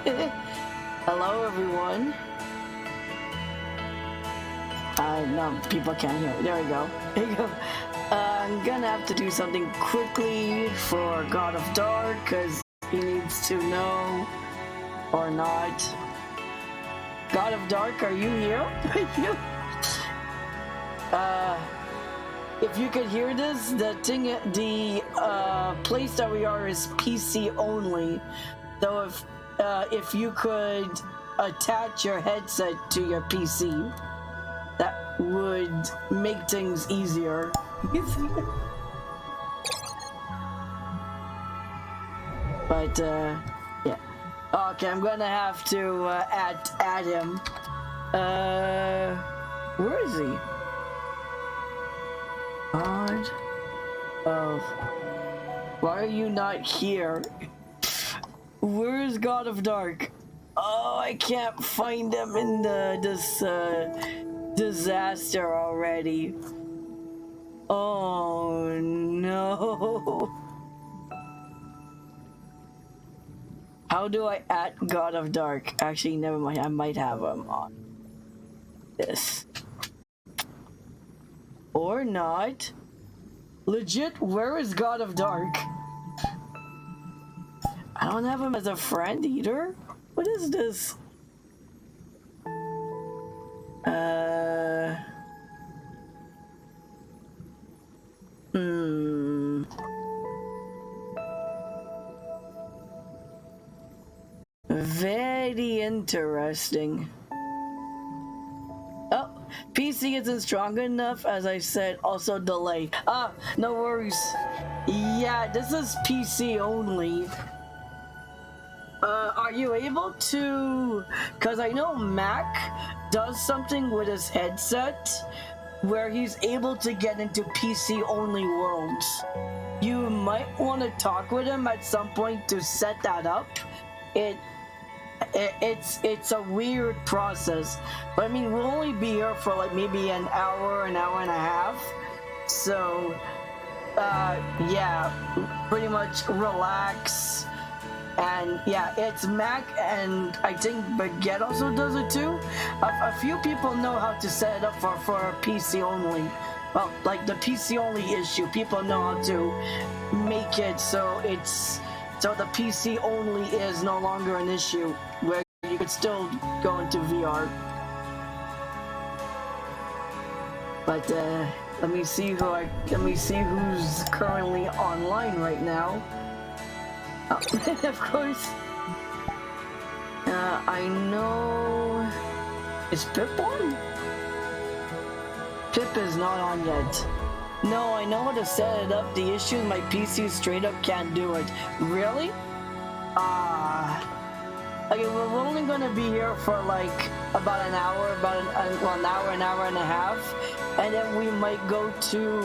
Hello, everyone. No, people can't hear. There we go. There you go. I'm gonna have to do something quickly for God of Dark, because he needs to know or not. God of Dark, are you here? If you could hear this, the place that we are is PC only. So if you could attach your headset to your PC, that would make things easier. But yeah. Okay, I'm gonna have to add him. Where is he? God of... Why are you not here? Where is God of Dark? Oh, I can't find him in this disaster already. Oh no. How do I add God of Dark? Actually, never mind. I might have him on this. Or not. Legit, where is God of Dark? I don't have him as a friend either. What is this? Very interesting. Oh, PC isn't strong enough, as I said, also delay. Ah, no worries. Yeah, this is PC only. Are you able to... Because I know Mac does something with his headset where he's able to get into PC only worlds. You might want to talk with him at some point to set that up. It's a weird process, but I mean, we'll only be here for like maybe an hour and a half, so yeah, pretty much relax. And yeah, it's Mac, and I think Baguette also does it too. A few people know how to set it up for PC only. Well, like the PC only issue, people know how to make it so the PC only is no longer an issue, where you could still go into VR. But let me see who's currently online right now. Oh, of course. I know. Is Pip on? Pip is not on yet. No, I know how to set it up. The issue is my PC straight up can't do it. Really? Okay, we're only gonna be here for like about an hour, an hour and a half, and then we might go to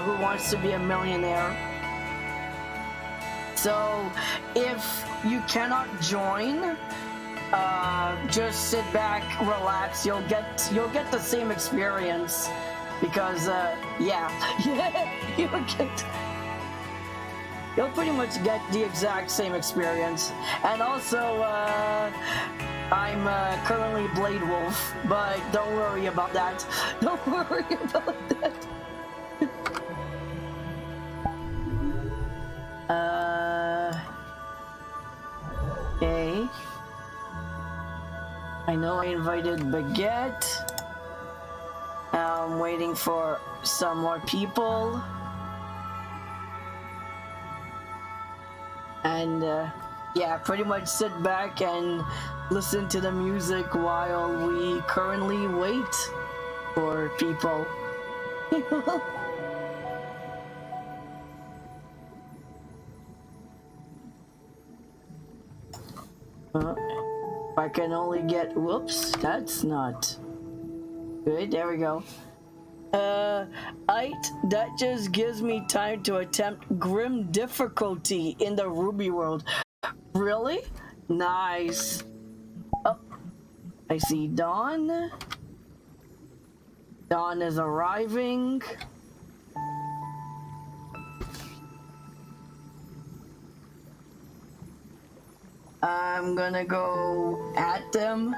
Who Wants to Be a Millionaire. So if you cannot join, just sit back, relax. You'll get the same experience. Because yeah, you'll pretty much get the exact same experience. And also, I'm currently Blade Wolf, but don't worry about that. Don't worry about that. Okay. I know I invited Baguette. I'm waiting for some more people. And yeah, pretty much sit back and listen to the music while we currently wait for people. I can only get... Whoops, that's not... Good, there we go. That just gives me time to attempt grim difficulty in the Ruby world. Really? Nice. Oh, I see Dawn. Dawn is arriving. I'm gonna go at them.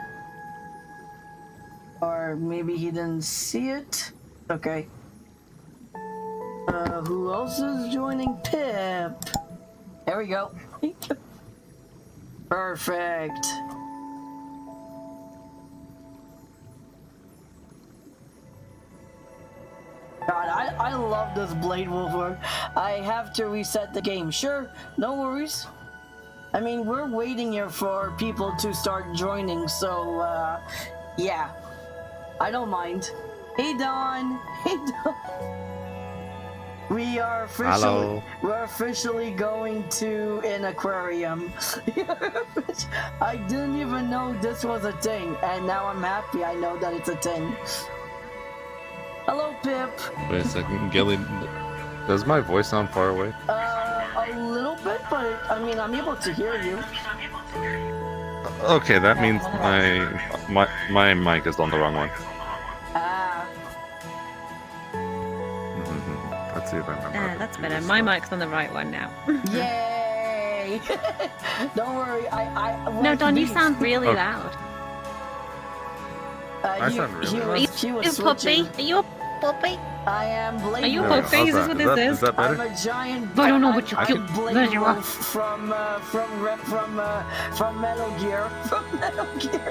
Or maybe he didn't see it. Okay. Who else is joining Pip? There we go. Perfect. God, I love this Blade Wolf work. I have to reset the game. Sure, no worries. I mean, we're waiting here for people to start joining, so, yeah. I don't mind. Hey, Don. Hey, Don. We're officially going to an aquarium. I didn't even know this was a thing, and now I'm happy I know that it's a thing. Hello, Pip. Wait a second, Gilly. Does my voice sound far away? A little bit, but I mean, I'm able to hear you. Okay, that means my mic is on the wrong one. Let's see if I remember. That's better. My mic's on the right one now. Yay! Don't worry, No, Don, you sound really loud. I sound really loud. Are you a puppy? Are you a puppy? I am Blade. Are you a Wolf. puppy? Is this what this is? Is that better? I'm a giant. I don't know what you Blade Wolf from Metal Gear. From Metal Gear.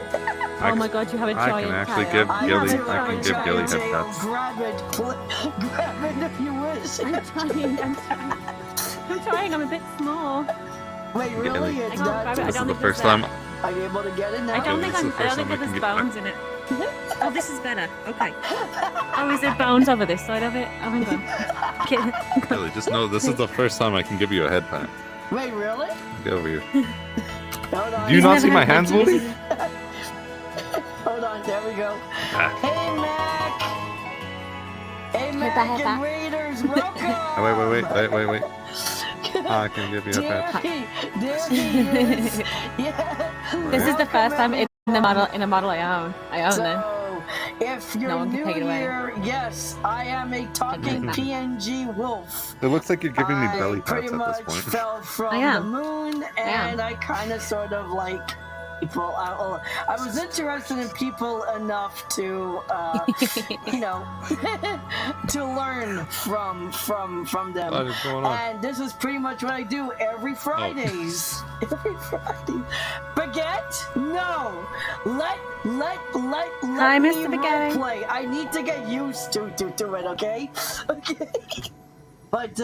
Oh my God, you have a giant I can tail. actually give Gilly headshots. Grab it if you wish. I'm trying. I'm a bit small. Wait, really? It's not. This is the first time. Are you able to get it now? I don't think there's bones in it. Oh, this is better. Okay. Oh, is there bones over this side of it? Oh my God. Gilly, just know this is the first time I can give you a head pat. Wait, really? Get over here. Hold on. Do you not see my hands moving? Hold on, there we go. Hey, Mac! Hey, Mac and Raiders, welcome! Wait. I can give you a pat. There he is. Yeah. This is the first time in a model I own. So, if you're new here, yes, I am a talking PNG wolf. It looks like you're giving me belly I pats pretty at much this point. fell from the moon, and I kind of sort of like people. I was interested in people enough to, you know, to learn from them. What is going on? And this is pretty much what I do every Fridays. Every Friday. Baguette? No. Let Hi, me Mr. Baguette. play. I need to get used to it, okay? Okay. But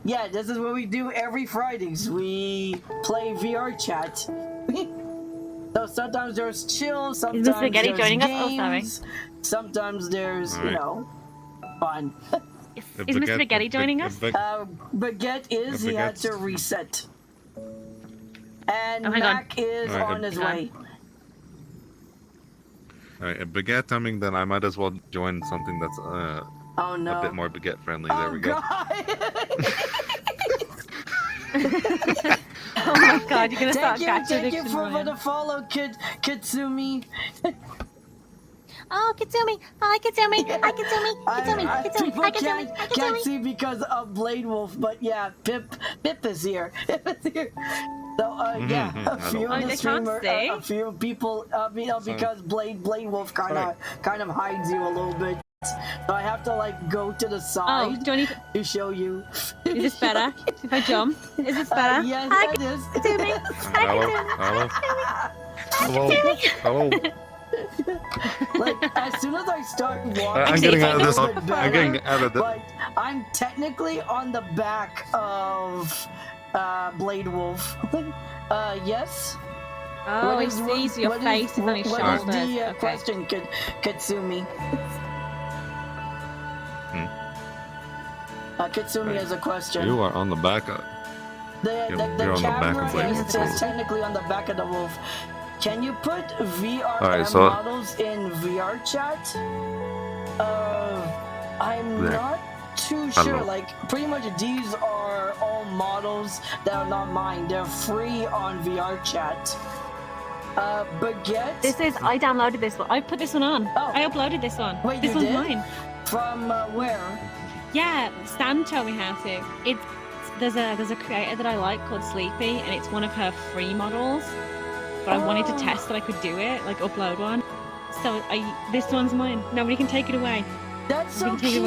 yeah, this is what we do every Fridays. We play VRChat. So sometimes there's chill, sometimes is Mr. Spaghetti there's joining games, us? Oh, sometimes there's, you know, fun. Is Mr. Spaghetti joining us? Baguette is, he had to reset. And Mac is on his way. Alright, a Baguette coming, then I might as well join something that's a bit more Baguette friendly. There we go. Oh my God, you're gonna start catching Thank you for the follow, Kitsumi. Oh, Kitsumi! Hi, Kitsumi! Hi, Kitsumi! Kitsumi! Can't see because of Blade Wolf, but yeah, Pip is here. So yeah, a few of the streamers, a few people, you know, because Blade Wolf kind of hides you a little bit. So I have to like go to the side to show you. Is this better? If I jump? Is this better? Yes, Hi, it is. Kitsumi! Hello. Like as soon as I start walking, I'm getting out of this. I'm getting out of this. But I'm technically on the back of Blade Wolf. Yes. Oh, I see. So your face is on his shoulders. What is the question, Kitsumi? Kitsumi has a question. You are on the back of... The camera is technically on the back of the wolf. Can you put VRM models in VRChat? I'm not too sure. Like, pretty much these are all models that are not mine. They're free on VRChat. Baguette? I downloaded this one. I put this one on. Oh. I uploaded this one. Wait, this one's mine. From where? Yeah, Stan told me how to. It's there's a creator that I like called Sleepy, and it's one of her free models. But I wanted to test that I could do it, like upload one. So this one's mine. Nobody can take it away. That's so cute.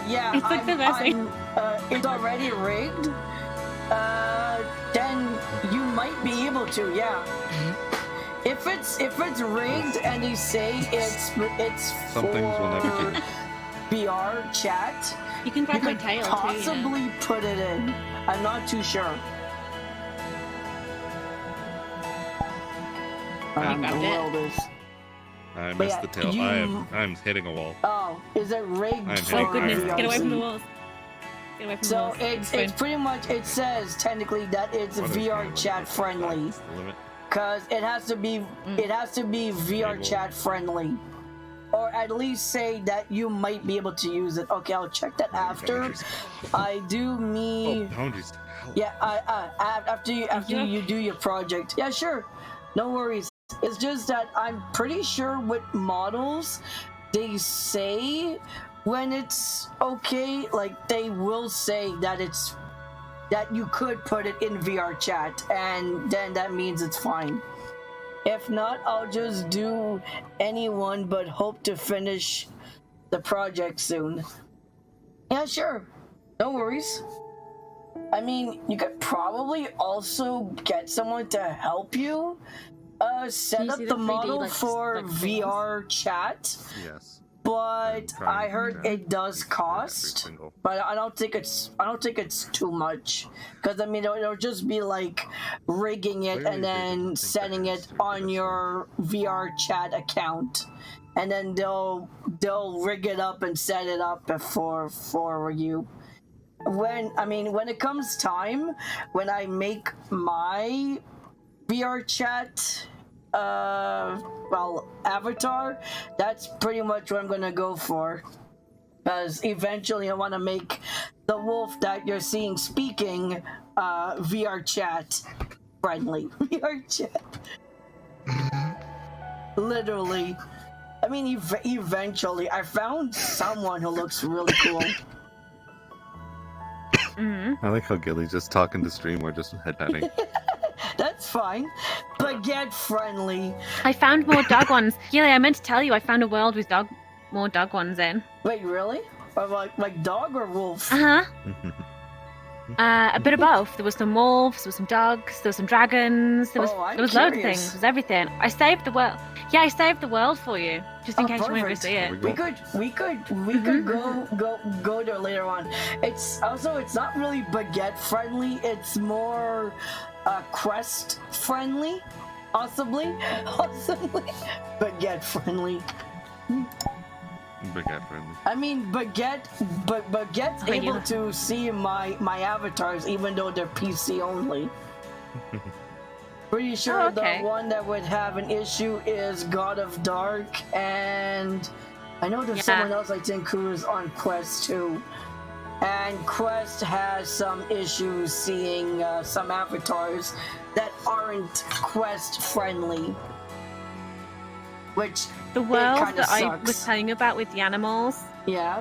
Yeah, it's like the best thing. It's already rigged. Then you might be able to, yeah. If it's rigged and they say it's Some for things will never change. VRChat, you can grab my tail possibly too, you know? put it in. I'm not too sure. I missed the tail. I'm hitting a wall. Oh, is it rigged? Oh goodness! Get away from the walls. Get away from the walls. It's pretty much. It says technically that it's VRChat friendly, because it has to be. It has to be VRChat friendly, or at least say that you might be able to use it. Okay, I'll check that after. I do me. Oh, boundaries. Yeah, after you do your project. Yeah, sure. No worries. It's just that I'm pretty sure with models, they say when it's okay, like they will say that that you could put it in VRChat, and then that means it's fine. If not, I'll just do anyone, but hope to finish the project soon. Yeah, sure. No worries. I mean, you could probably also get someone to help you set up the model for VRChat. Yes. But I heard it does cost. But I don't think it's too much, because I mean it'll just be like rigging it and then setting it on your VRChat account, and then they'll rig it up and set it up for you. When it comes time, when I make my VRChat avatar, that's pretty much what I'm gonna go for, because eventually I want to make the wolf that you're seeing speaking VRChat friendly. VRChat. Literally. I mean, eventually I found someone who looks really cool. I like how Gilly's just talking to stream or just head patting. That's fine. Baguette friendly. I found more dog ones. Yeah, I meant to tell you, I found a world with more dog ones in. Wait, really? Or like dog or wolf? A bit of both. There was some wolves, there was some dogs, there was some dragons, there was loads of things. There was everything. I saved the world. Yeah, I saved the world for you, just in case you want to see it. We could go there later on. It's not really baguette friendly. It's more quest friendly, possibly baguette friendly. Baguette friendly. I mean, Baguette's able to see my avatars, even though they're PC only. Pretty sure the one that would have an issue is God of Dark, and I know there's someone else I think who is on Quest too. And Quest has some issues seeing some avatars that aren't Quest friendly. Which the world that I was telling you about with the animals,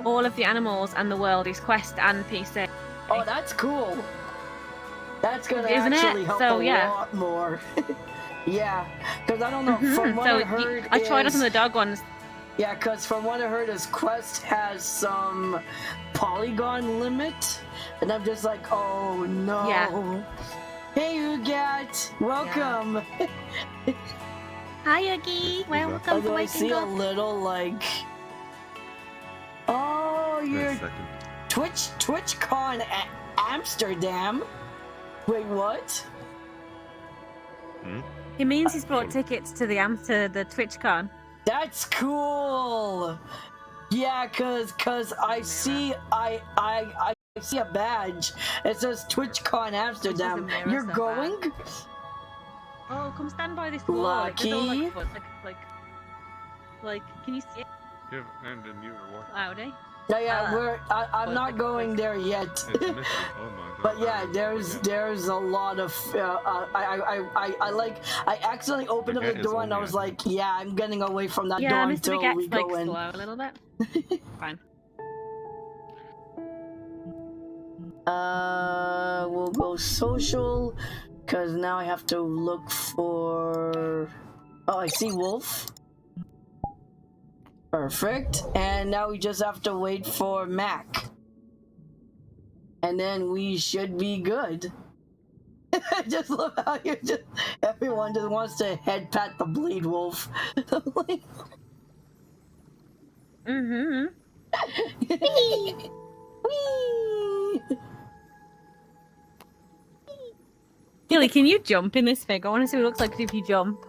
all of the animals and the world is Quest and PC. Oh, that's cool. That's gonna actually help a lot more. Yeah, because I don't know, from what I heard I tried it on the dog ones. Yeah, because from what I heard is Quest has some polygon limit, and I'm just like, oh no. Yeah. Hey, Ugat, welcome. Yeah. Hi, Yugi. Welcome to I see a little like. Oh, you're TwitchCon at Amsterdam. Wait, what? He means he's brought tickets to the TwitchCon. That's cool. Yeah, cause I see I see a badge. It says TwitchCon Amsterdam. You're going? Bad. Oh, come stand by this wall. Lucky. Like, can you see it? Yeah, and then you were walking. Howdy. Yeah, I'm not going there yet. Oh my God. But yeah, there's a lot of I accidentally opened up the door and I was like, yeah, I'm getting away from that door until we go in. Slow a little bit. Fine. We'll go social, because now I have to look for... Oh, I see wolf. Perfect. And now we just have to wait for Mac. And then we should be good. I just love how everyone just wants to head pat the blade wolf. Mm-hmm. Whee! Gilly, can you jump in this fig? I want to see what it looks like if you jump.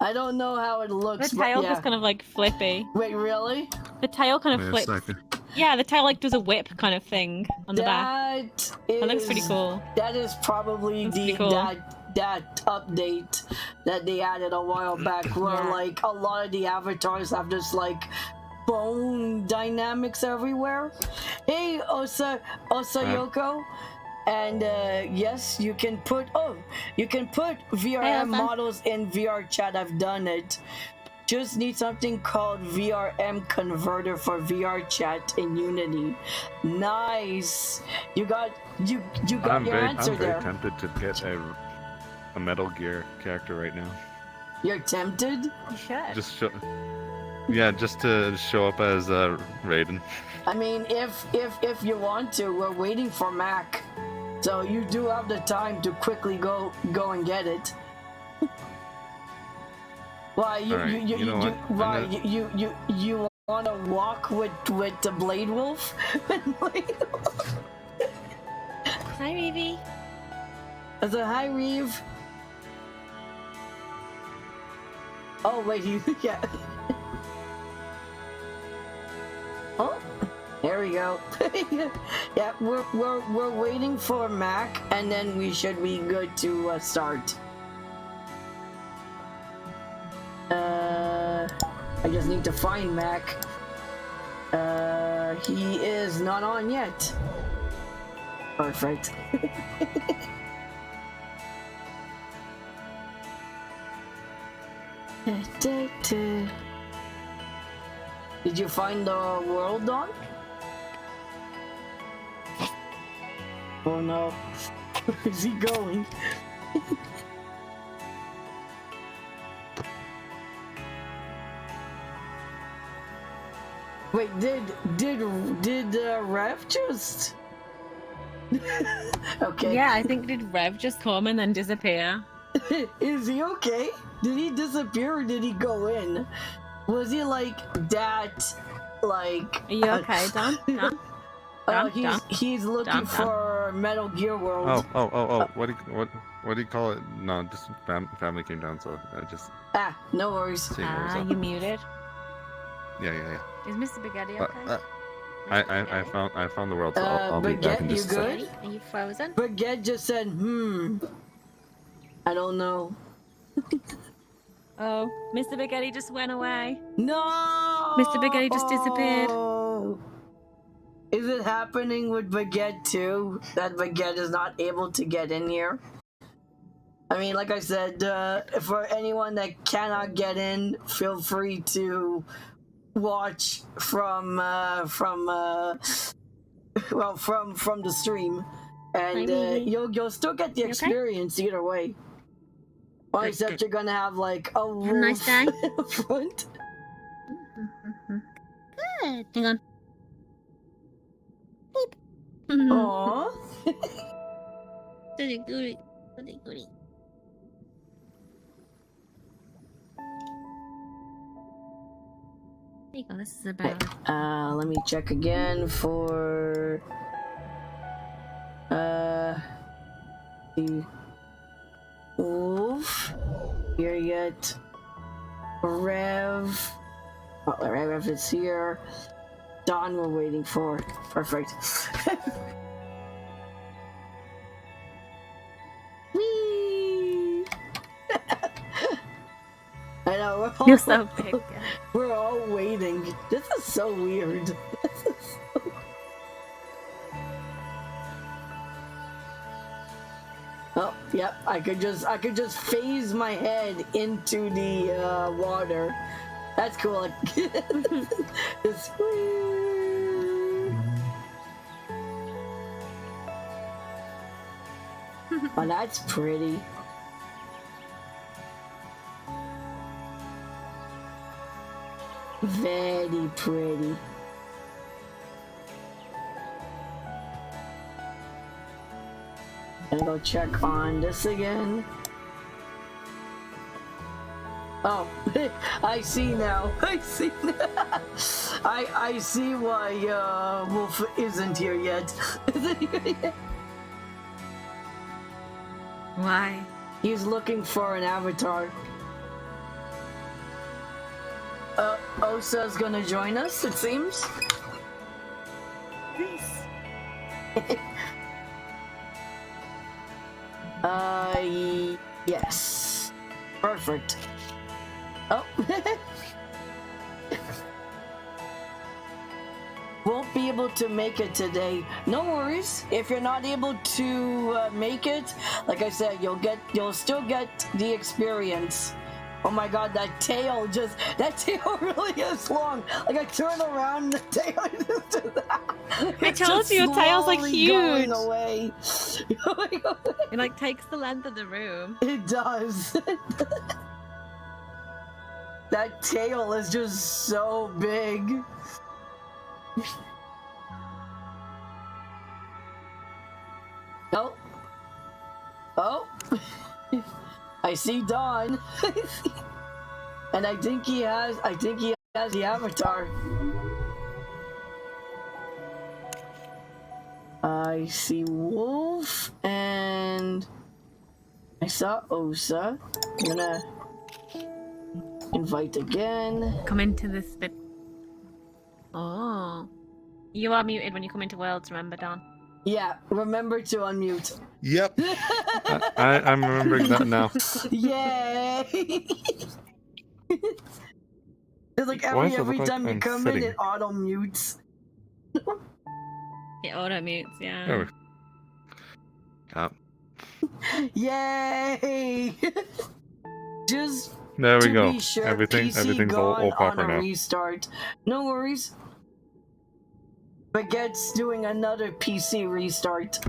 I don't know how it looks. The tail yeah. just kind of like flippy. Wait, really? The tail kind of flips. Yeah, the tail like does a whip kind of thing on the back. That looks pretty cool. That is probably that update that they added a while back, where like a lot of the avatars have just like bone dynamics everywhere. Hey, Osayoko. And yes, you can put VRM models in VRChat. I've done it. Just need something called VRM converter for VRChat in Unity. Nice. You got your answer there. I'm very tempted to get a Metal Gear character right now. You're tempted? You should. Just to show up as Raiden. I mean, if you want to, we're waiting for Mac. So you do have the time to quickly go and get it. Why you want to walk with the Blade Wolf? Hi, Reevie. I said, hi, Reeve. Oh wait, yeah. Oh. There we go. Yeah, we're waiting for Mac, and then we should be good to start. I just need to find Mac. He is not on yet. Perfect. Did you find the world, Dawn? Oh no. Where is he going? Wait, did Rev just... Okay. Yeah, I think did Rev just come and then disappear? Is he okay? Did he disappear or did he go in? Was he like that, like... Are you okay, Don? He's looking for Metal Gear World. Oh! What do you call it? No, just family came down, so I just. No worries. You muted. Yeah. Is Mr. Spaghetti okay? I found the world, so I'll be back in just a second. You good? Are you frozen? Baguette just said, I don't know. Oh, Mr. Spaghetti just went away. No! Mr. Spaghetti just disappeared. Is it happening with Baguette too? That Baguette is not able to get in here? I mean, like I said, for anyone that cannot get in, feel free to watch from the stream, and you'll still get the experience either way. Well, except you're gonna have like a wolf nice day. in front. Good. Hang on. Aww. Goody. There you go, this is about... let me check again for... the... Wolf. Here yet. Rev. Oh, Rev is here. Dawn we're waiting for. Perfect. Whee! I know, You're so big. We're all waiting. This is so weird. Oh, yep. I could just phase my head into the water. That's cool. Just Oh, that's pretty. Very pretty. Gonna go check on this again. Oh, I see now. I see now. I see why Wolf isn't here yet. Why? He's looking for an avatar. Osa's gonna join us, it seems. Nice. Yes. Perfect. Oh. Won't be able to make it today. No worries. If you're not able to make it, like I said, you'll still get the experience. Oh my god, that tail really is long. Like I turn around and the tail is just I told you, your tail's like huge. Going away. It like takes the length of the room. It does. That tail is just so big. Oh. Oh. I see Dawn. And I think he has the avatar. I see Wolf and I saw Osa. I'm gonna invite again. Come into this bit. Oh. You are muted when you come into Worlds, remember, Don? Yeah, remember to unmute. Yep. I'm remembering that now. Yay! It's like every time you come in, it auto mutes. It auto mutes, yeah. There we go. Yay! Just There we to go. be sure, Everything's PC all gone proper on a now. restart. No worries. Baguette's doing another PC restart.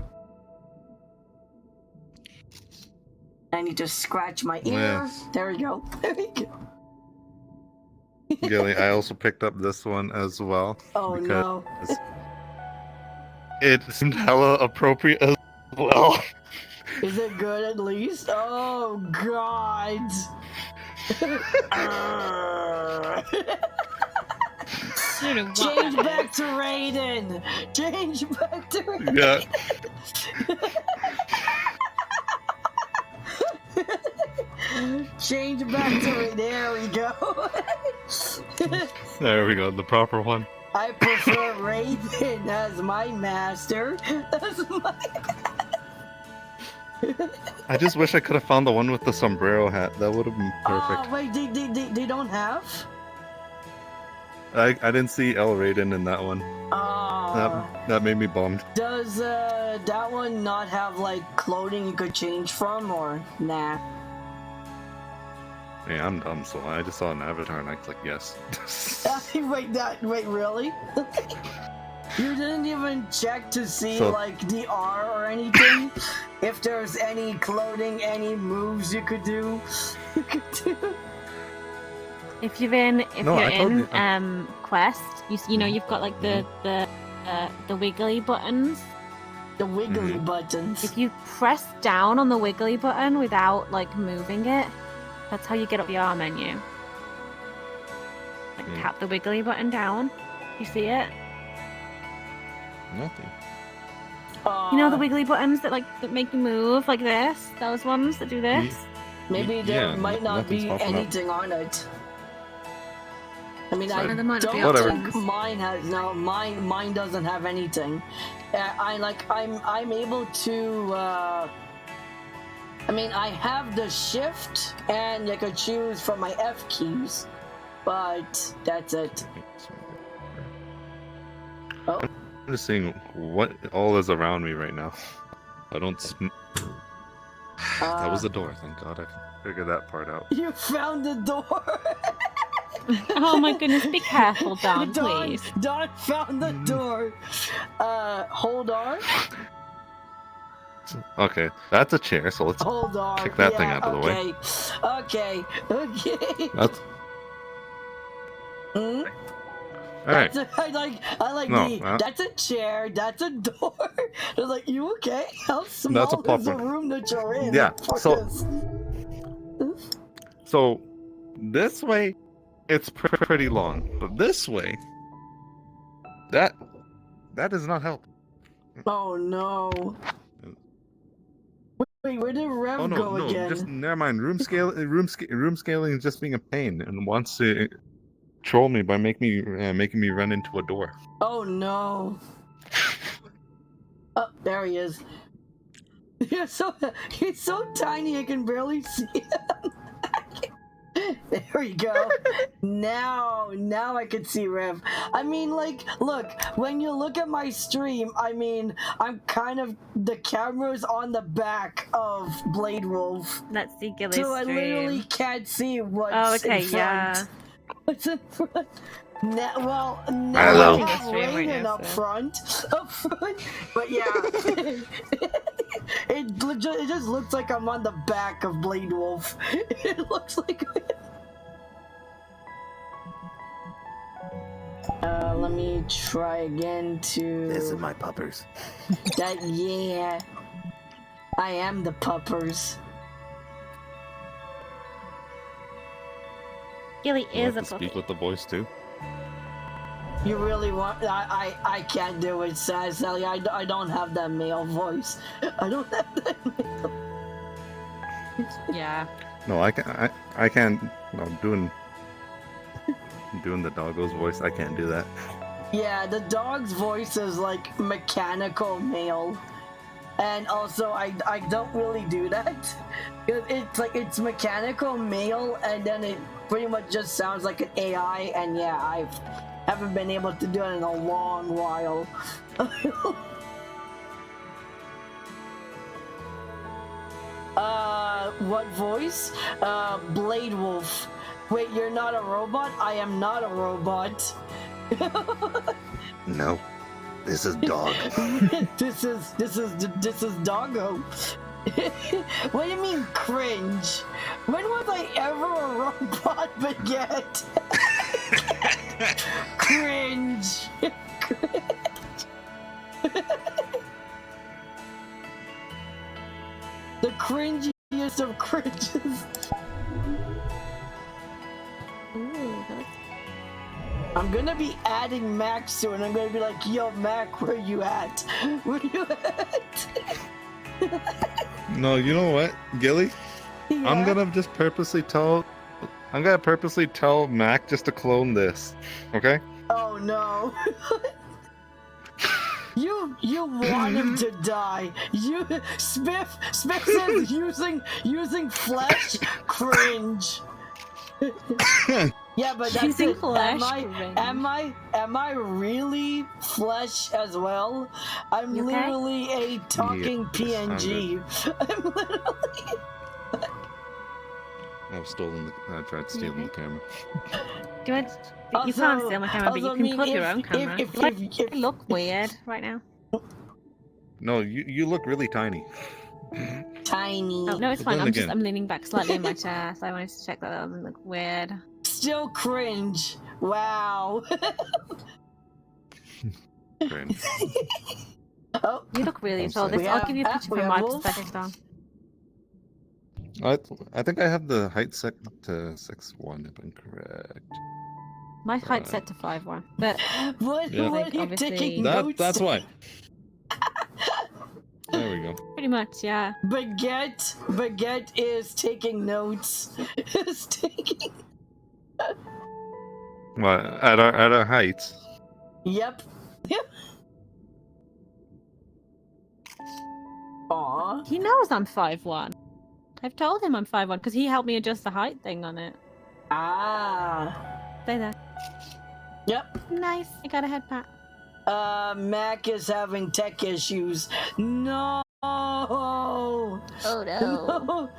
I need to scratch my ear. Yes. There we go. There we go. Gilly, I also picked up this one as well. Oh no. It seemed hella appropriate as well. Is it good at least? Oh god. Change back to Raiden. Change back to Raiden. Yeah. Change back to Raiden. There we go. There we go, the proper one. I prefer Raiden as my master. As my... I just wish I could have found the one with the sombrero hat. That would have been perfect. Oh, wait, they don't have? I didn't see El Raiden in that one. Oh. That made me bummed. Does that one not have like clothing you could change from, or nah? Hey, I'm dumb, so I just saw an avatar and I clicked yes. Wait, really? You didn't even check to see like the R or anything? If there's any clothing, any moves you could do? If you're in Quest, you know you've got like the wiggly buttons. The wiggly buttons. If you press down on the wiggly button without like moving it, that's how you get up the R menu. Like tap the wiggly button down. You see it? Nothing. You know the wiggly buttons that make you move like this? Those ones that do this? Maybe there might not be anything on it. I mean, I don't think mine has. No, mine doesn't have anything. I'm able to. I mean, I have the shift, and I could choose from my F keys, but that's it. Oh. I'm just seeing what all is around me right now. I don't. That was the door. Thank God I figured that part out. You found the door. Oh my goodness! Be careful, Don, please. Don found the door. Hold on. Okay, that's a chair, so let's Hold on. kick that thing out of the way. Okay. That's Hmm? alright. I like No, that's a chair, that's a door. I was like, you okay? How small That's a is the popper. room that you're in? Yeah, For so this way, it's pretty long, but this way, that does not help. Oh no. Wait, where did Rev Oh go no, again? just never mind. Room scaling is just being a pain and wants to troll me by making me run into a door. Oh no. Oh, there he is. He's so tiny I can barely see him. There we go. Now I can see Rev. I mean, like, look, when you look at my stream, I mean, I'm kind of, the camera's on the back of Blade Wolf. Let's see Gilly's So I stream. literally can't see what's in front. Yeah. What's in front? Now Hello. I have Raven up front. But yeah. It just looks like I'm on the back of Blade Wolf. It looks like... let me try again to... This is my puppers. Yeah. I am the puppers. Gilly You is have a to puppy. speak with the voice too. You really want... I can't do it, Sally. I don't have that male voice. I don't have that male... Yeah. No, I can't. No, doing the doggo's voice. I can't do that. Yeah, the dog's voice is like mechanical male. And also, I don't really do that. It's like, it's mechanical male, and then it pretty much just sounds like an AI, and yeah, I haven't been able to do it in a long while. What voice? Blade Wolf. Wait, you're not a robot? I am not a robot. No, this is dog. This is doggo. What do you mean cringe? When was I ever a robot, Baguette? Cringe. The cringiest of cringes. Ooh, that's... I'm gonna be adding Mac soon. I'm gonna be like, yo, Mac, where you at? Where you at? No, you know what, Gilly? Yeah. I'm gonna purposely tell Mac just to clone this. Okay? Oh no. You want him to die. Smith says using flesh cringe. Yeah, but that's Using it. flesh cringe. Am I really flesh as well? I'm You okay? literally a talking Yes, PNG. I'm literally... I've tried stealing the camera. Do you Also- can't steal my camera, but you also, can I mean, put your if- own camera. if- Do I if- look weird right now? No, you look really tiny. Tiny. Oh no, it's fine. Then again. I'm leaning back slightly in my chair, so I wanted to check that doesn't look weird. Still cringe. Wow. Cringe. Oh, You look really I'm tall. sorry. I'll give you a picture we from have my Wolf. perspective, Don. I think I have the height set to 6'1", if I'm correct. My height's set to 5'1", but what Yeah. are you Obviously- taking notes? That's why. There we go. pretty much, yeah. Baguette is taking notes. Is taking. Well, at our heights. Yep. Aw. He knows I'm 5'1". I've told him I'm 5'1" because he helped me adjust the height thing on it. Ah. Stay there. Yep. Nice. I got a head pat. Mac is having tech issues. No. Oh no. No.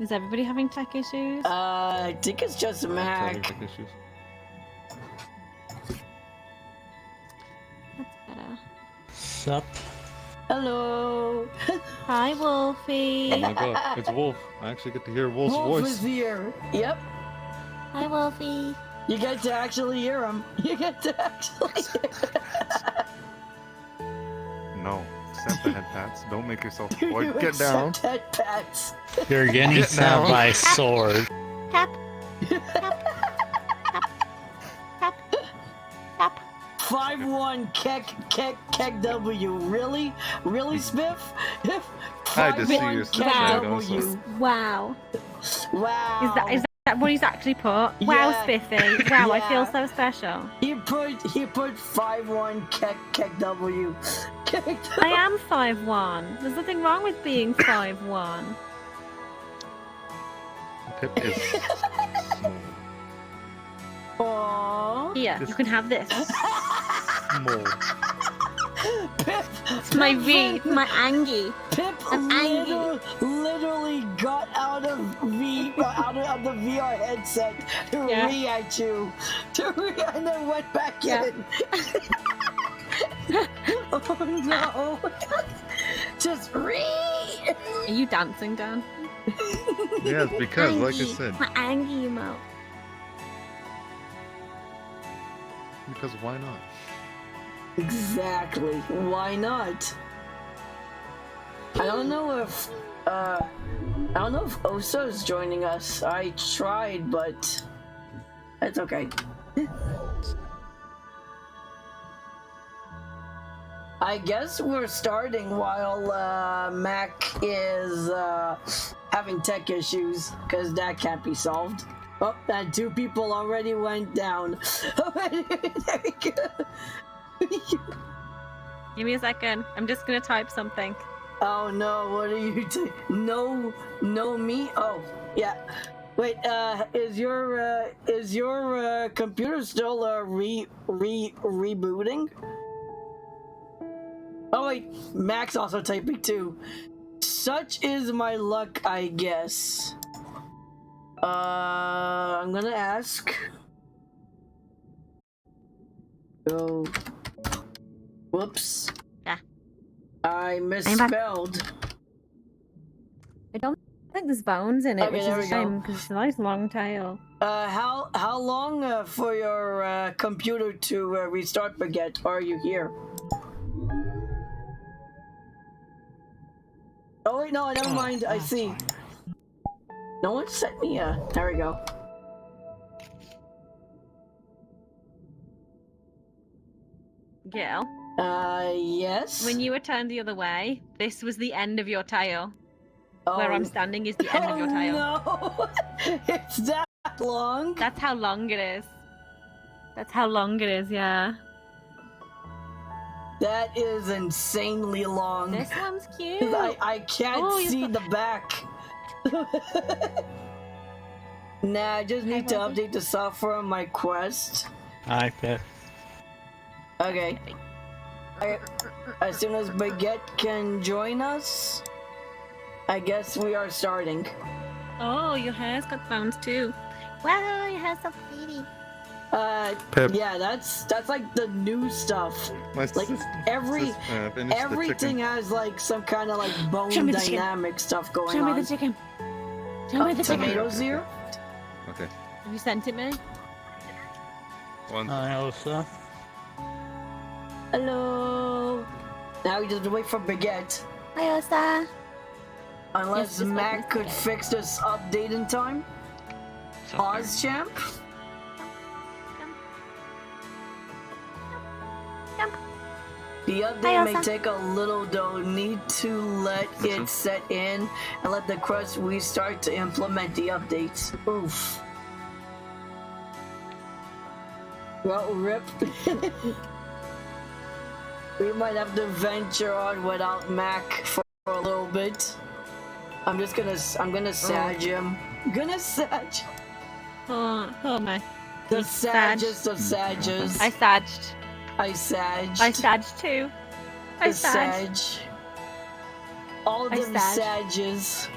Is everybody having tech issues? I think it's just Mac. Tech issues. That's better. Sup? Hello. Hi, Wolfie. Oh my god, it's Wolf. I actually get to hear Wolf's Wolf voice. is here. Yep. Hi, Wolfie. You get to actually hear him. You get to actually hear No, accept the head pats. Don't make yourself him. boy. You Get down. accept head pats. You're getting Get stabbed down. by a sword. Tap. Tap. Tap. Tap. 5-1 Keck W. Really? Really, Spiff? I just see 5-1 your Keck shadows. W. Wow. Wow. Is that what he's actually put? Wow, Yeah. Spiffy. Wow, I feel Yeah. so special. He put 5-1 Keck W. I am 5'1". There's nothing wrong with being 5'1". Pip is small. Aww. Here, you can have this. Small. Pip, It's my V, my Angie. Pip I'm angry. literally got out of the VR headset to Yeah. re at you, and then went back Yeah. in. Oh no! Just re. Are you dancing, Dan? Yes, because, like I Angie. said, My Angie emote. because why not? Exactly. Why not? I don't know if Osa is joining us. I tried, but it's okay. I guess we're starting while Mac is having tech issues, because that can't be solved. Oh, and 2 people already went down. There we go. Give me a second. I'm just gonna type something. Oh no, what are you doing? No me? Oh, yeah. Wait, is your computer still rebooting? Oh wait, Mac's also typing too. Such is my luck, I guess. I'm gonna ask. Go. Whoops. Yeah. I misspelled. I don't think there's bones in it, Okay, which there is we a go. shame because it's a nice long tail. How long for your computer to restart, Baguette? Are you here? Oh wait, no, never mind. I see. No one sent me a. There we go. Gil, Yes. when you were turned the other way, this was the end of your tail. Oh, Where I'm standing is the end of your tail. No, it's that long. That's how long it is. That's how long it is, yeah. That is insanely long. This one's cute. 'Cause I can't Oh, you see got- the back. Nah, I just need to Bobby. update the software on my Quest. Hi, Pip. Okay. As soon as Baguette can join us, I guess we are starting. Oh, your hair's got bones too. Wow, your hair's so pretty. Pip. Yeah, that's like the new stuff. My Like, every- finished the Everything chicken. has like some kind of like bone Show me the chicken. dynamic stuff going Show me on. the chicken. Show me the chicken. Tomatoes here? Okay. Have you sent it me? One. Hi, Elsa. Hello. Now we just wait for Baguette. Hi, Osa. Unless Yes, just like Mac this could Baguette. fix this update in time. Pause, champ. The update may Elsa. take a little though. Need to let it set in and let the Quest restart to implement the updates. Oof. Well, rip. We might have to venture on without Mac for a little bit. I'm gonna sag him. Gonna sag Oh my. the He's sad. saggest of sages. I sagged. I sagged. I sagged too. I The sagged. sag. All I them sag. sages.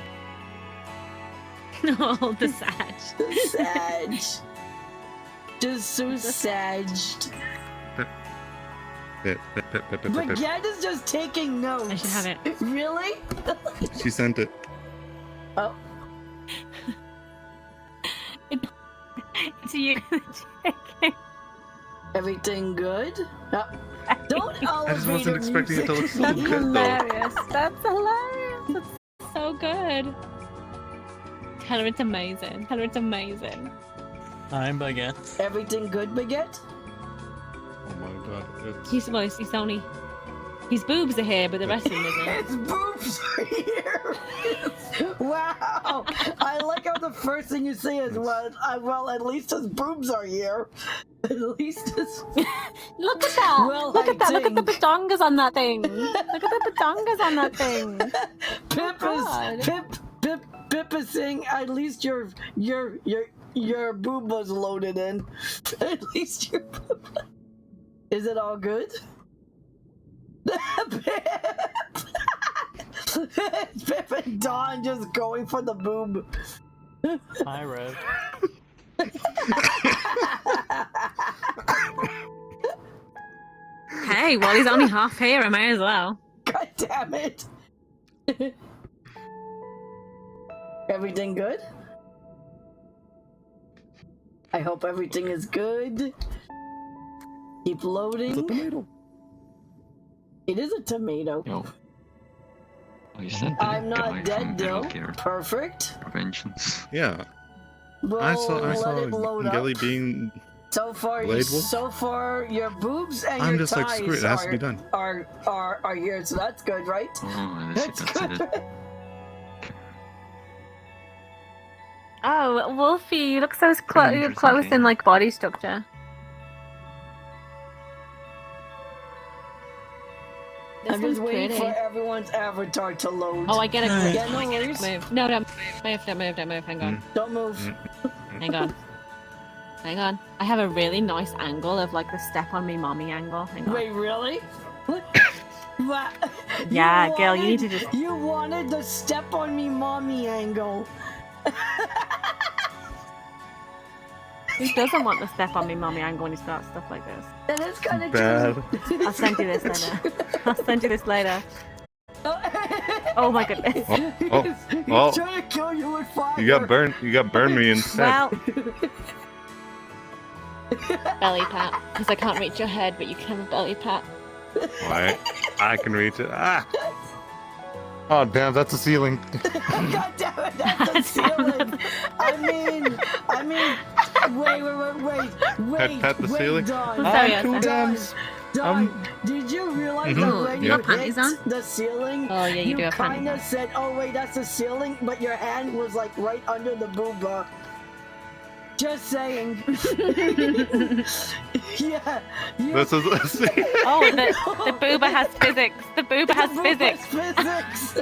All the sag. The sag. Just so sagged. Baguette is just taking notes. I should have it. Really? She sent it. Oh, It's you. everything good? Don't I just wasn't elevator expecting it to look music. so That's good though. hilarious. That's hilarious. That's so good. Tell her it's amazing. Tell her it's amazing. I'm Baguette. Everything good, Baguette? Oh my god. He's only. His boobs are here, but the rest of him isn't. His boobs are here! Wow! I like how the first thing you say is, well, at least his boobs are here. At least his... Look at that! Well, Look at that! Look at the think- patongas on that thing! Look at the patongas on that thing! Pip is saying, at least your boob was loaded in. At least your boob... Is it all good? Pip and Dawn just going for the boob. Hi, Rev. Hey, well, he's only half here. I may as well. God damn it. Everything good? I hope everything is good. Keep loading. It's a tomato. It is a tomato. Yo. Oh, you said I'm the not guy dead, from Dill. Healthcare Perfect. Preventions. Yeah. We'll I saw let it load Gelly up. being. So far, Bladeable? your boobs and I'm your just like, thighs screw it, it has to be done. are here, so that's good, right? Oh, That's that's good. it. Oh, Wolfie, you look so Interesting close game. in like body structure. This I'm just one's waiting pretty. for everyone's avatar to load. Oh, I get it. Yeah, no worries. Move. No, don't move. Don't move. Hang on. Don't move. Hang on. Hang on. I have a really nice angle of like the step on me mommy angle. Hang on. Wait, really? What? Yeah, Gil, you need to just- You wanted the step on me mommy angle. Who doesn't want the step on me mommy angle when he's got stuff like this? That is kind of Bad. true. I'll send you this later. I'll send you this later. Oh my goodness. Oh, He's oh. trying to kill you with fire. You got burned. You got burned me instead. Well, belly pat. Because I can't reach your head, but you can have a belly pat. Alright, I can reach it. Ah. Oh damn, that's the ceiling. God damn it, that's the ceiling. I mean, wait. Pat the ceiling? Dawn. Sorry, Ah, cool Elsa. dams. Done. Did you realize Mhm. that when You you got panties hit on? the ceiling, Oh yeah, you do have kind panties of on. said, "Oh wait, that's the ceiling," but your hand was like right under the booba. Just saying. Yeah. This is. Oh, the booba has physics. The booba has physics. Physics.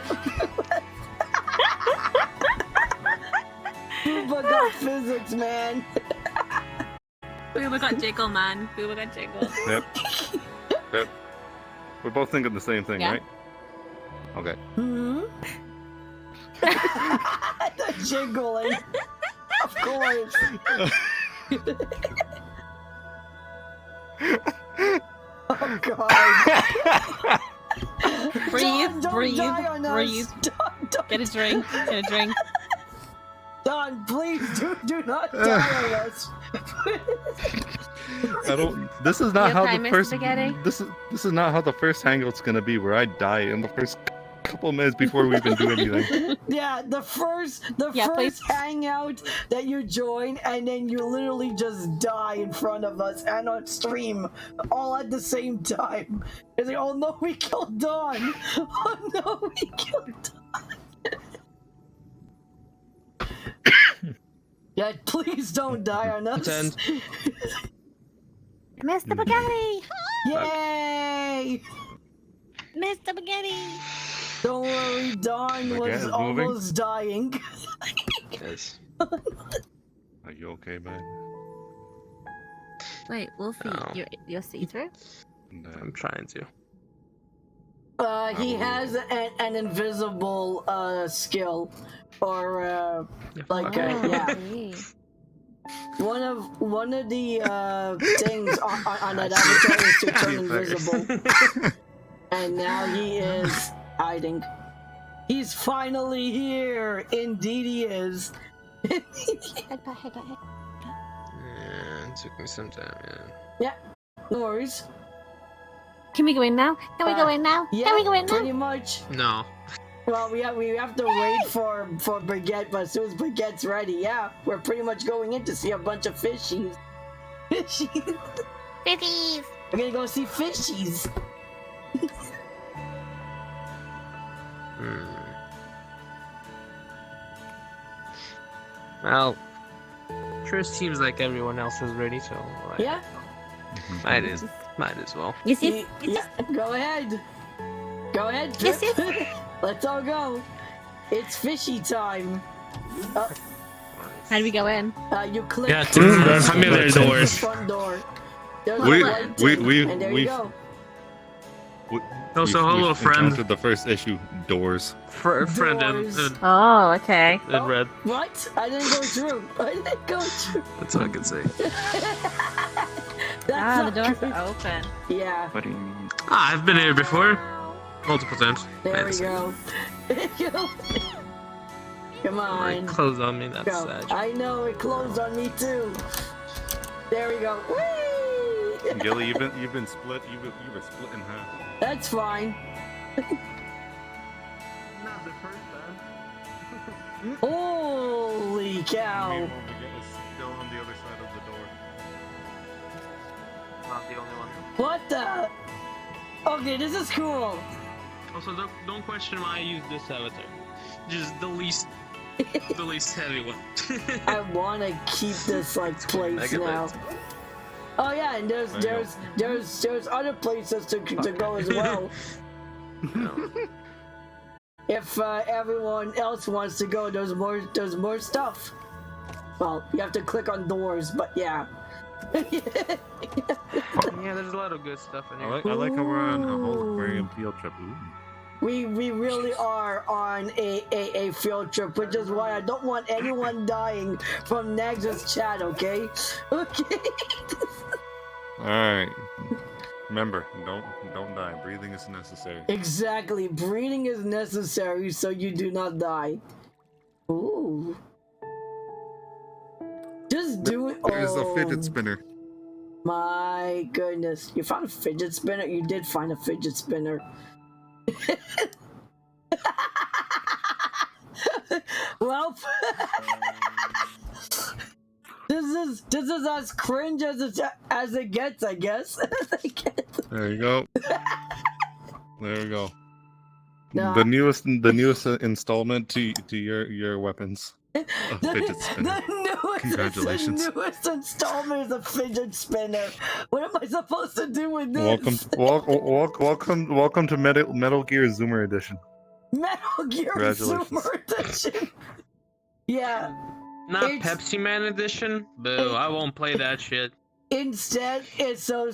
Booba got physics, man. Booba got jiggle, man. Booba got jiggle. Yep. We're both thinking the same thing, Yeah. right? Okay. Hmm. The jiggling. Of course. Oh God. Breathe, Don't breathe, die on us. breathe. Don't. Get a drink. Get a drink. Don, please do not die on us. I don't. This is not You how okay, the Mr. first. Spaghetti? This is not how the first hangout's gonna be, where I die in the first couple of minutes before we even do anything. Yeah, the first Yeah, first please. hangout that you join, and then you literally just die in front of us and on stream, all at the same time. It's like, oh no, we killed Dawn. Oh no, we killed Dawn. Yeah, please don't die on us. Pretend. Mr. Spaghetti! Yay! Mr. Spaghetti! Don't worry, Dawn My was gas is moving. almost dying. Yes. Are you okay, man? Wait, Wolfie, Oh. you're see-through? No. I'm trying to. He will- has an invisible skill, or Yeah, like fuck it. yeah. Okay. One of the things on that avatar is to turn invisible, and now he is hiding. He's finally here. Indeed, he is. Yeah, it took me some time, yeah. No worries. Can we go in now? Can we go in now? Yeah, Can we go in now? pretty much. No. Well, we have to wait for Brigitte, but as soon as Brigette's ready, yeah, we're pretty much going in to see a bunch of fishies. Fishies. Fishies! We're gonna go see fishies. Well, sure seems like everyone else is ready, so like, Yeah. might as well. Yes, yes. Yeah. Go ahead. Go ahead. Yes, Drip. yes. Let's all go. It's fishy time. How do we go in? You click. Yeah, through the familiar the doors. front door. There's We- a light we- thing, we- and there we- you go. Oh, so hello, we've friend. encountered the first issue, doors. Friend Doors. Oh, okay. in red. What? I didn't go through. I didn't go through. That's all I can say. That's Ah, the not doors good. are open. Yeah. What do you mean? Ah, I've been here before. Multiple times. There we go. Come Like, on. clothes on me, that's Go. sad. I know it closed on me too. There we go. Whee! Gilly, you've been split. You were split in half. That's fine. Not the first time. Holy cow. Brigitte is still on the other side of the door. Not the only one. What the? Okay, this is cool. Also, don't question why I use this avatar. Just the least heavy one. I want to keep this like place now. Oh yeah, and there's other places to go as well. If everyone else wants to go, there's more stuff. Well, you have to click on doors, but yeah. Yeah, there's a lot of good stuff in here. I like how we're on a whole aquarium field trip. Ooh. We really are on a field trip, which is why I don't want anyone dying from Nags' chat, okay? Okay. Alright. Remember, don't die. Breathing is necessary. Exactly. Breathing is necessary so you do not die. Ooh. Just do it. There's a Oh, fidget spinner. my goodness. You found a fidget spinner? You did find a fidget spinner. Well, this is as cringe as it gets, I guess. There you go. There we go. Nah. The newest installment to your weapons. A fidget spinner. Congratulations. The newest installment is a fidget spinner. What am I supposed to do with this? Welcome to Metal Gear Zoomer Edition. Metal Gear Congratulations. Zoomer Edition. Yeah. Not It's- Pepsi Man edition? Boo, I won't play that shit. Instead, it's so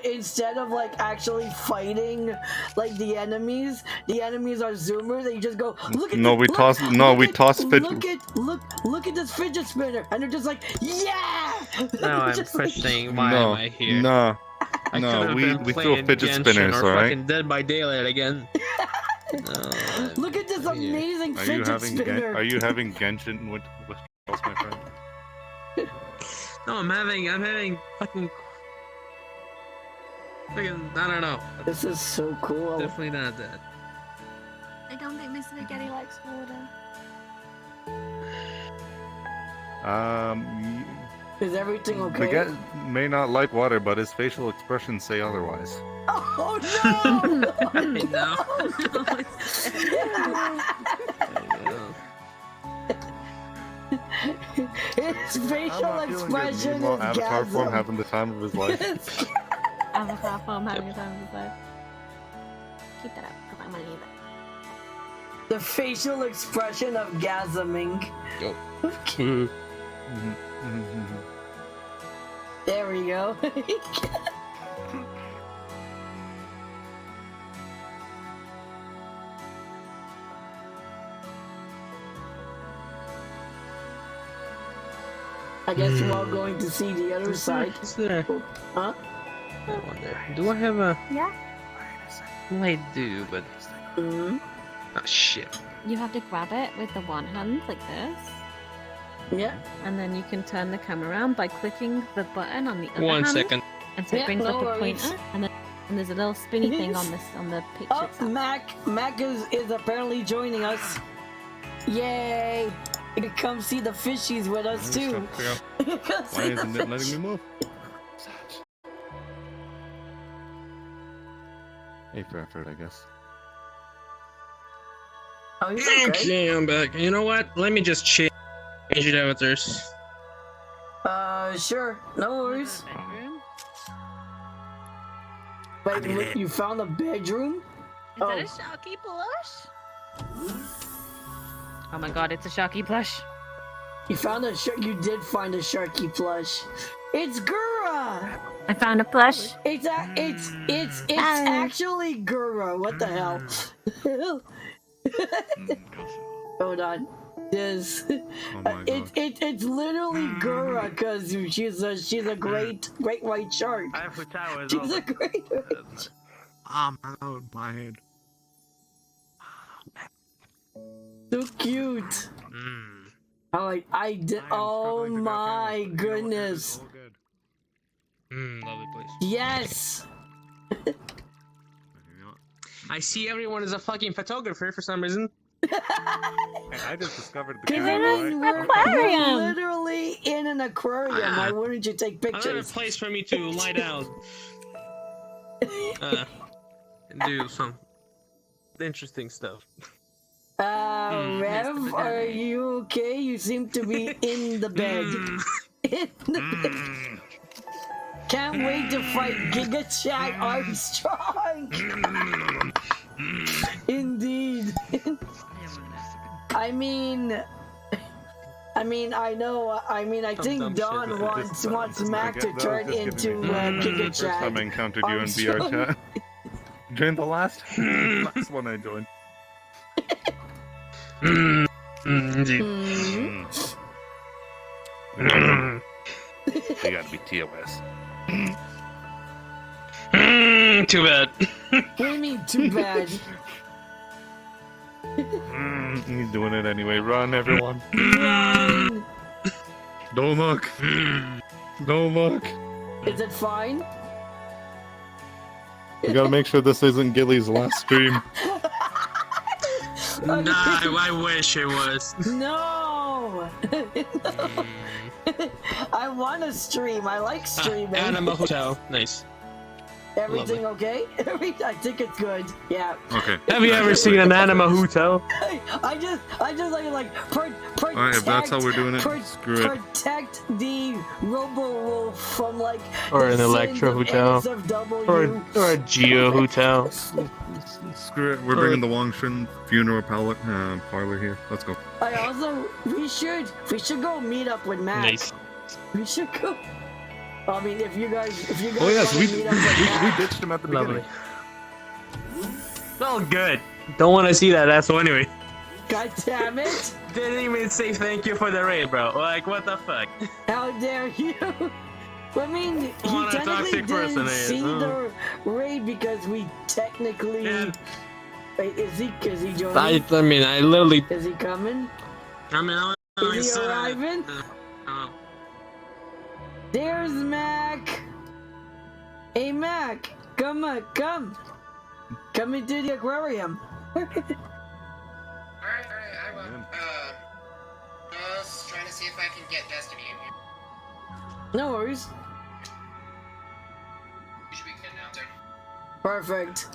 instead of like actually fighting like the enemies are zoomers, and you just go look at We toss look at this fidget spinner, and they're just like, yeah. Now I'm Just like, questioning why am I here. No, I no, could've we been throw playing fidget Genshin spinners, or alright? fucking Dead by Daylight again. No, look at this I'm here. amazing fidget spinner. Are you having Genshin with else, my friend? No, I'm having fucking, I don't know. This is so cool. Definitely not that. I don't think Mr. Spaghetti likes water. Is everything okay? Baguette may not like water, but his facial expressions say otherwise. Oh no! I know. His facial expression Nemo is avatar form gasm. having the time of his life. Avatar form having a time of his life. Keep that up, because I'm gonna need it. The facial expression of gasming. There we go. I guess we're all going to see the other side. Is there? Huh? I wonder. Do I have a? Yeah. Well, I do, but Mm-hmm. oh shit. You have to grab it with the one hand like this, Yeah. and then you can turn the camera around by clicking the button on the other One hand. second. And so it Yeah, brings no up a worries. pointer, and there's a little spinny thing on the picture. Oh, itself. Mac is apparently joining us. Yay! You can come see the fishies with us I'm just too. trying to figure out You can why see the isn't it letting me move? Hey, for effort, I guess. Oh, he's okay. Okay, I'm back. You know what? Let me just change the avatars. Sure. No worries. Bedroom. Wait, you found a bedroom? Is that a Sharky plush? Oh my god, it's a Sharky plush. You found a shark. You did find a Sharky plush. It's Gura. I found a plush. It's actually Gura. What the hell? Hold on. This. Oh my god. It's literally Gura because she's a great white shark. I have Futao as She's a great white. My head. So cute. I did. Oh my goodness. Lovely place. Yes. I see everyone is a fucking photographer for some reason. Hey, I just discovered the We're camera, right? Aquarium. literally in an aquarium. Why wouldn't you take Another pictures? place for me to lie down. And do some interesting stuff. Rev, are you okay? You seem to be in the bed. In the bed. Can't wait to fight GigaChat Armstrong. Indeed. I mean, I know. I think dumb Don shit. wants Mac to turn into First time I GigaChat. encountered you in Armstrong. VRChat. During the last one I joined. Indeed. You gotta be TOS. Too bad. What do you mean, too bad? He's doing it anyway. Run, everyone. Run. Don't look. Don't look. Is it fine? You gotta make sure this isn't Gilly's last stream. Nah, I wish it was. No. I want to stream. I like streaming. Anima Hotel. Nice. Everything okay? I think it's good. Yeah. Okay. Have you ever seen an Anima Hotel? I just like protect. Alright, if that's how we're doing it, screw it. Protect the Robo-Wolf from like Or the an sins Electro of Hotel. NSFW. Or a Geo Hotel? Screw it. We're bringing the Wangshin funeral parlor here. Let's go. I also we should go meet up with Matt. Nice. We should go. I mean, if you guys Oh yes, wanna meet up with Matt. we ditched him at the Lovely. beginning. Oh, good. Don't want to see that asshole anyway. God damn it! Didn't even say thank you for the raid, bro. Like, what the fuck? How dare you? I mean, he What a technically toxic person didn't he is, see huh? the raid because we technically. Yeah. Wait, is he joining? I mean, I literally. Is he coming? I mean, Is he arriving? There's Mac. Hey Mac, come come into the aquarium. Alright, I will. Just trying to see if I can get Destiny in here. No worries. We should be good now, sir. Perfect.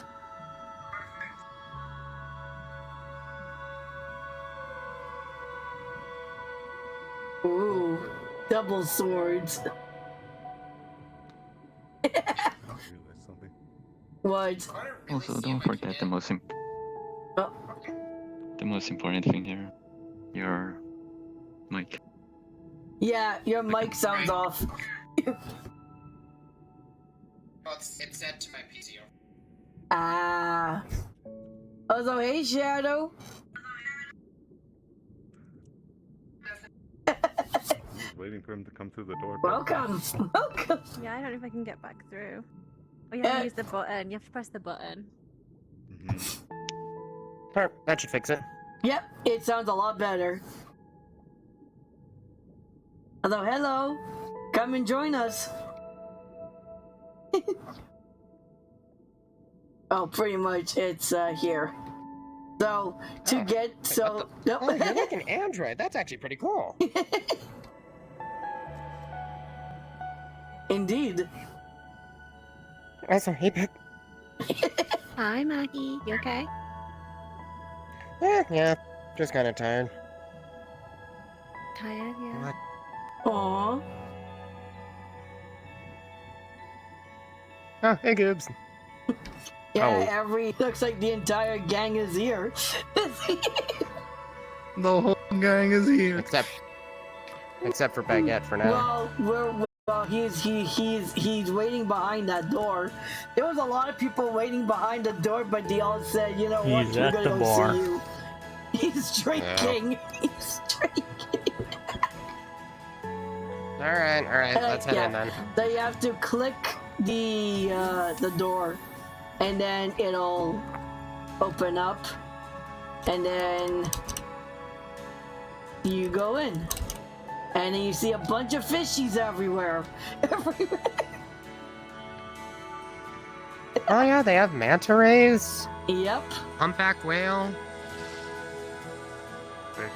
Ooh, double swords. What? Also, don't forget the most Oh. the most important thing here, your mic. Yeah, your mic sounds off. Well, it's set to my PC. Ah. Also, hey Shadow. waiting for him to come through the door. Welcome. Welcome. Yeah, I don't know if I can get back through. Oh, you have to use the button. You have to press the button. That should fix it. Yep, it sounds a lot better. Hello, hello. Come and join us. Oh, pretty much it's here. So to get Oh, you're like an android. That's actually pretty cool. Indeed. Awesome. Hey, Pet. Hi, Maggie. You okay? Yeah, just kind of tired. Tired, yeah. What? Aww. Oh, hey, Goobs. Yeah, looks like the entire gang is here. The whole gang is here. Except for Baguette for now. Well, he's waiting behind that door. There was a lot of people waiting behind the door, but they all said, you know what, we're gonna go see you. He's drinking. Yeah. He's drinking. Alright, let's head in then. So you have to click the door, and then it'll open up, and then you go in, and then you see a bunch of fishies everywhere. Oh yeah, they have manta rays. Yep. Humpback whale. Fishes.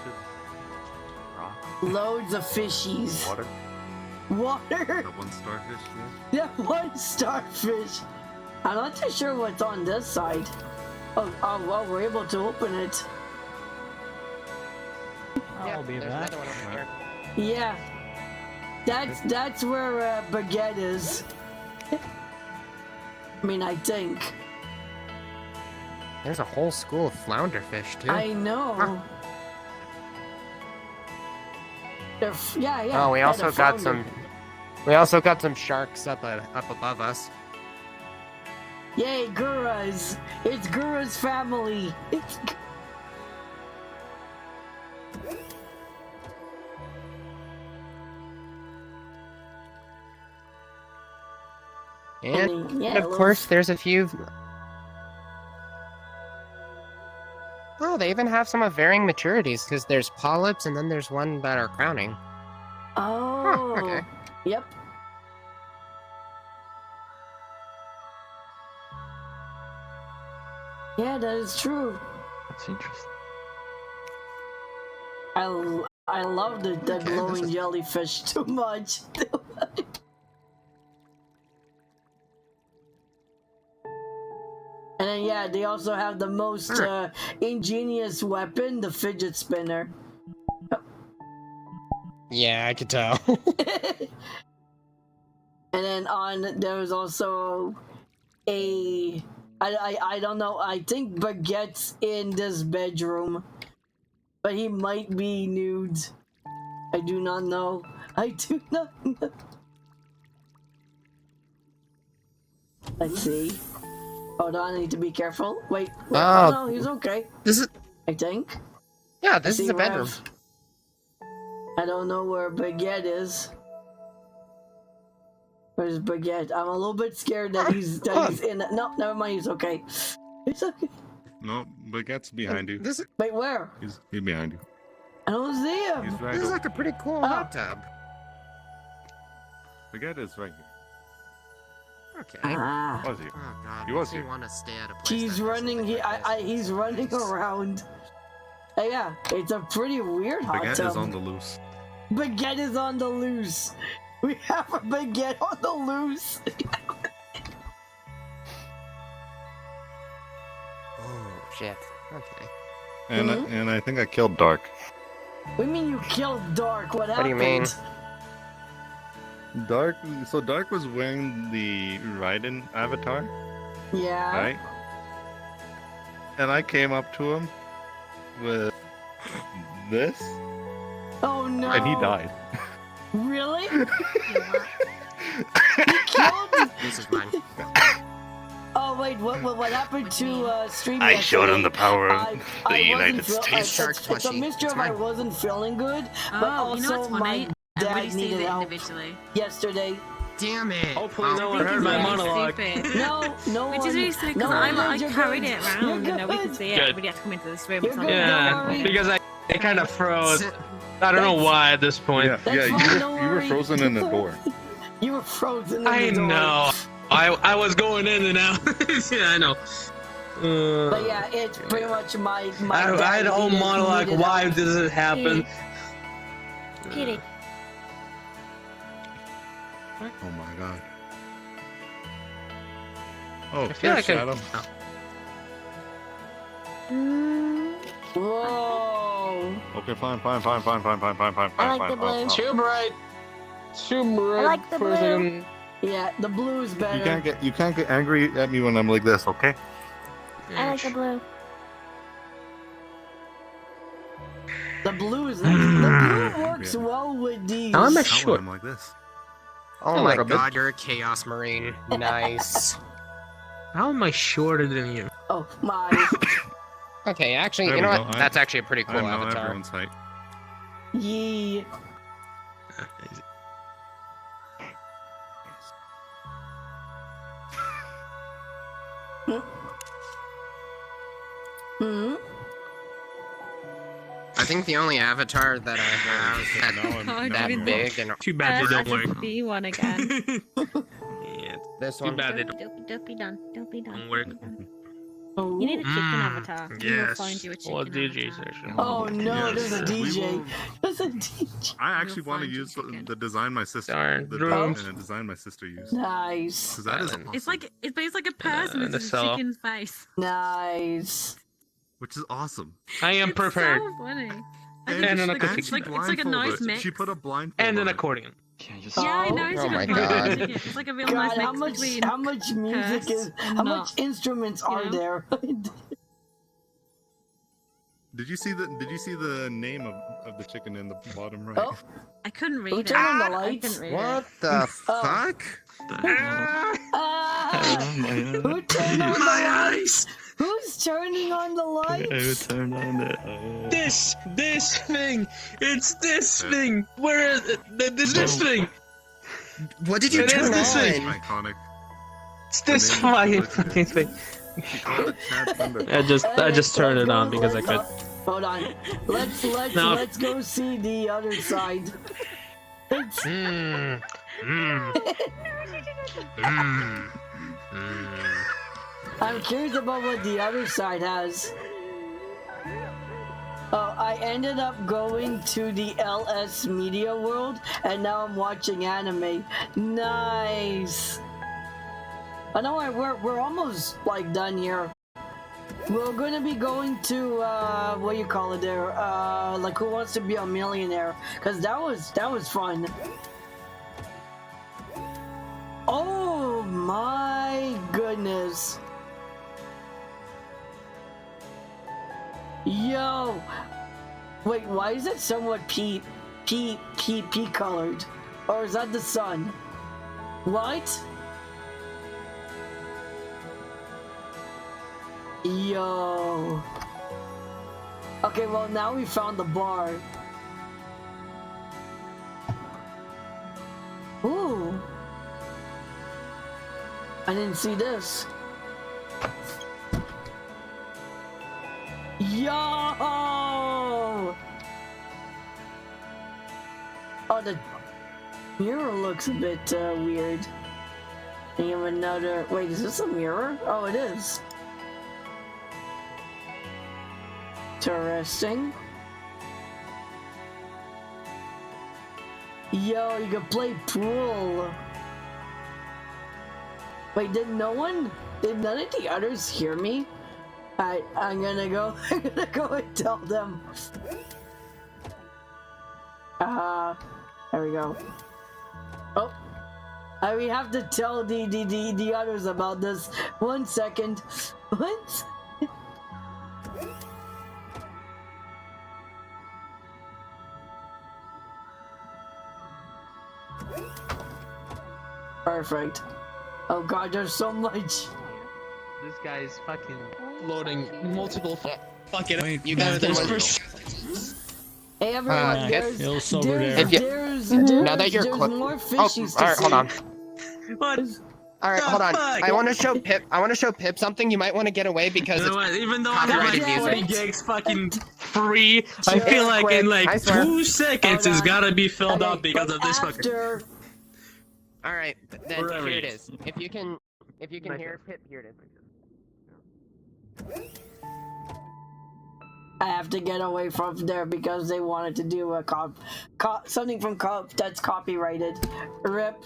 Rock. Loads of fishies. Water. Water. That one starfish. Yeah, one starfish. I'm not too sure what's on this side. Oh, well, we're able to open it. I'll be back. Another one over here. Yeah. That's where Baguette is. I mean, I think. There's a whole school of flounderfish too. I know. Huh. Yeah. Oh, we also got some. We also got some sharks up above us. Yay, Guras! It's Gura's family. It's. And yeah, of course, there's a few. Oh, they even have some of varying maturities because there's polyps and then there's one that are crowning. Oh. Okay. Yep. Yeah, that is true. That's interesting. I love the glowing jellyfish too much. And then yeah, they also have the most ingenious weapon, the fidget spinner. Yeah, I could tell. And then there was also I don't know, I think Baguette's in this bedroom, but he might be nude. I do not know. I do not know. Let's see. Hold on, I need to be careful. Wait. Oh no, he's okay. This is. I think. Yeah, this is a bedroom. I don't know where Baguette is. Where's Baguette? I'm a little bit scared that he's in. No, never mind. He's okay. It's okay. No, Baguette's behind you. Wait, where? He's behind you. I don't see him. He's right. This is like a pretty cool hot tub. Baguette is right here. Okay. Was he? Oh god. He was he here. want to stay at a place. He's running. He's running around. Yeah, it's a pretty weird hot Baguette tub. is on the loose. Baguette is on the loose. We have a Baguette on the loose. Oh shit. Okay. And I think I killed Dark. What do you mean you killed Dark? What happened? What do you mean? Dark. So Dark was wearing the Raiden avatar, Yeah. right? And I came up to him with this, Oh no. and he died. Really? He killed me. This is mine. Oh wait, what happened to Stream? I showed him the power of the I United wasn't States. Shark It's a plushie. mixture It's of I mine. wasn't feeling good, but Oh, you know also what's funny? my everybody dad sees needed it help individually. yesterday. Damn it. Hopefully no one think heard it's my really monologue. stupid. No Which one. is really silly no because one I did, you're carried good. it around You're and nobody could good. see it. Good. Everybody had to come into this room. You're so good, I Yeah, don't worry. because I kind of froze. S- I don't know That's- why at this point. Yeah, That's yeah. fine, don't You were worry. frozen in the door. You were frozen in I the door. know. I was going in and out. Yeah, I know. But yeah, it's pretty much my I had a whole monologue. Why does it happen? Kitty. Oh my god. Oh, I feel like Shadow. Whoa. Okay, fine. I like the blue. Too bright. Too bright. I like the for a blue. second. Yeah, the blue's better. You can't get angry at me when I'm like this, okay? I like the blue. The blue works well with these. How am I How short? I'm like this. Oh A my little bit. god, you're a Chaos Marine. Nice. How am I shorter than you? Oh my. Okay, actually, There you know we what? go. That's actually a pretty cool I'm now avatar. everyone's height. Yee. Hmm? I think the only avatar that I have that big and Too bad they I don't work. just see one again. Yeah, this too one. bad they Don't be done. Don't be done. don't work. Oh. You need a chicken Mm, avatar. We will yes. find you a chicken Or DJ avatar. session. Oh no, Yes. there's a We DJ. will- There's a DJ. I actually We'll want to find you use chicken. the design my sister. Darn. The Drums. design my sister used. Nice. Because that is Island. awesome. It's like it's like a person. and It's a a cello. chicken's face. Nice. Which is awesome. I am It's prepared. so funny. I And think an it's like, acoustic it's like guitar. it's like a nice Blindfolded. mix. She put a blindfold And an on it. accordion. Yeah, just Yeah, I know. Oh It's my like a God. It's like a real God, nice how mix much between. music curse is and how not, much instruments you are know? there? Did you see the name of the chicken in the bottom right? Oh, I couldn't read who it. turned on the I lights? couldn't read What the Oh. fuck? Ah! Who turned on the lights? Who's turning on the lights? turn on the. This thing. It's this thing. Where is it? This thing. What did you It is turn this thing. on? Iconic. It's this The name of fucking the thing. She called it Chad Thunder. I just turned it on because I could. Hold on. No. Let's go see the other side. It's, Mmm. Mmm. Mmm. Mmm. I'm curious about what the other side has. Oh, I ended up going to the LS Media World, and now I'm watching anime. Nice. I know we're almost like done here. We're gonna be going to what do you call it there? Like Who Wants to Be a Millionaire? Cause that was fun. Oh my goodness. Yo! Wait, why is it somewhat pea colored? Or is that the sun? What? Yo. Okay, well now we found the bar. Ooh. I didn't see this. Yo! Oh, the mirror looks a bit weird. And you have another. Wait, is this a mirror? Oh, it is. Interesting. Yo, you can play pool. Wait, did none of the others hear me? I'm gonna go and tell them. There we go. Oh, we have to tell the others about this. 1 second. What? Perfect. Oh god, there's so much. This guy's fucking loading multiple fucking. You guys There's can first. Hey everyone, get- there's If you- Now that you're there's clo- more Oh, fishies to alright, hold see. on. What? Alright, The hold on. fuck? I want to show Pip. I want to show Pip something. You might want to get away because You know it's what? Even though I have like copyrighted 40 music. gigs fucking free, I It's feel like quick, in I like swear. 2 seconds Hold it's on. gotta be filled Okay, up because but of this fucker. after, Alright, then Wherever here it it is. If you can hear Pip, here it is. I have to get away from there because they wanted to do a something from that's copyrighted. Rip.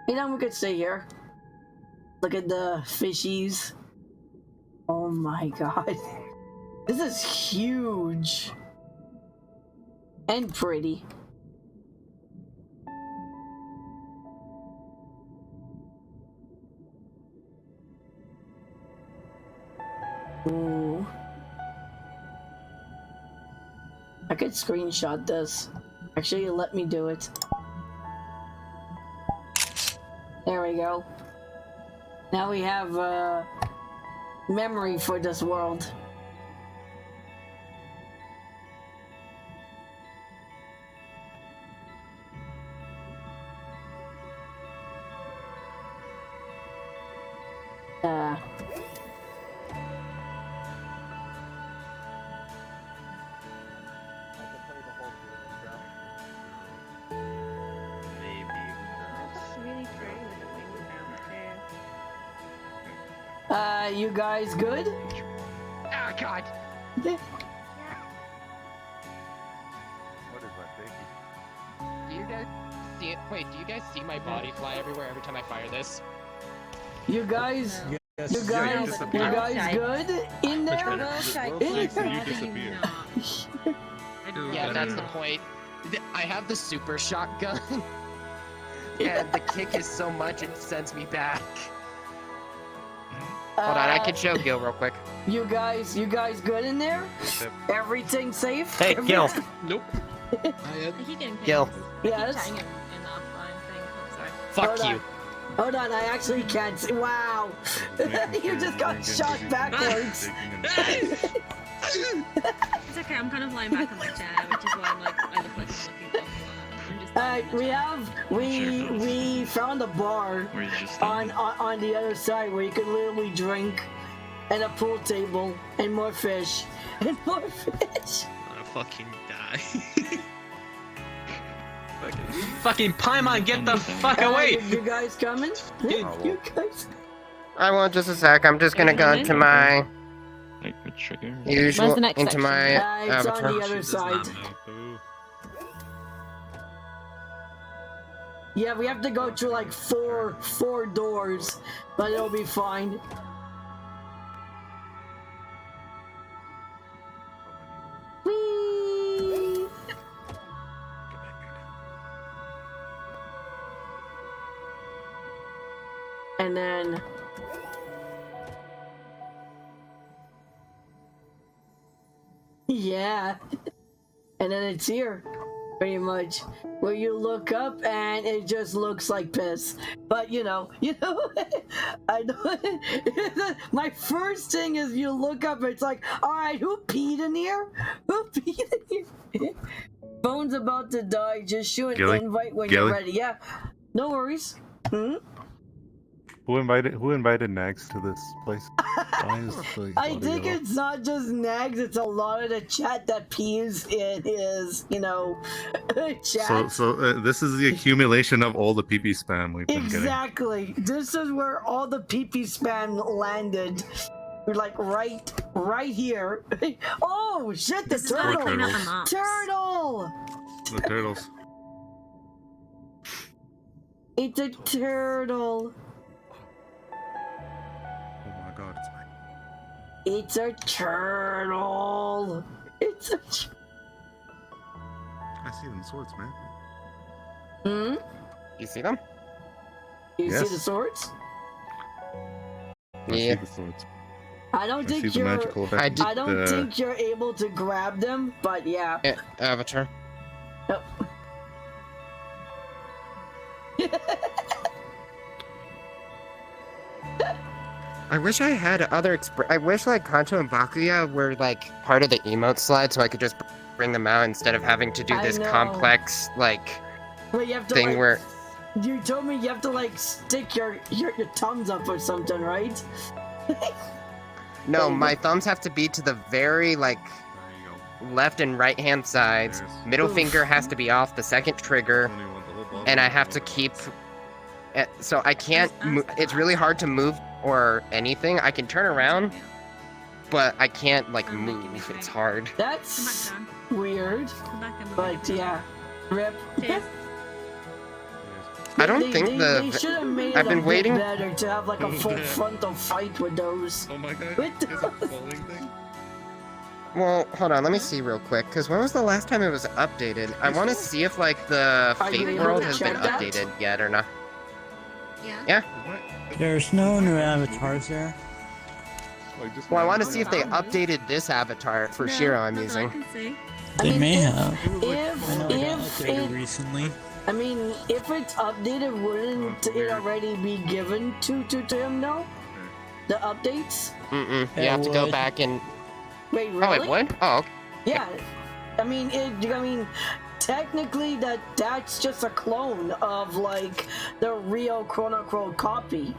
You know, we could stay here. Look at the fishies. Oh my god. This is huge. And pretty. Ooh. I could screenshot this. Actually, let me do it. There we go. Now we have memory for this world. You guys good? Ah, God. What is that thinking? Do you guys see it? Wait, do you guys see my body fly everywhere every time I fire this? You guys, Yes. you guys, you guys good in there? You disappear. Yeah, that's the point. I have the super shotgun. And the kick is so much it sends me back. Hold on, I can show Gil real quick. You guys good in there? Yep. Everything safe? Hey, Gil. Nope. I keep getting paid. Gil. Yes. Keep chatting in the offline thing. I'm sorry. Fuck Hold you. Hold on, I actually can't see. Wow. You just got shot backwards. It's okay. I'm kind of lying back on my chair, which is why I'm like I look like I'm looking up. We found a bar Or you just on the other side where you can literally drink, and a pool table, and more fish, and more fish. I fucking die. Fucking Paimon, get the fuck away! You guys coming? You guys. I will just a sec. I'm just gonna go into my like a trigger. usual Where's the next into section? my It's on avatar. the other side. Yeah, we have to go through like four doors, but it'll be fine. Whee! And then yeah, and then it's here. Pretty much, where you look up and it just looks like piss. But you know, I know. My first thing is you look up, it's like, all right, who peed in here? Who peed in here? Phone's about to die. Just shoot an Gilly? invite when Gilly? you're ready. Yeah, no worries. Who invited Nags to this place? Why is the I audio think off? it's not just Nags, it's a lot of the chat that pees in his, chat. So this is the accumulation of all the PP spam we've been getting. Exactly. This is where all the PP spam landed. We're like right here. Oh shit! The This is where we turtle. clean up the mops. Turtle. The turtles. It's a turtle. Oh my god, it's mine. It's a turtle. It's a. I see them swords, man. You see them? You Yes. see the swords? I see Yeah. the swords. I don't I think see the you're. magical effect. I don't think you're able to grab them, but yeah. Avatar. Yep. I wish I had other I wish like Kanto and Bakuya were like part of the emote slide so I could just bring them out instead of having to do I this know. complex like Wait, you have to thing like, where you told me you have to like stick your thumbs up or something, right? no, my thumbs have to be to the very like There you go. left and right hand sides. There's- Middle Oof. finger has to be off the second trigger, Only want the whole bottom and I and have all to that. keep. So I can't. It's really hard to move or anything. I can turn around, but I can't like move. It's hard. That's weird, but yeah, rip. I don't think they should have made I've it been a bit waiting- better to have like a full frontal fight with those. Oh my god. What the- Is it a falling thing? Well, hold on. Let me see real quick. Cause when was the last time it was updated? I want to see if like the Are you Fate able world to has been check that? updated yet or not. Yeah. There's no new avatars there. Like, just Well, I want to see random- if they updated this avatar for Shiro I'm using. I They mean, may if- have. I know it If got updated it, recently. I mean, if it's updated, wouldn't it already be given to him now? The updates? Mm-mm. You It have to go would. back and. Wait, Oh, really? it would? Oh, okay. Yeah. I mean, technically that's just a clone of like the real quote-unquote copy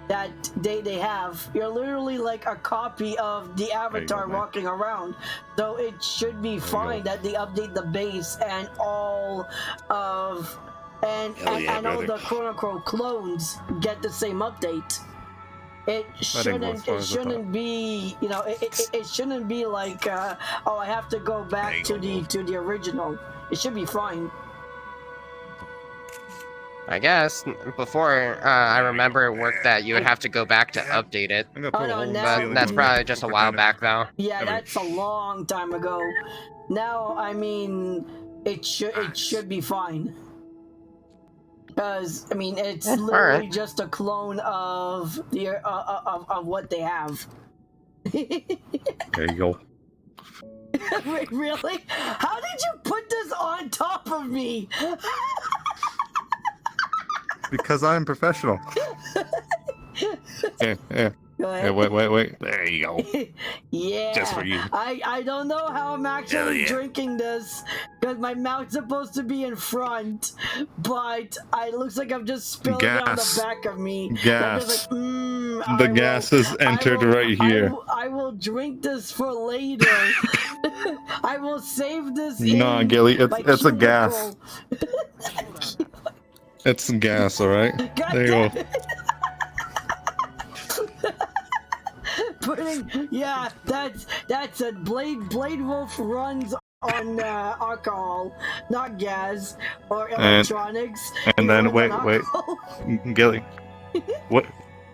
that they have. You're literally like a copy of the avatar man. walking around. So it should be fine that they update the base and all of and yeah, and all brother. the quote-unquote clones get the same update. It shouldn't be, you know, it shouldn't be like oh, I have to go back to the original. It should be fine. I guess before I remember it worked that you would have to go back to update it, I'm gonna Oh, put a no, hole in the now- ceiling but that's with probably it. just a while back though. Yeah, I mean- that's a long time ago. Now, I mean, it should be fine. Because I mean, it's literally just a clone of the of what they have. There you go. Wait, really? How did you put this on top of me? Because I'm professional. Yeah. Go Hey, ahead. wait. There you go. Yeah. Just for you. I don't know how I'm actually drinking this because my mouth's supposed to be in front, but it looks like I'm just spilling it on the Gas. back of me. Gas. I'm just like, The gas has entered right here. I will drink this for later. I will save this. Nah, in Gilly, my it's a gas. cubicle. It's some gas, alright? God There you go. damn it. Yeah, that's a Blade Wolf runs on alcohol, not gas or electronics. And He then runs on wait. alcohol. Gilly.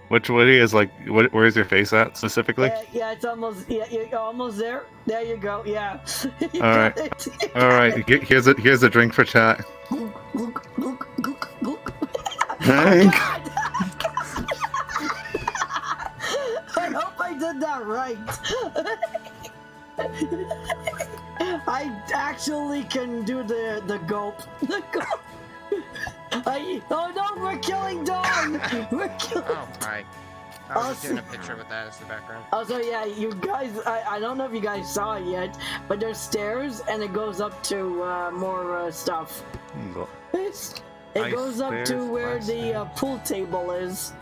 Which way is like where's your face at specifically? Yeah, it's almost you're almost there. There you go. Yeah. You All right. got it. Alright, here's a drink for chat. Look. Hank. I hope I did that right. I actually can do the gulp. The gulp. Oh no, we're killing Dawn! We're killing. Oh my! I was doing a picture with that as the background. Also, yeah, you guys, I don't know if you guys saw it yet, but there's stairs and it goes up to more stuff. It Nice goes up to stairs, where nice the pool table is.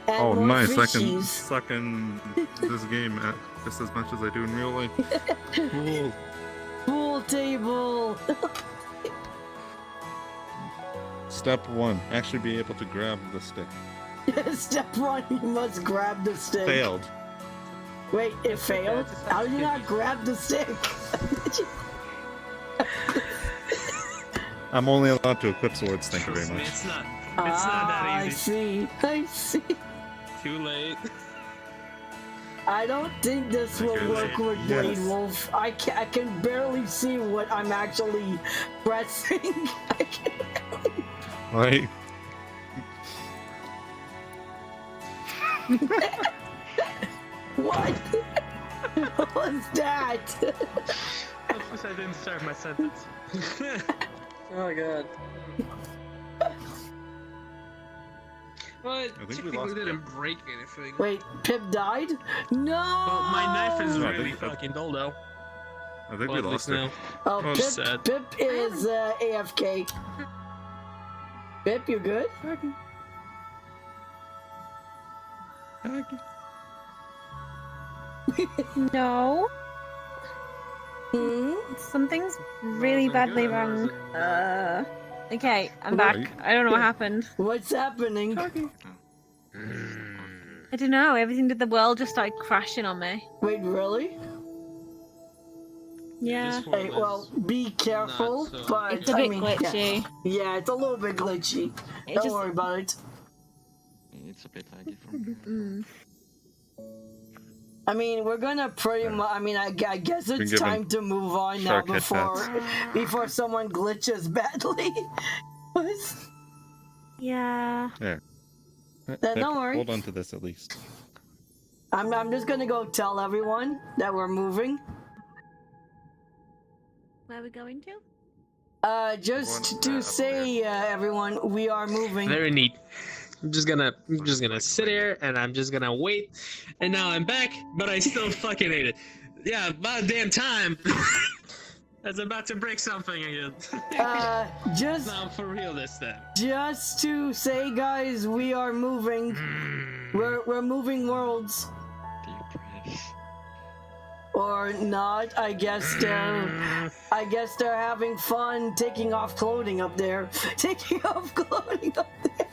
And Oh, more nice! I can fishies. suck in this game just as much as I do in real life. Cool. Pool table. Step 1: actually be able to grab the stick. Step 1, you must grab the stick. Failed. Wait, it failed? How did you not grab the stick? I'm only allowed to equip swords. Thank you very Trust me, much. it's not that easy. I see. Too late. I don't think this will work with Blade Wolf. I can barely see what I'm actually pressing. I can Right. What? What was that? Of course I didn't start my sentence. Oh my god. Well, I think we technically lost didn't break anything. Wait, Pip died? No! Well, my knife is No, I really think that- fucking dull though. I think we Well, at lost least her. now. Oh, Oh, Pip, sad. Pip is AFK. Pip, you good? No, Hmm? something's really Wasn't badly good, or was wrong. it not? Okay, I'm What? back. I don't know what happened. What's happening? I don't know. Everything did the world just started crashing on me. Wait, really? Yeah. This one Hey, well, is be careful, not so but It's a I bit mean, glitchy. Yeah, it's a little bit glitchy. It Don't just- worry about it. It's a bit laggy for me. Mm. I mean, we're gonna pretty much. I mean, I guess Been it's given time to move on now shark head before someone glitches badly. What? Yeah. There. Don't worry. Hold on to this at least. I'm just gonna go tell everyone that we're moving. Where are we going to? Just to say, everyone, we are moving. Very neat. I'm just gonna sit here and I'm just gonna wait. And now I'm back, but I still fucking hate it. Yeah, about damn time. I was about to break something again. Just No, for real this time. Just to say, guys, we are moving. We're moving worlds. Or not, I guess they're having fun taking off clothing up there. Taking off clothing up there.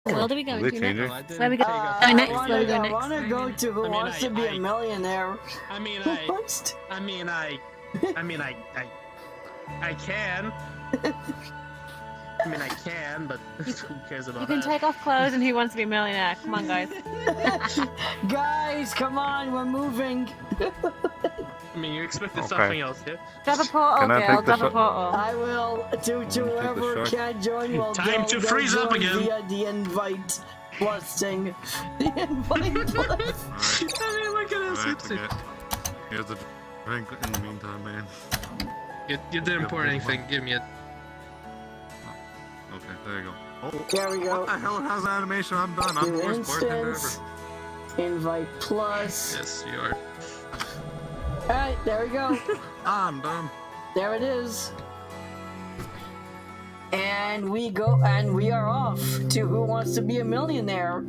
What world are we going They to change next? it? Where are we going? I next. wanna, Where are we going I next? wanna go to Who I mean, Wants to Be a Millionaire. I mean, Who I wants can. I mean, I can, but who cares about You can that? take off clothes and Who Wants to Be a Millionaire? Come on, guys. Guys, come on, we're moving. I mean, you expected Okay. something else, yeah? Drop a portal, Can I girl. take the Drop a shot? portal. I will to the whoever shark. can't join. Well, Time to freeze up join again. via the invite plus thing. The invite plus. I mean, look at us. Alright, forget. Here's a drink in the meantime, man. You didn't pour anything. Give me it. Okay, there you go. Oh, There we go. what the hell has animation? I'm done. I'm the New worst bartender instance. ever. Invite plus. Yes, you are. Alright, there we go. I'm done. There it is. And we are off to Who Wants to Be a Millionaire.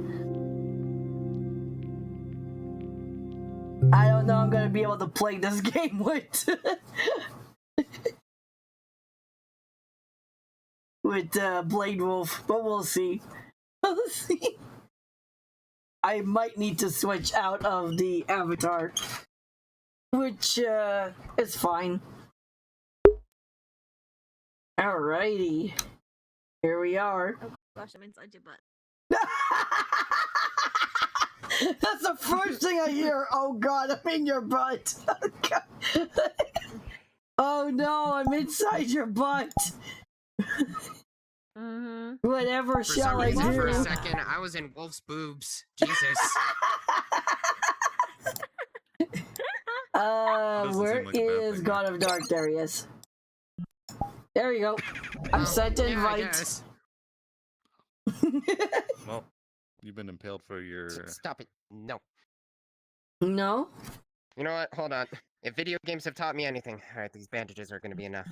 I don't know I'm gonna be able to play this game with Blade Wolf, but we'll see. We'll see. I might need to switch out of the avatar, which is fine. Alrighty, here we are. Oh gosh, I'm inside your butt. That's the first thing I hear. Oh god, I'm in your butt. Oh no, I'm inside your butt. Whatever shall I For a do? second, I was in Wolf's boobs. Jesus. Doesn't Where seem like a bad is thing. God of Dark? There he is. There we go. I'm set to Yeah, I invite. guess. Well, you've been impaled for your. Stop it. No. No? You know what? Hold on. If video games have taught me anything, alright, these bandages are gonna be enough.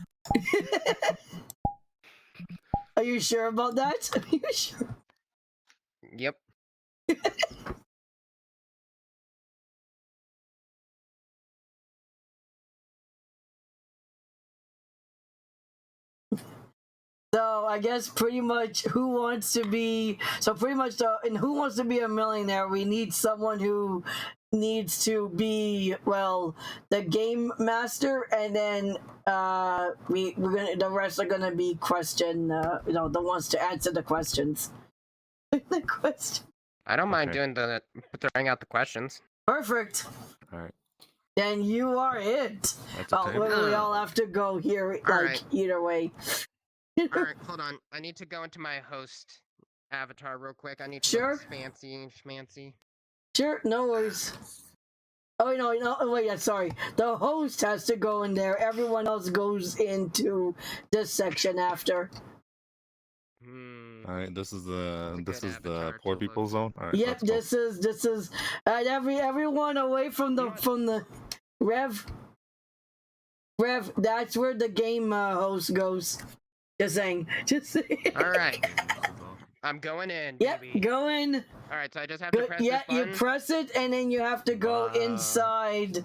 Are you sure about that? Are you sure? Yep. So I guess pretty much Who Wants to Be in Who Wants to Be a Millionaire, we need someone who needs to be, well, the game master, and then the rest are gonna be question the ones to answer the questions. The question. I don't mind Okay. doing throwing out the questions. Perfect. Alright, Then you are it. that's a Oh, tape. we all have to go here, like, Alright. either way. Alright, hold on. I need to go into my host avatar real quick. I need to Sure. look fancy schmancy. Sure, no worries. Oh, no, wait, yeah, sorry. The host has to go in there. Everyone else goes into this section after. Alright, this is the good avatar poor to people look. zone. Alright, Yep, let's go. this is everyone away from the Rev. Rev, that's where the game host goes. Just saying. Just saying. All right. I'm going in. Yep, Baby. go in. All right, so I just have to press Yeah, this button. you press it, and then you have to go inside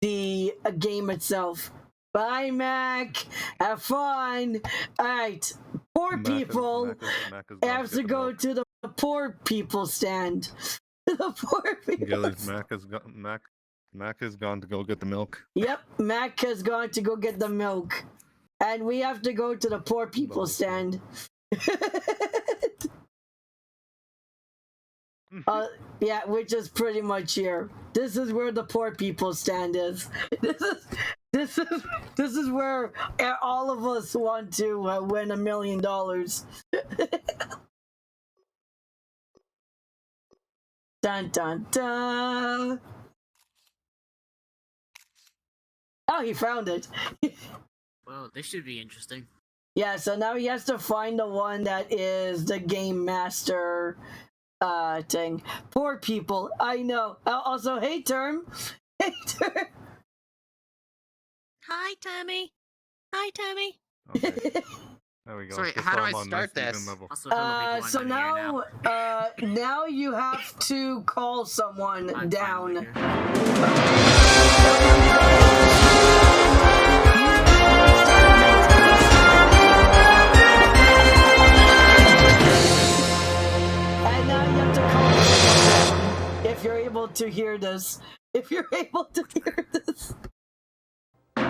the game itself. Bye, Mac. Have fun. All right, poor people have to go to the poor people stand. The poor people. Gilly's Mac has gone to go get the milk. Yep, Mac has gone to go get the milk, and we have to go to the poor people stand. Yeah, which is pretty much here. This is where the poor people stand is. This is where all of us want to win $1 million. Dun dun dun. Oh, he found it. Well, this should be interesting. Yeah, so now he has to find the one that is the game master thing. Poor people, I know. Also, hey Term. Hey Term. Hi, Tommy. Hi, Tommy. Okay. There we go. Sorry, Just how do I'm I on start nice even this? level. So now you have to call someone down. And now you have to call someone down if you're able to hear this. If you're able to hear this. I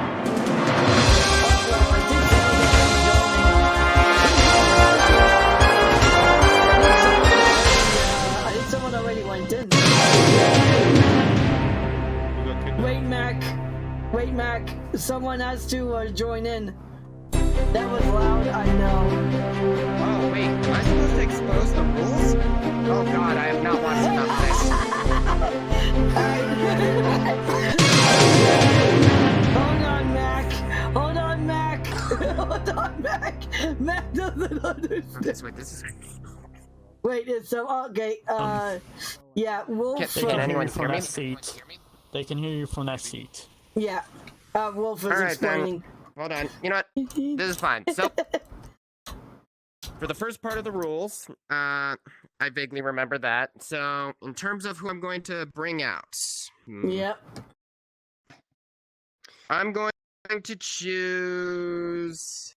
think someone already went in. Wait, Mac. Someone has to join in. That was loud, I know. Oh, wait. Am I supposed to expose the rules? Oh, God, I have not watched enough of this. Hold on, Mac. Hold on, Mac. Mac doesn't understand. This is... Wait, so, okay, yeah, Wolf. Can anyone hear me? They can hear you from that seat. Yeah, Wolf is Alright, explaining. Hold on. You know what? This is fine. So, for the first part of the rules, I vaguely remember that. So, in terms of who I'm going to bring out, Yep. I'm going to choose.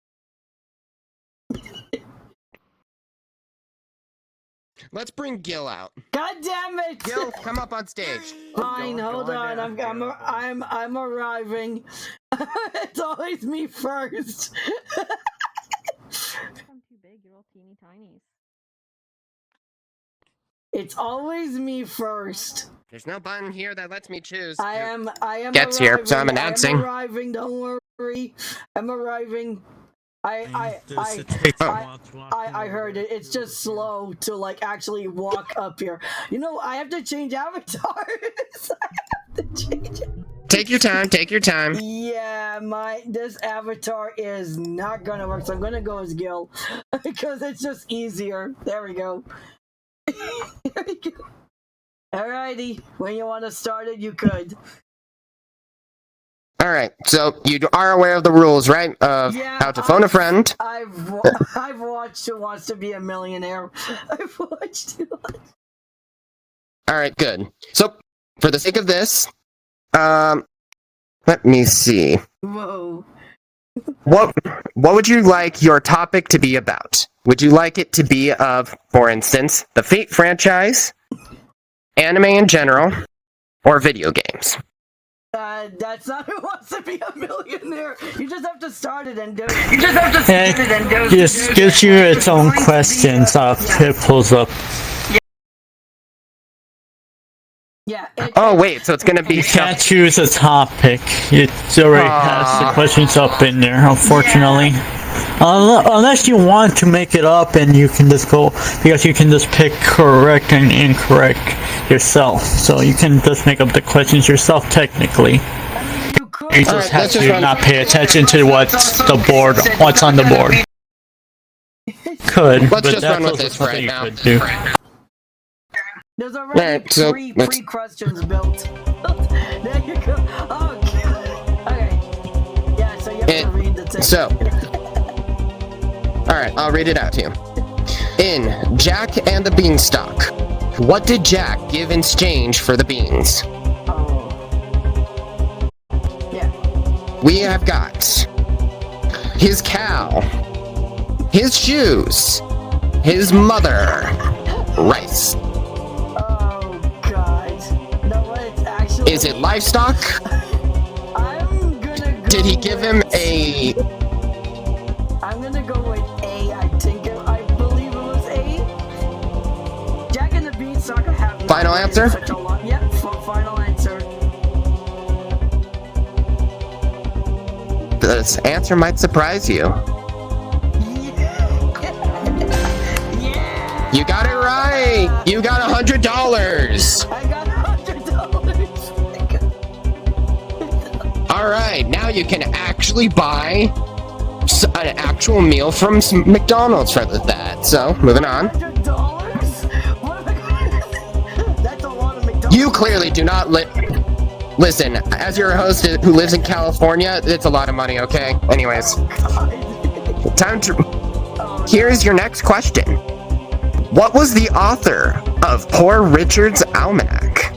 Let's bring Gil out. God damn it! Gil, come up on stage. Fine, hold on. I'm arriving. It's always me first. I'm too big. You're all teeny tinies. It's always me first. There's no button here that lets me choose. I am Gets arriving. here, so I'm announcing. I'm arriving. Don't worry. I'm arriving. I heard it. It's just slow to like actually walk up here. You know, I have to change avatars. I have to change it. Take your time. Take your time. Yeah, this avatar is not gonna work, so I'm gonna go as Gil because it's just easier. There we go. There we go. Alrighty, when you want to start it, you could. All right, so you are aware of the rules, right? Of how to phone a friend. I've watched Who Wants to Be a Millionaire. I've watched it. All right, good. So, for the sake of this, let me see. Whoa. What would you like your topic to be about? Would you like it to be of, for instance, the Fate franchise, anime in general, or video games? That's not Who Wants to Be a Millionaire. You just have to start it and do it. It just gives you its own questions. It pulls up. Yeah. Oh wait, so it's gonna be. You can't choose a topic. It already has the questions up in there, unfortunately. Unless you want to make it up, and you can just go, because you can just pick correct and incorrect yourself. So you can just make up the questions yourself, technically. You just have to not pay attention to what's on the board. Could, Let's but just run with this right now. There's already three questions built. There you go. Oh, okay. Yeah, have to read the text. So, alright, I'll read it out to you. In Jack and the Beanstalk, what did Jack give in exchange for the beans? Oh. Yeah. We have got his cow, his shoes, his mother, rice. Oh god. No, what it's actually. Is it livestock? I'm gonna go. Did he give him a... I'm gonna go with A. I believe it was A. Jack and the Beanstalk have. Final answer? Such a lot. Yep. Final answer. This answer might surprise you. Yeah. You got it right! You got $100! I got $100. Alright, now you can actually buy an actual meal from McDonald's for that. So, moving on. $100? What am I gonna... That's a lot of McDonald's. You clearly do not listen, as your host who lives in California, it's a lot of money, okay? Anyways. Time to... Here's your next question. What was the author of Poor Richard's Almanac?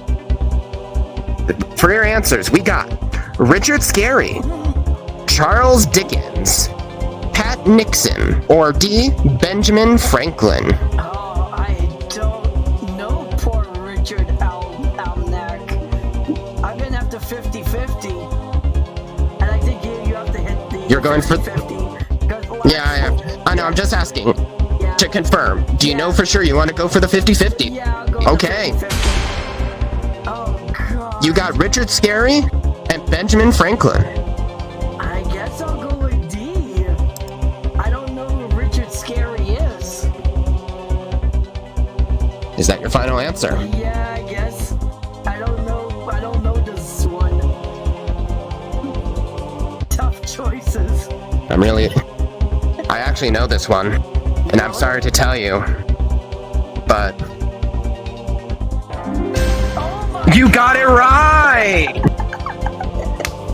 For your answers, we got Richard Scarry, Charles Dickens, Pat Nixon, or D. Benjamin Franklin. Oh, I don't know Poor Richard Almanac. I'm gonna have to 50-50. And I think you have to hit the You're going for... 50. Yeah, I know, I'm just asking. To confirm, do you know for sure you want to go for the 50-50? Yeah, I'll go okay. For 50-50. Oh, God. You got Richard Scarry and Benjamin Franklin. I guess I'll go with D. I don't know who Richard Scarry is. Is that your final answer? Yeah, I guess. I don't know this one. Tough choices. I actually know this one. And I'm sorry to tell you, but you got it right!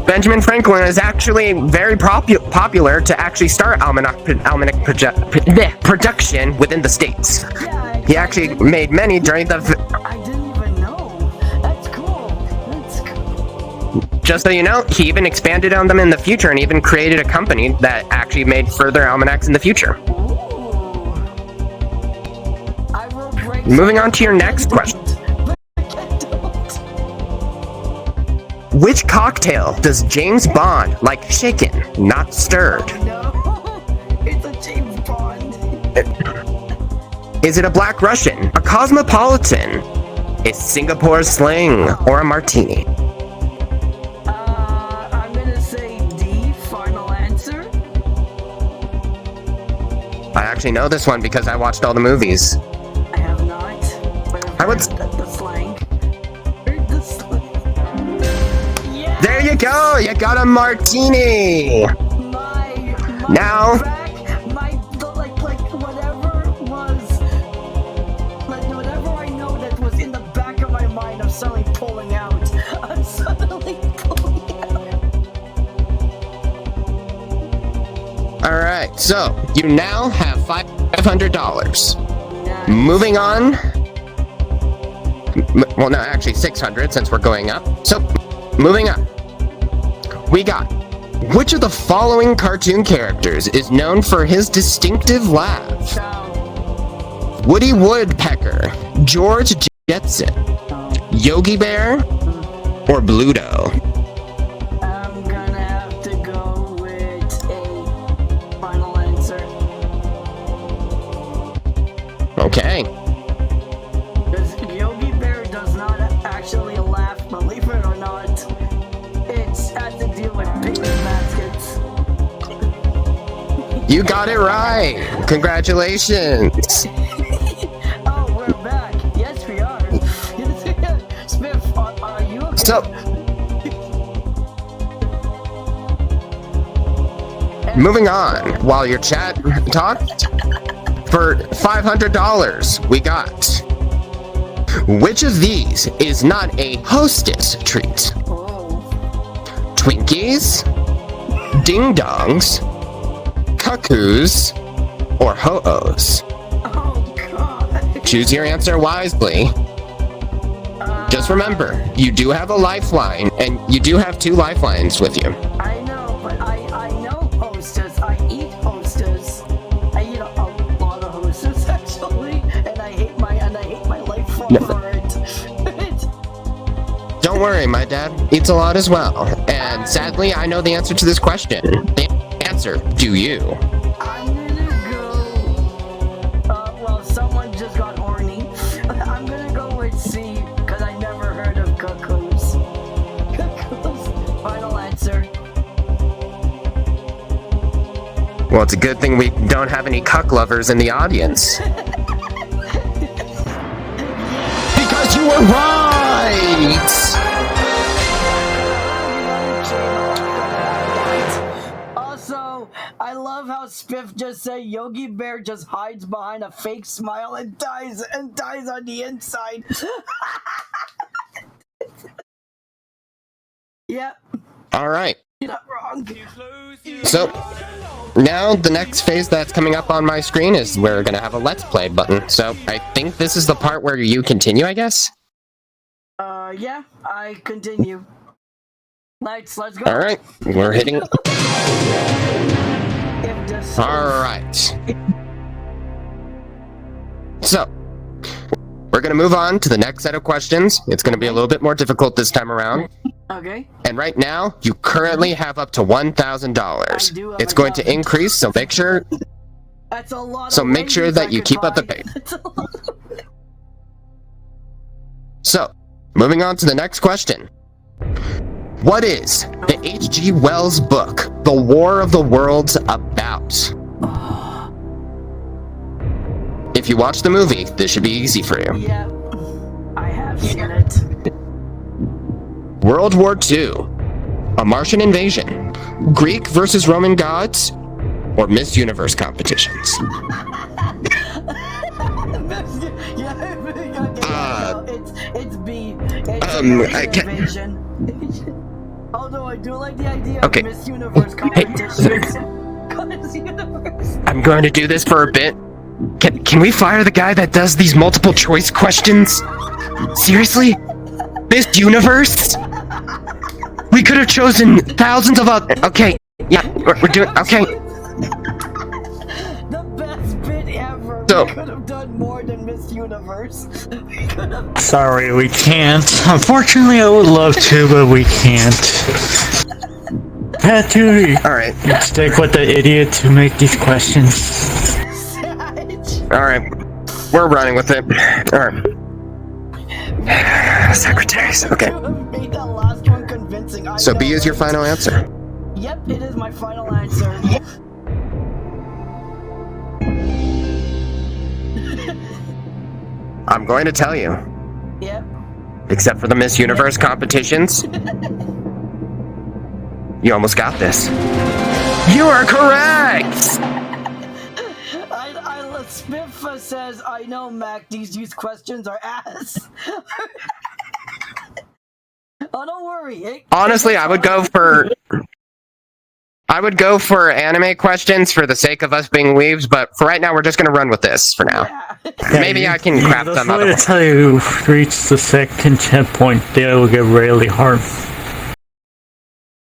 Benjamin Franklin is actually very popular to actually start almanac production within the States. He actually made many during the... I didn't even know. That's cool. That's cool. Just so you know, he even expanded on them in the future and even created a company that actually made further almanacs in the future. Moving on to your next question. Which cocktail does James Bond like shaken, not stirred? No, it's a James Bond. Is it a Black Russian, a Cosmopolitan, a Singapore Sling, or a Martini? I'm gonna say D, final answer. I actually know this one because I watched all the movies. I have not. But I've heard the slang. Yeah. There you go! You got a Martini! Now... whatever I know that was in the back of my mind, I'm suddenly pulling out. I'm suddenly pulling out. Alright, so you now have $500. Nice. Moving on. Well, no, actually 600 since we're going up. So, moving up. We got, which of the following cartoon characters is known for his distinctive laugh? Woody Woodpecker, George Jetson, Yogi Bear, or Bluto? I'm gonna have to go with a final answer. Okay. Because Yogi Bear does not actually laugh, believe it or not. It has to deal with picnic baskets. You got it right! Congratulations! Oh, we're back. Yes, we are. Smith, are you okay? So, moving on, while your chat talked, for $500, we got, which of these is not a Hostess treat? Twinkies, ding-dongs, cuckoos, or ho-ohs? Oh god. Choose your answer wisely. Just remember, you do have a lifeline, and you do have 2 lifelines with you. I know, but I know hostess. I eat hostess. I eat a lot of hostess actually, and I hate my life form for it. Don't worry, my dad eats a lot as well. And sadly, I know the answer to this question. The answer, do you? I'm gonna go. Well, someone just got horny. I'm gonna go with C, because I never heard of cuckoos. Cuckoos. Final answer. Well, it's a good thing we don't have any cuck lovers in the audience. Because you were right! Also, I love how Spiff just said Yogi Bear just hides behind a fake smile and dies on the inside. Yep, Alright, you're not wrong. so now the next phase that's coming up on my screen is we're gonna have a Let's Play button. So I think this is the part where you continue, I guess? Yeah, I continue. Let's go. Alright, we're hitting... If this Alright. So, we're gonna move on to the next set of questions. It's gonna be a little bit more difficult this time around. Okay. And right now, you currently have up to $1,000. It's going to increase, so make sure... That's a lot. So of make sure ladies that I you could keep up the buy. pace. That's a lot. So, moving on to the next question. What is the H.G. Wells book, The War of the Worlds, about? If you watch the movie, this should be easy for you. Yeah, I have seen it. World War II, a Martian invasion, Greek versus Roman gods, or Miss Universe competitions? It's B. I can't... Invasion. Although I do like the idea Okay. of Miss Universe competitions. Miss Universe. I'm going to do this for a bit. Can we fire the guy that does these multiple choice questions? Seriously? Miss Universe? We could have chosen thousands of other... Okay, yeah, we're doing... Okay. The best bit ever. So- We could have done more than Miss Universe. We could have. Sorry, we can't. Unfortunately, I would love to, but we can't. Had to Alright. stick with the idiot to make these questions. Alright. We're running with it. Alright. Secretaries, okay. You have made that last one convincing. I So know, B is your right? final answer. Yep, it is my final answer. I'm going to tell you. Yep. Except for the Miss Universe competitions. You almost got this. You are correct! Spiff says, I know, Mac, these questions are ass. Oh, don't worry. Honestly, I would go for anime questions for the sake of us being weebs, but for right now, we're just gonna run with this for now. Yeah. Maybe I can craft That's some why other to ones. tell you, reach the second checkpoint, they will get really hard.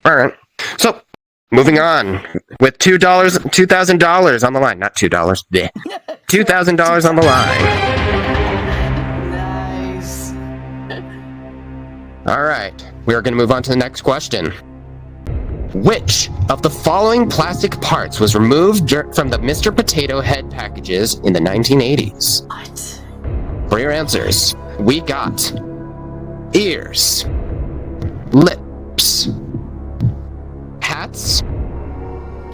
Alright. So, moving on. With $2,000 on the line. Not $2. Bleh. $2,000 on the line. Nice. Alright. We are gonna move on to the next question. Which of the following plastic parts was removed from the Mr. Potato Head packages in the 1980s? What? For your answers, we got ears, lips, hats,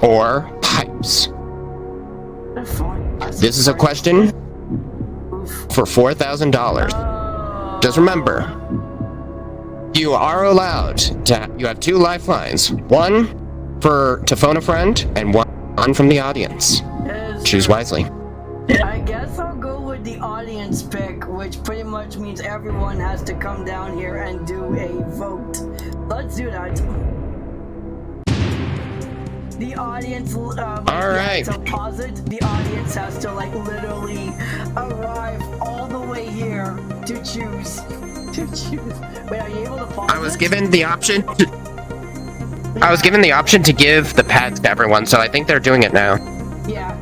or pipes. This is a question for $4,000. Just remember, you are allowed to. You have 2 lifelines. One to phone a friend, and one from the audience. Choose wisely. I guess I'll go with the audience pick, which pretty much means everyone has to come down here and do a vote. Let's do that. the audience. All right. To pause it, the audience has to like literally arrive all the way here to choose. To choose. Wait, are you able to pause? I was given the option. I was given the option to give the pads to everyone, so I think they're doing it now. Yeah.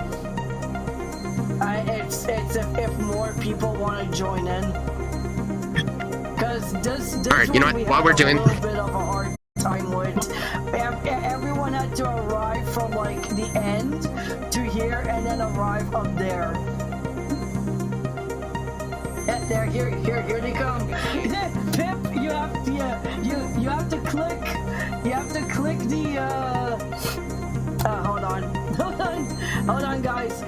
It's if more people want to join in. Because this All right, you know what? While we're doing. A little bit of a hard time with. Everyone had to arrive from like the end to here and then arrive up there. Yeah, there, here they come. Pip, you have to, you have to click. You have to click the. Hold on, guys.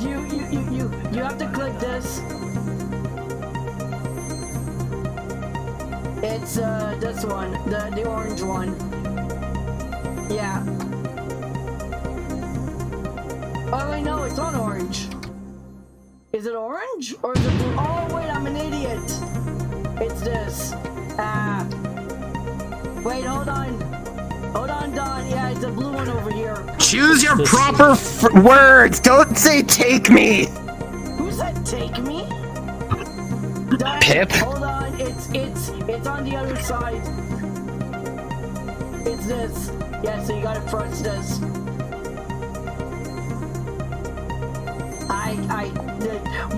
You have to click this. It's this one, the orange one. Yeah. Oh wait, no, it's on orange. Is it orange or is it blue? Oh wait, I'm an idiot. It's this. Wait, hold on, Don. Yeah, it's a blue one over here. Choose your proper words. Don't say "take me." Who said "take me"? Don, Pip. Hold on. It's on the other side. It's this. Yeah, so you gotta press this.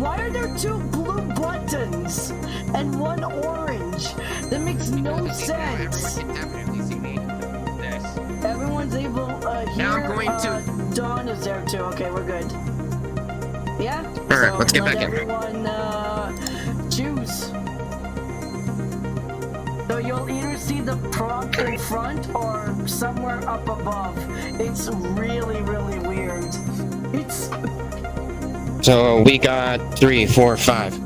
Why are there two blue buttons and one orange? That makes no sense. Everyone's able here. Now I'm going to. Dawn is there too. Okay, we're good. Yeah. All right, let's get back in. Everyone choose. So you'll either see the prompt in front or somewhere up above. It's really, really weird. It's. So we got 3, 4, 5.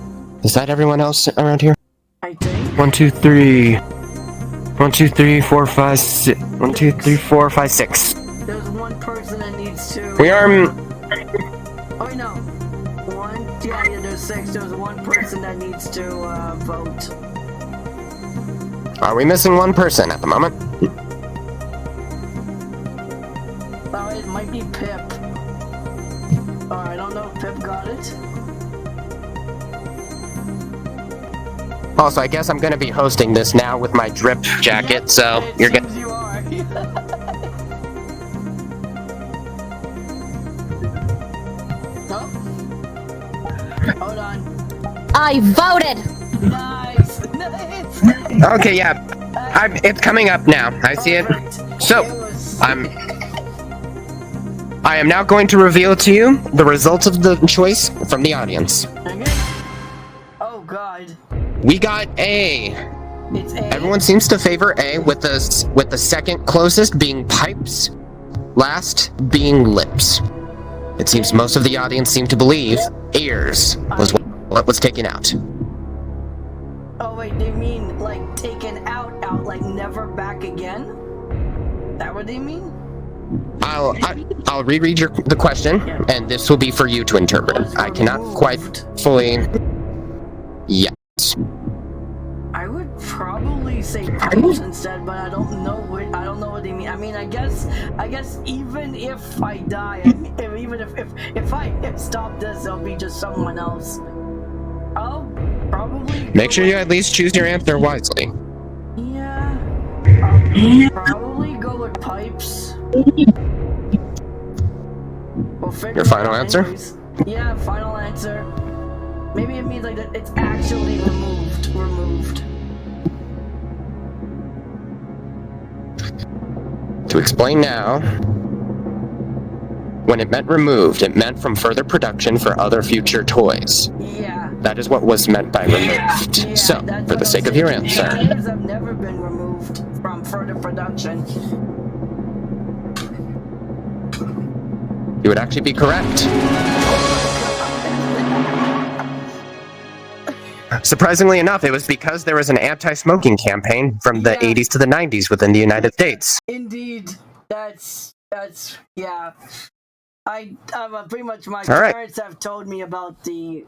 Is that everyone else around here? I think. 1, 2, 3. 1, 2, 3, 4, 5, 6. 1, 2, 3, 4, 5, 6. There's one person that needs to. We are. Oh wait, no. Yeah, there's 6. There's one person that needs to vote. Are we missing one person at the moment? Oh, it might be Pip. Oh, I don't know if Pip got it. Also, I guess I'm gonna be hosting this now with my drip jacket, Yep, so it you're seems gonna. you are. Oh. Hold on. I voted! Nice! Okay, yeah. It's coming up now. I see it. So, I am now going to reveal to you the results of the choice from the audience. Okay. Oh God. We got A. It's A. Everyone seems to favor A, with the second closest being pipes, last being lips. It seems most of the audience seem to believe ears was what was taken out. Oh wait, they mean like taken out, like never back again? Is that what they mean? I'll reread the question, and this will be for you to interpret. I cannot quite fully. Yes. I would probably say pipes instead, but I don't know what they mean. I mean, I guess even if I die, if I stop this, it'll be just someone else. I'll probably Make sure you at least choose your answer wisely. Yeah. I'll probably go with pipes. Your final answer? Yeah, final answer. Maybe it means like that it's actually removed. To explain now, when it meant removed, it meant from further production for other future toys. Yeah. That is what was meant by removed. Yeah, So, for the sake of your answer. Ears have never been removed from further production. You would actually be correct. Surprisingly enough, it was because there was an anti-smoking campaign from the 80s to the 90s within the United States. Indeed, that's yeah. I pretty much my All right. parents have told me about the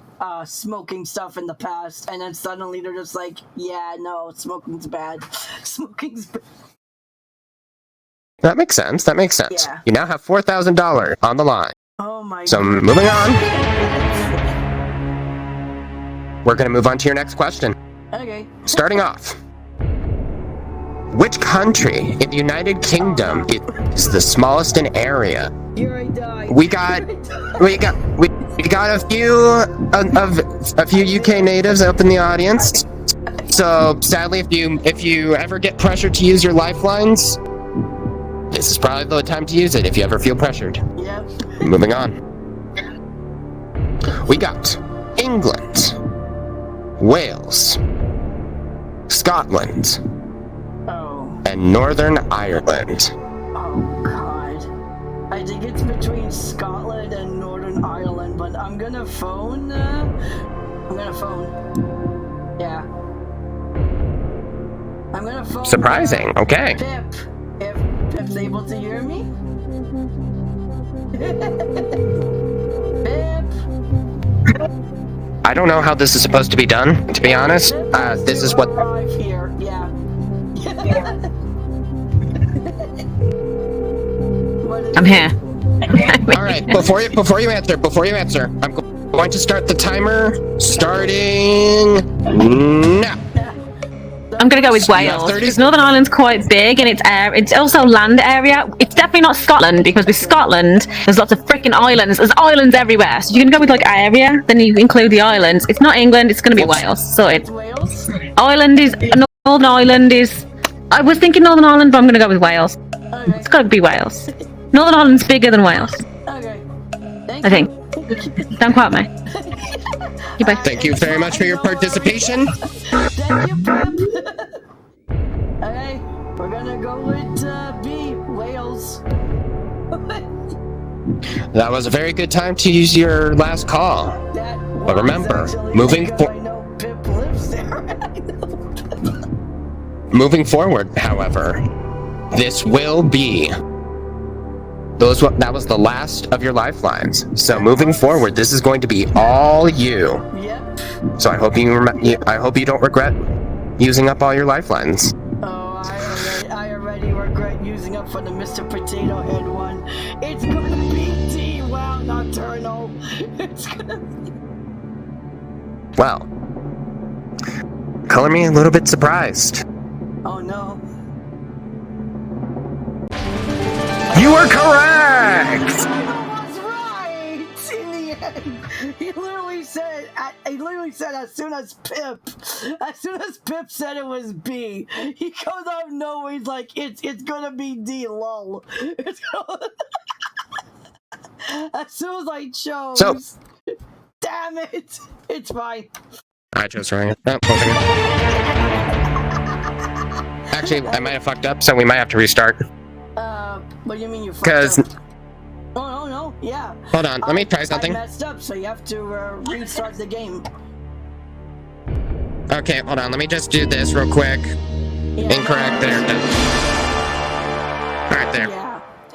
smoking stuff in the past, and then suddenly they're just like, yeah, no, smoking's bad. Smoking's bad. That makes sense. That makes sense. Yeah. You now have $4,000 on the line. Oh my So god. moving on. We're gonna move on to your next question. Okay. Starting off. Which country in the United Kingdom is the smallest in area? Here I die. We got a few UK natives up in the audience. So sadly, if you ever get pressured to use your lifelines, this is probably the time to use it if you ever feel pressured. Yep. Moving on. We got England, Wales, Scotland, and Northern Ireland. Oh god. I think it's between Scotland and Northern Ireland, but I'm gonna phone. Yeah. I'm gonna phone. Surprising. Okay. Pip. If Pip's able to hear me. Pip. I don't know how this is supposed to be done, to be honest. This is what. Arrive here. Yeah. I'm here. All right. Before you answer, I'm going to start the timer. Starting now. I'm gonna go with You have Wales 30 because Northern Ireland's quite big and it's also land area. It's definitely not Scotland because with Scotland there's lots of freaking islands. There's islands everywhere. So you're gonna go with like area, then you include the islands. It's not England. It's gonna be Wales. So Wales? Northern Ireland is. I was thinking Northern Ireland, but I'm gonna go with Wales. Okay. It's gotta be Wales. Northern Ireland's bigger than Wales. Okay. I think. Don't quote me. You both. Thank you very much for your participation. Thank you, Pip. Okay, we're gonna go with B, Wales. That was a very good time to use your last call. But remember, moving forward, however, this will be that was the last of your lifelines. So moving forward, this is going to be all you. Yep. So I hope you don't regret using up all your lifelines. Oh, I already regret using up for the Mr. Potato Head one. It's gonna be D. Wow, Nocturnal. It's gonna be. Well, color me a little bit surprised. Oh no. You are correct! I was right! In the end, he literally said as soon as Pip said it was B, he comes out of nowhere, he's like, it's gonna be D, lol. It's gonna... As soon as I chose. So, damn it! It's fine. I chose wrong. Oh, actually, I might have fucked up, so we might have to restart. What do you mean you fucked Because. up? Oh, no, yeah. Hold on, let me try something. I messed up, so you have to restart the game. Okay, hold on, let me just do this real quick. Yeah. Incorrect, there. Alright, there.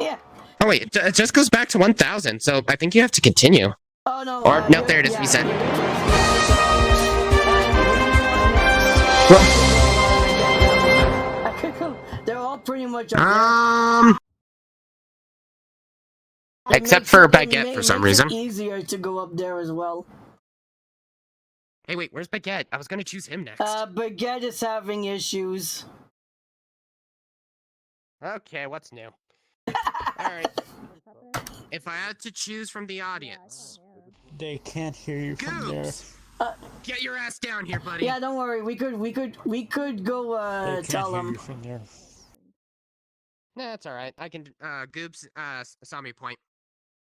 Yeah. Oh, wait, it just goes back to 1,000, so I think you have to continue. Oh, no. Or, no, there it is, reset. They're all pretty much except for Baguette for some reason. It's easier to go up there as well. Hey, wait, where's Baguette? I was gonna choose him next. Baguette is having issues. Okay, what's new? Alright. If I had to choose from the audience. They can't hear you from there. Get your ass down here, buddy. Yeah, don't worry. We could go tell them. Nah, that's alright. I can Goobs saw me point.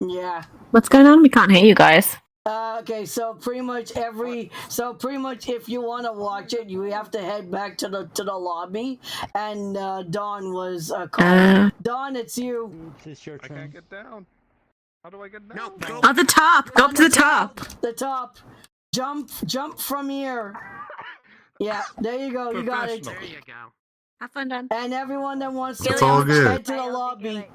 Yeah. What's going on? We can't hear you guys. Okay, so pretty much if you want to watch it, you have to head back to the lobby, and Dawn was calling. Dawn, it's you. It's your turn. I can't get down. How do I get down? No, go. At the top. Go up to the top. The top. Jump from here. Yeah, there you go. You got it. There you go. Have fun, Dawn. And everyone that wants It's to all good. head to the lobby.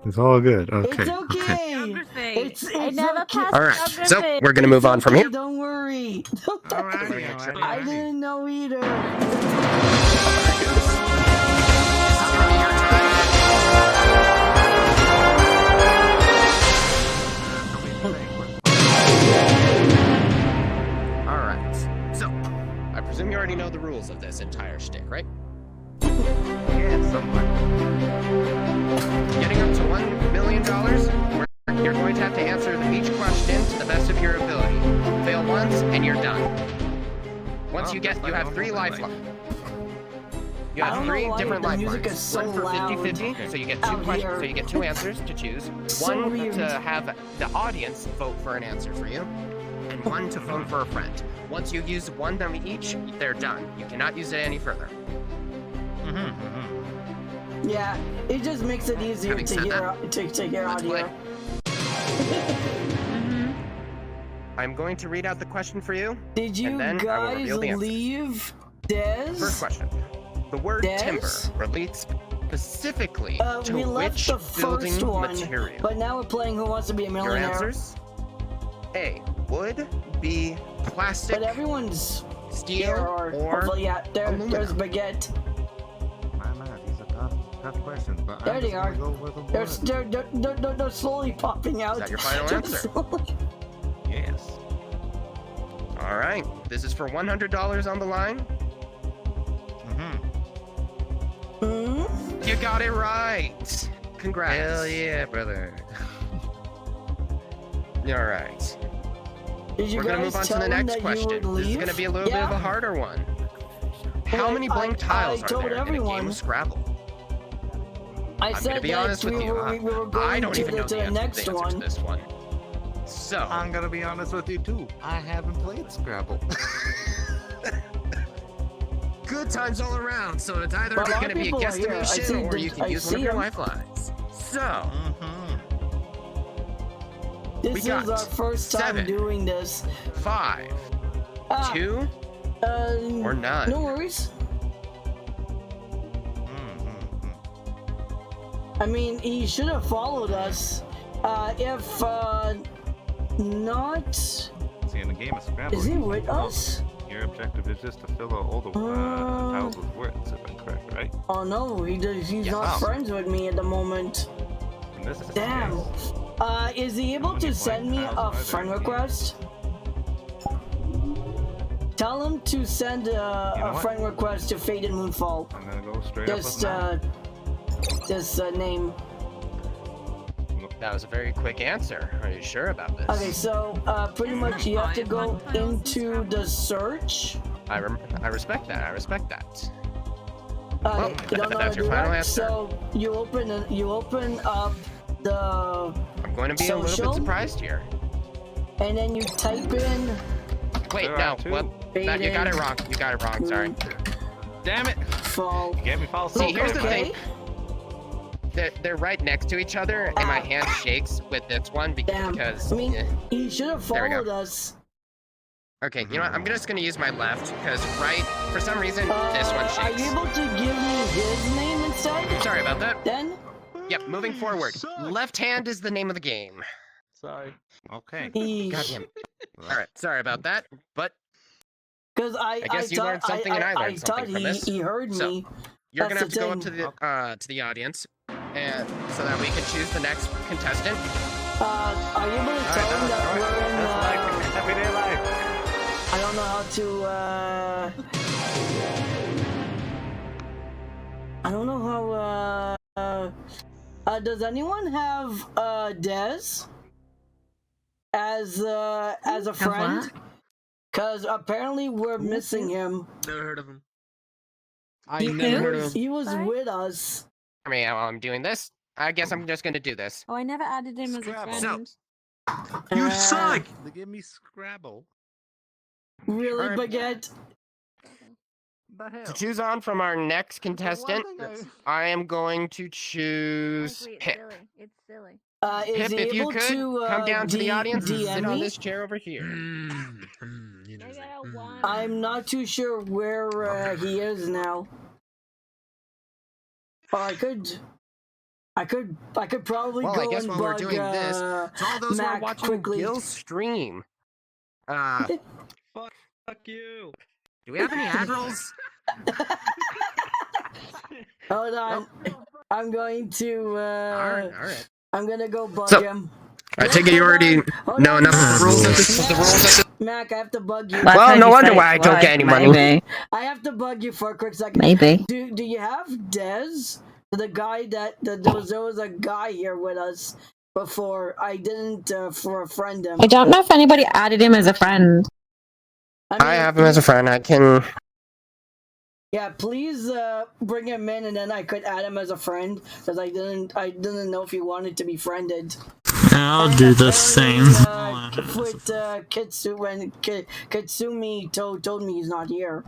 It's all good. Okay. It's okay. It's okay. Alright, so we're gonna move on from here. Don't worry. I didn't know either. assume you already know the rules of this entire shtick, right? Yeah, somewhat. Getting up to $1 million, you're going to have to answer each question to the best of your ability. Fail once, and you're done. Once you have 3 lifelines. You have 3 different lifelines. One for 50-50, so you get 2 questions, so you get 2 answers to choose. One to have the audience vote for an answer for you, and one to vote for a friend. Once you use one of each, they're done. You cannot use it any further. Yeah, it just makes it easier to hear audio. I'm going to read out the question for you. Did you and then I will guys reveal the answer. leave Des? First question. The word Des? timber relates specifically to we left which the building first one, material? but now we're playing Who Wants to Be a Your Millionaire. answers? A. Wood. B. Plastic. But everyone's steel here or well, yeah, there's aluminum. Baguette. These are tough questions, but There I'm they just are. gonna go with the They're slowly popping out. Is that your final answer? Yes. All right. This is for $100 on the line. You got it right. Congrats. Hell yeah, brother. All right. Did you We're gonna move on to the next question. This is gonna be a little bit of a harder one. How many blank tiles are there in a game of Scrabble? I'm gonna be honest with you. we were going I don't even know to the next answer one. to this one. So I'm gonna be honest with you too. I haven't played Scrabble. good times all around. So it's either Well, a lot gonna of be a people are here. guesstimation or you can I use one see of your 'em. lifelines. So This we is got our first time 7, doing this. 5, 2, or none. No worries. I mean, he should have followed us. If not, See, in the game of Scrabble, is he with us? your objective is just to fill out all the tiles with words, if I'm correct, right? Oh no, he's not friends with me at the moment. And this is the Damn. case. Is he able to send me a friend request? Tell him to send a friend request to Faded Moonfall. I'm gonna go straight up Just, with none. this name. That was a very quick answer. Are you sure about this? Okay, so pretty much you have to go into the search. I respect that. I respect that. Okay, you don't know how that's to your do final that? answer. So you open up the I'm going to be a little social, bit surprised here. and then you type in. Wait, There no. are 2. What? No, you got it wrong. You got it wrong. Sorry. Damn it! Fall. You gave me false. See, here's the Okay. thing. They're right next to each other, and my hand shakes with this one Damn. because. I mean, he should have There we go. followed us. Okay, you know what? I'm just gonna use my left because for some reason this one Are shakes. you able to give me his name instead? Sorry about that. Then? Yep, moving forward. Left hand is the name of the game. Sorry. Okay. Goddamn. All right, sorry about that, but Because I guess you thought, learned something and I learned thought something from this. he heard So, me. you're gonna have That's to the go up to the audience, and so that we can choose the next contestant. Are you able to tell him that we're in That's like everyday life. I don't know how to I don't know how does anyone have Des as a friend? Cause apparently we're missing him. Never heard of him. He was with us. I mean, while I'm doing this, I guess I'm just gonna do this. Oh, I never added him as a Scrabble. friend. You suck! They give me Scrabble. Really, Alright. Baguette? The hell? To choose on from our next contestant, I am going to choose Pip. It's silly. Is Pip, he if you able could, to come down to the audience and sit DM on me? this chair over here. I'm not too sure where he is now. Or I could probably Well, go I guess and while we're bug doing this, to all those who are Mac watching quickly. Gil's stream, Fuck you. do we have any ad rolls? Hold on. I'm going to Alright. I'm gonna go bug So- him. I take it you already know enough of the rules of this. Mac, I have to bug you. Well, Well, no wonder say why I don't get any money. Maybe. I have to bug you for a quick second. Maybe. Do you have Dez? The guy that there was a guy here with us before. I didn't for a friend him. I don't know if anybody added him as a friend. I have him as a friend. I can. Yeah, please bring him in, and then I could add him as a friend because I didn't know if he wanted to be friended. I'll do the same. With Kitsumi told me he's not here,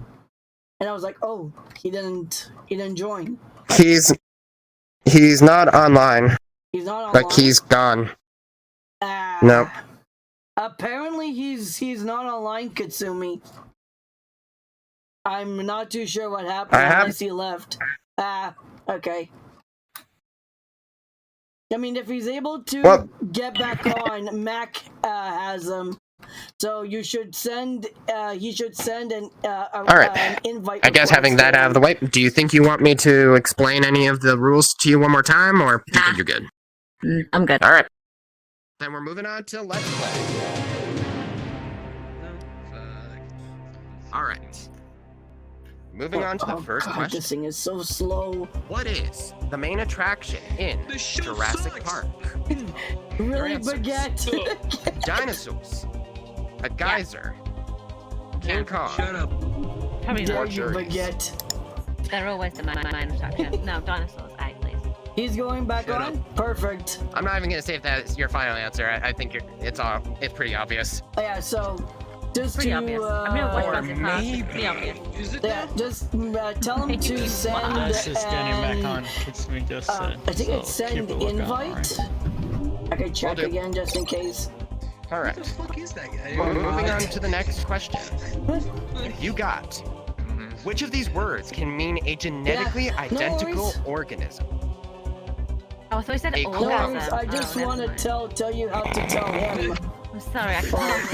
and I was like, oh, he didn't join. He's not online. He's not online. Like he's gone. Nope. Apparently he's not online, Kitsumi. I'm not too sure what happened unless he left. Okay. I mean, if he's able to get back on, Mac has him. So you should send. He should send an invite. I guess having that out of the way, do you think you want me to explain any of the rules to you one more time, or do you think you're good? I'm good. All right. Then we're moving on to Let's Play. All right. Moving on to the first question. This thing is so slow. What is the main attraction in Jurassic Park? Really, Baguette? Dinosaurs, a geyser, King Kong. Shut up. Probably Dare not. you, Baguette? They're always the main attraction. No, dinosaurs. Alright, please. He's going back on? Perfect. I'm not even gonna say if that's your final answer. I think it's pretty obvious. Yeah, so just Pretty to obvious. I'm gonna watch Jurassic Park. It's pretty obvious. yeah, just tell him to send It's just getting back on. It's me just I think it's send invite. I could check again just in case. All right. What the fuck is that guy? Moving on to the next question. You got. Which of these words can mean a genetically identical organism? Oh, I thought you said A orgasm. I just want to tell you how to tell him. I'm sorry, I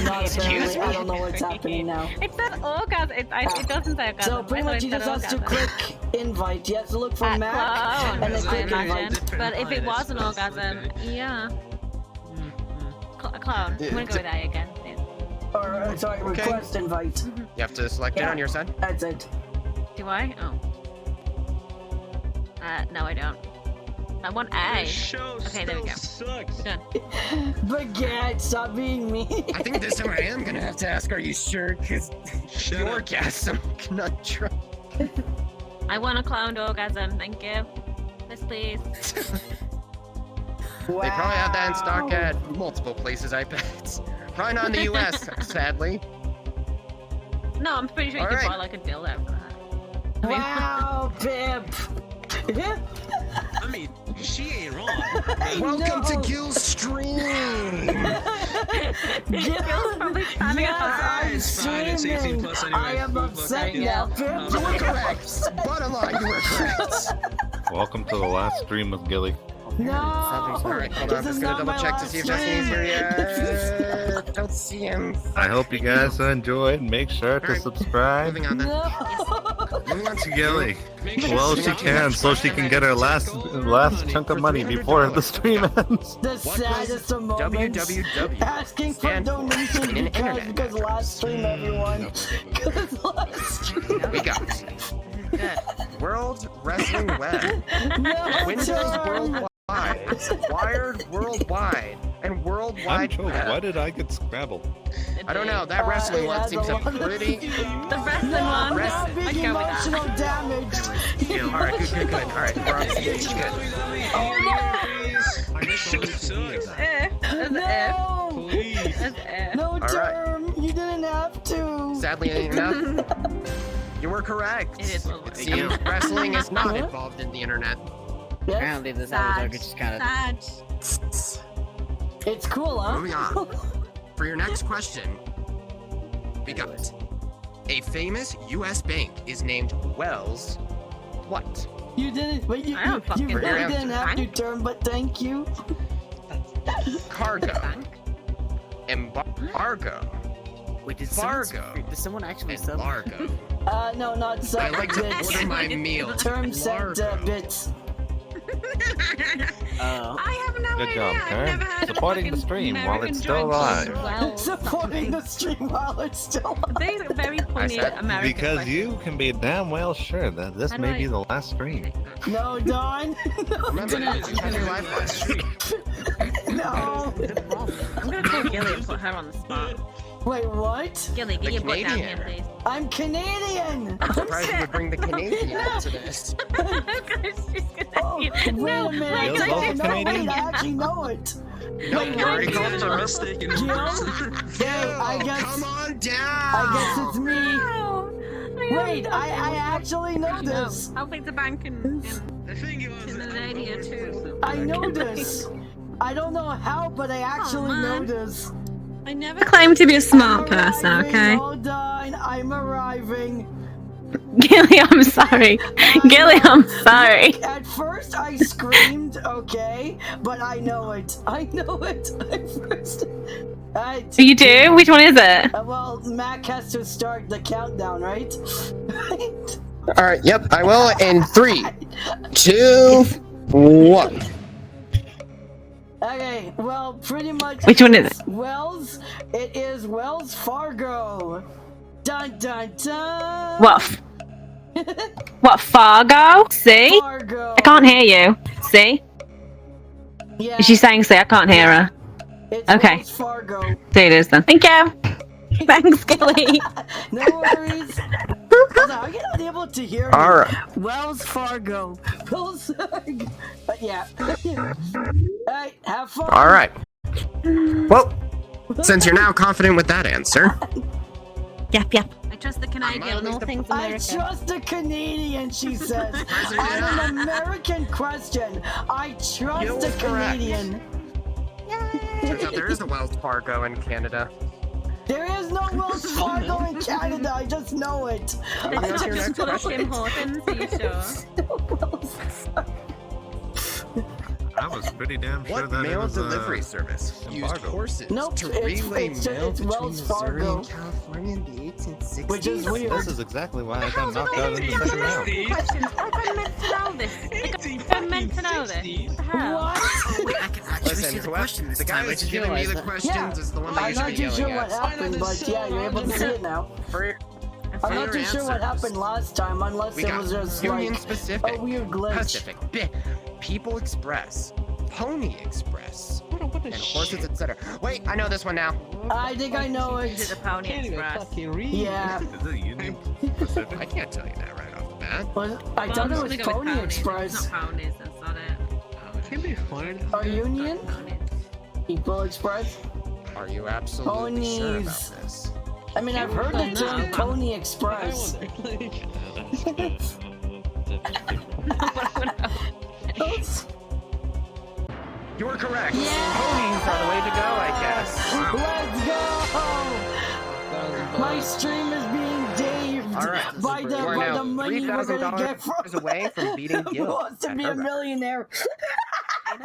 Not can't. really, I don't know what's happening now. It says orgasm. It doesn't say orgasm. So pretty much he just has to click invite. He has to look for At Mac clone, and then I click imagine. invite. But if it was an orgasm, yeah. A clone. I'm gonna go with A again. Or sorry, request invite. You have to select it on your side. That's it. Do I? Oh. No, I don't. I want A. Okay, there we go. Sucks. We're done. Baguette, stop being mean. I think this time I am gonna have to ask, are you sure? Because the orgasm conundrum. I want a cloned orgasm. Thank you. Yes, please. They probably have that in stock at multiple places, I bet. Probably not in the US, sadly. No, I'm pretty sure you can buy like a dildo for that. Wow, Pip. I mean, she ain't wrong. Welcome to Gil's stream. Gil's probably having a hard It's fine. It's 18 plus anyway. I am upset now, Pip. You were correct. Bottom line, you were correct. Welcome to the last stream with Gilly. No. Alright, hold on. I'm just gonna double check to see if Destiny's here yet. Don't see him. I hope you guys enjoyed. Make sure to subscribe Moving on then. Moving on to to Gilly. Well, she can, so she can get her last chunk of money before the stream ends. The saddest of moments. www. Asking for donation because last stream, everyone. Because last stream. We got World Wrestling Web, Windows Worldwide, Wired Worldwide, and Worldwide Web. Why did I get Scrabble? I don't know. That wrestling one seems a pretty. The wrestling one. Big emotional damage. Alright, good. Alright, we're on stage. Good. No term. You didn't have to. Sadly enough, you were correct. It is It seems wrestling is not involved in the internet. Apparently, this episode just kind of. It's cool, huh? Moving on. For your next question, we got a famous U.S. bank is named Wells. What? You didn't. But you I don't fucking really know. didn't have to term, but thank you. Cargo. Embargo. Wait, did Fargo. Did someone actually And sub? Largo. No, not sub. I like to bits. order my meal. Term sent bits. I have no Good idea. job, I've Karen. never heard Supporting of the a stream fucking while it's still American alive. Well, Supporting the stream while it's still These are very funny said- American Because questions. you can be damn well sure that this How do may I- be the last stream. No, Don. Remember, you have your lifelines. No. I'm gonna call Gilly and put her on the spot. Wait, what? Gilly, get The your butt down Canadian. here, please. I'm Canadian. I'm surprised you would bring the Canadian into this. Oh, wait a minute. Gil's No, also no, Canadian? wait, I actually know it. No, Wait, you already what? called It's a her. mistake in Jill? Jill, I guess- come on down. I guess it's me. Wait, I actually know this. I'll pick the bank and I think it was the radio too. I know this. I don't know how, but I actually know man. this. I never claim to be a smart person, I'm okay? arriving, Hold on, I'm arriving. Gilly, I'm sorry. Gilly, I'm sorry. At first I screamed, okay, but I know it. I know it. At first. You do? Which one is it? Well, Mac has to start the countdown, right? All right. Yep, I will. In 3, 2, 1. Okay, well, pretty much. Which one is it? Wells. It is Wells Fargo. Dun dun dun. What? What, Fargo? See? Fargo. I can't hear you. See? Yeah. Is she saying see? I can't hear her. It's Okay. Wells Fargo. See it is then. Thank you. Thanks, Gilly. No worries. Hold on, are you not able to hear me? All right. Wells Fargo. Wells Fargo. But yeah. Alright, have fun. All right. Well, since you're now confident with that answer, Yep, yep. I trust the Canadian I'm and all the- things I American. trust the Canadian, she says. On an American question, I trust You're the correct. Canadian. turns out there is a Wells Fargo in Canada. There is no Wells Fargo in Canada, I just know it. Maybe that's your next question. Hortons, are you sure? I was pretty damn sure What that it mail was delivery service used embargo. horses Nope, to it's- relay it's- mail it's between Wells Missouri Fargo. and California in the 1860s? Which is weird. This is exactly why I got knocked out in the second round. Questions. I'm meant to know this. I'm meant to know this. What the hell? What? Wait, I can actually Listen, see the whoever- question this the guy time. I that's just giving me realized the that. questions is the one that I'm you should not be too sure yelling what at. happened, but yeah, you're able to see it now. For I'm not your too sure what answers. happened last time, unless We it got was just Union like Specific, a weird glitch. Pacific, People Express, Pony Express, and horses, etc. Wait, I know this one now. I think I know Is it. it the Pony Express? Yeah. Is it Union Pacific? I can't tell you that right off the bat. I thought it was Pony Express. It's not Ponies, that's not it. Can be fine. Or Union? Ponies. People Express? Are you absolutely sure about Ponies. this? I mean, I've heard the term Pony Express. You were correct. Yeah! Ponies are the way to go, I guess. Let's go! My stream is being daved All right. by You are the now money we're gonna $3,000 get from away from beating Who Gil. wants to at be a Herbeck. millionaire?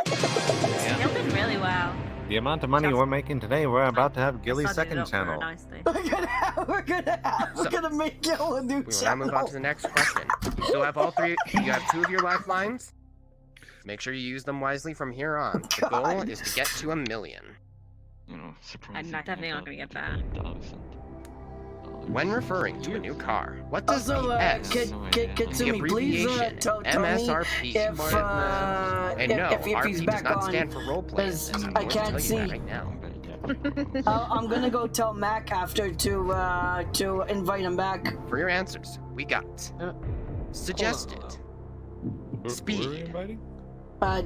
You're doing really well. The amount of money we're making today, we're about to have Gilly's Started it second up very channel. nicely. We're gonna make Gil a new We will now channel. move on to the next question. You still have all three. You have 2 of your lifelines. Make sure you use them wisely from here on. The goal God. is to get to 1 million. You know, surprising. I'm definitely not gonna get that. When referring to a new car, what does Also, the S, Katsumi, please abbreviation tell me MSRP, if, and no, if RP he's does back not on, stand for role play. because I'm I going to can't tell you see. that right now. I'm gonna go tell Mac after to invite him back. For your answers, we got suggested, speed,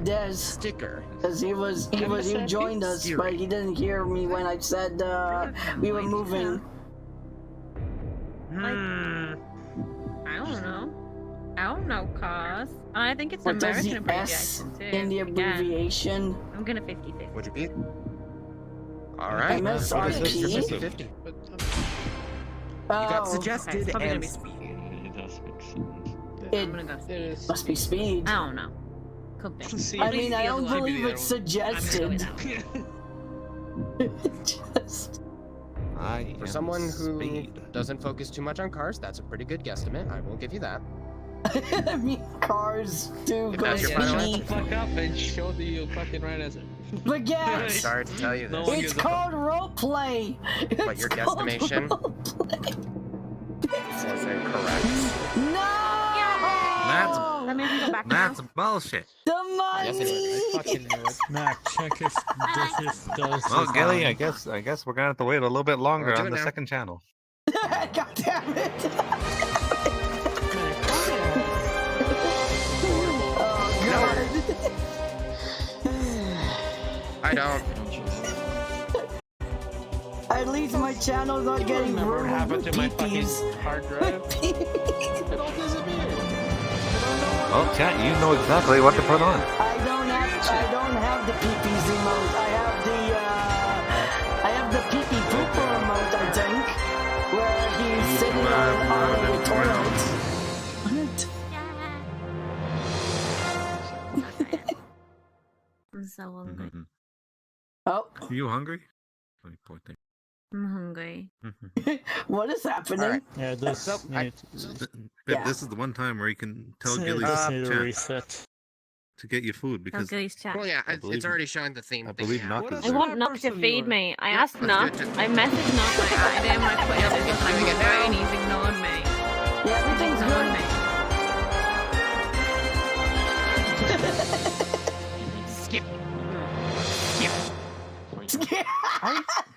Des, sticker, because he joined us, but he didn't hear me when I said we were moving. I don't know. I don't know cars. I think it's What does American the S abbreviation too. in the Again, abbreviation? I'm gonna 50-50. Would you be? All right. MSRP? 50-50. You Oh, got suggested it's probably gonna and be speed. It does make sense. I'm gonna go speed. must be speed. I don't know. Could be. See, I mean, I the don't other one. believe it's suggested. Just For someone who doesn't focus too much on cars, that's a pretty good guesstimate. I will give you that. I mean, cars do go that's your final Shut answer. the fuck up and show the fucking right answer. I'm Baguette! sorry to tell you No this, one It's gives a fuck. called roleplay! but your guesstimation was incorrect. No! That means we go back now. That's bullshit. The Yes, it money! is. Fucking knew it. Mac, check if this does. Well, Gilly, I guess we're gonna have to wait a little bit longer We'll do on it the now. second channel. God damn it! Oh, God. I don't. At least my channel's not getting Remember what ruined happened with to my fucking peepees. hard drive? It all disappeared. Well, chat, you know exactly what to put on. I don't have the peepees emote. I have the peepee pooper emote, I think, where he's sitting on the toilet. I'm so hungry. Oh, Are you hungry? Oh, poor thing. I'm hungry. what is happening? Alright. Yeah, this So, needs, Yeah. This is the one time where you can tell this Gilly's needs a chat reset. to get you food because Gilly's chat. Well, yeah, believe- it's already showing the theme. I thing believe now. Knock is I want Nook to feed me. I asked Nook. I messaged Nook. I added him. I put him in Doing it now. and he's ignored me. Yeah, He's everything's ignored good. me. Skip. Skip.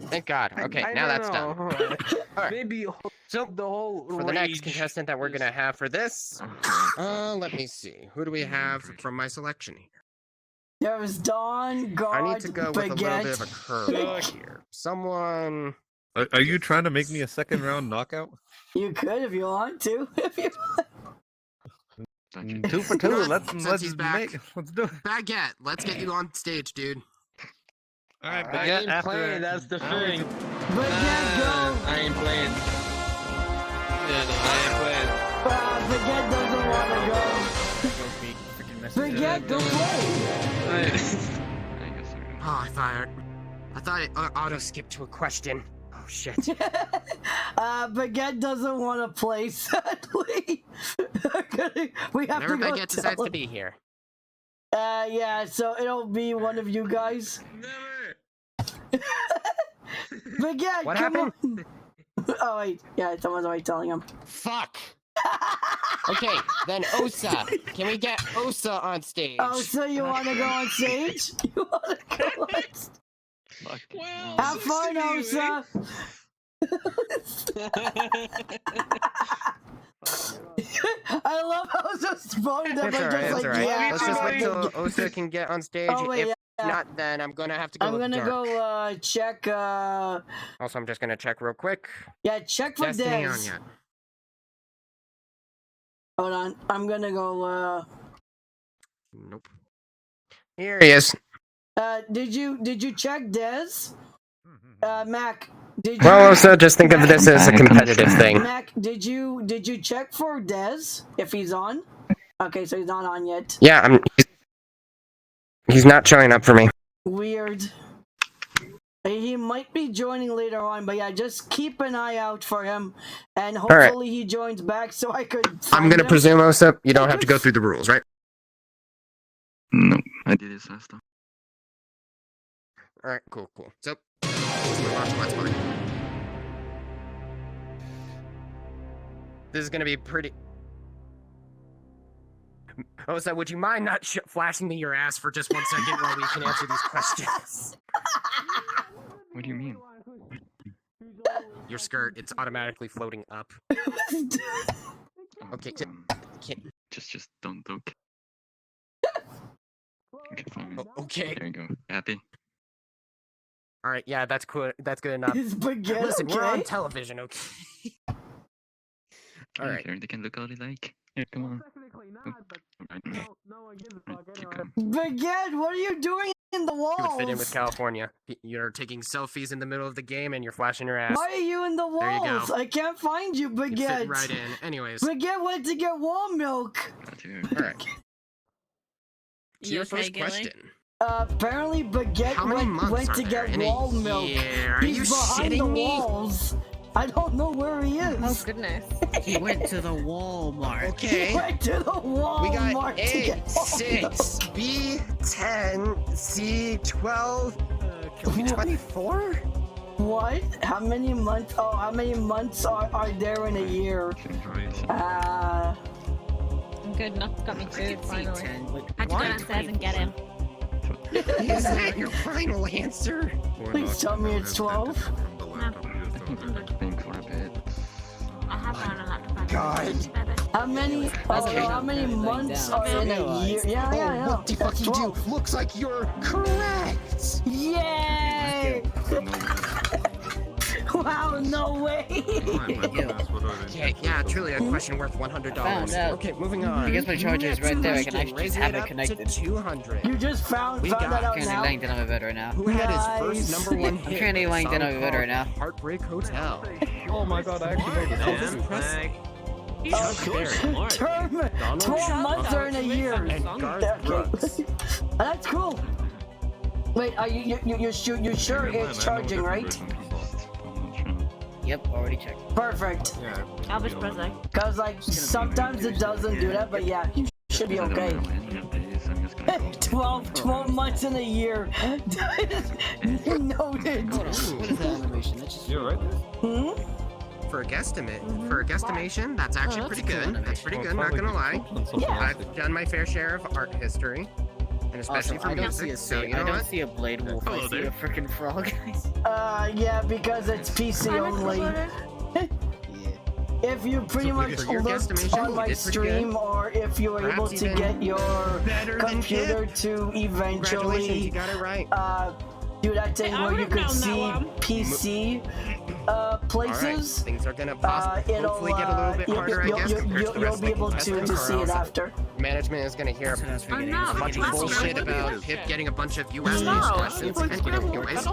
Thank God. Okay, I now don't that's done. know. Alright. Maybe So, the whole for the next rage contestant that we're is- gonna have for this, let me see. Who do we have from my selection here? There's Dawn, God, I need to go with a little bit of a Baguette. curve here. Someone. Are you trying to make me a second round knockout? You could if you want to. If you... 2 for 2. Let's he's back. let's do it. Baguette, let's get you on stage, dude. All right, I ain't playing, that's the thing. Baguette, go! I ain't playing. Yeah, no, I ain't playing. Baguette doesn't want to go. Baguette, go play! Oh, I thought it auto skipped to a question. Oh shit. Baguette doesn't want to play, sadly. We have Whenever to go Baguette tell decides to him. be here. Yeah, so it'll be one of you guys. Never. Baguette, What come happened? on. Oh wait, yeah, someone's already telling him. Fuck. Okay, then Osa. Can we get Osa on stage? Oh, so you want to go on stage? You want to go on stage? Well, Have fun, Osa. I love how Osa spawned up It's and alright, just it's like, alright. yeah. Let's just wait till Baguette. Osa can get on stage. Oh, wait, if yeah. not, then I'm gonna have to go I'm with gonna Dark. go check. Also, I'm just gonna check real quick. Yeah, check for Destiny Dez. on yet? Hold on, I'm gonna go. Nope. Here he is. Did you check Dez? Mac, did you? Well, Osa, just think of this as a competitive thing. Mac, did you check for Dez if he's on? Okay, so he's not on yet. Yeah, he's not showing up for me. Weird. He might be joining later on, but yeah, just keep an eye out for him, and right. hopefully he joins back so I could. I'm find gonna him. presume, Osa, you don't have to go through the rules, right? No, I did this last time. Alright, cool. So, let's move on to Let's Play. This is gonna be pretty... Osa, would you mind not flashing me your ass for just 1 second while we can answer these questions? What do you mean? Your skirt, it's automatically floating up. Okay, Just don't look. Okay, fine. Okay. There you go. Happy? Alright, yeah, that's cool. That's good enough. Is Baguette Listen, we're on okay? television, okay? Alright. There, they can look all they like. Here, come on. Technically not, but Alright. no one gives a fuck Keep anyway. going. Baguette, what are you doing in the walls? You would fit in with California. You're taking selfies in the middle of the game and you're flashing your ass. Why are you in the There you walls? go. I can't find you, You Baguette. fit right in. Anyways, Baguette went to get wall milk. Got you. alright. To You your okay, first Gilly? question. Apparently Baguette How many months went are to there get in a wall milk. year? Are He's you behind shitting the me? walls. I don't know where he is. Oh goodness. He went to the Walmart. Okay. He went to the Walmart. We got to A, get all 6, B, 10, C, 12, Q, 24? What? How many months? Oh, how many months are there in a year? I'm good enough. Got me food finally. Had to go downstairs and get him. Is that your final answer? Please tell me it's 12. Think for a bit. I have one on laptop. God. How many? How many months are in a year? Yeah. What the fuck you do? Looks like you're correct. Yay! Wow, no way! Okay, yeah, truly a question worth $100. Okay, moving on. I guess my charger is right there. I can actually just have it connected. 200. You just found that out Currently now? laying down on my bed right now. Who had his first number one I'm hit? currently lying down on my bed right now. Heartbreak Hotel. Oh my god, I actually know this. Damn, like, Term, 12 months are in a year. And Garth Brooks. That's cool. Wait, are you sure it's charging, right? Yep, already checked. Perfect. Elvis Presley. Cause like sometimes it doesn't do that, but yeah, you should be okay. 12 months in a year. Noted. Hold on, what is that animation? That's just... You're right. For a guesstimation, that's actually pretty good. That's pretty good, not gonna lie. Yeah. I've done my fair share of art history, and especially for I don't see music. a So snake. you know I don't what? see a blade wolf. I see a freaking frog. Yeah, because it's PC only. If you pretty much for your looked guesstimation, on you my did pretty stream, good. or if you were Perhaps able to even get your better than computer Kip. to Congratulations, you eventually got it right. do that thing where you could see PC places. Alright, things are gonna hopefully get a little bit harder, I guess, compared to the you'll rest be of the able to contestants. see it after. Management is gonna hear a bunch of bullshit about Pip getting a bunch of US-based questions, and you know, anyways.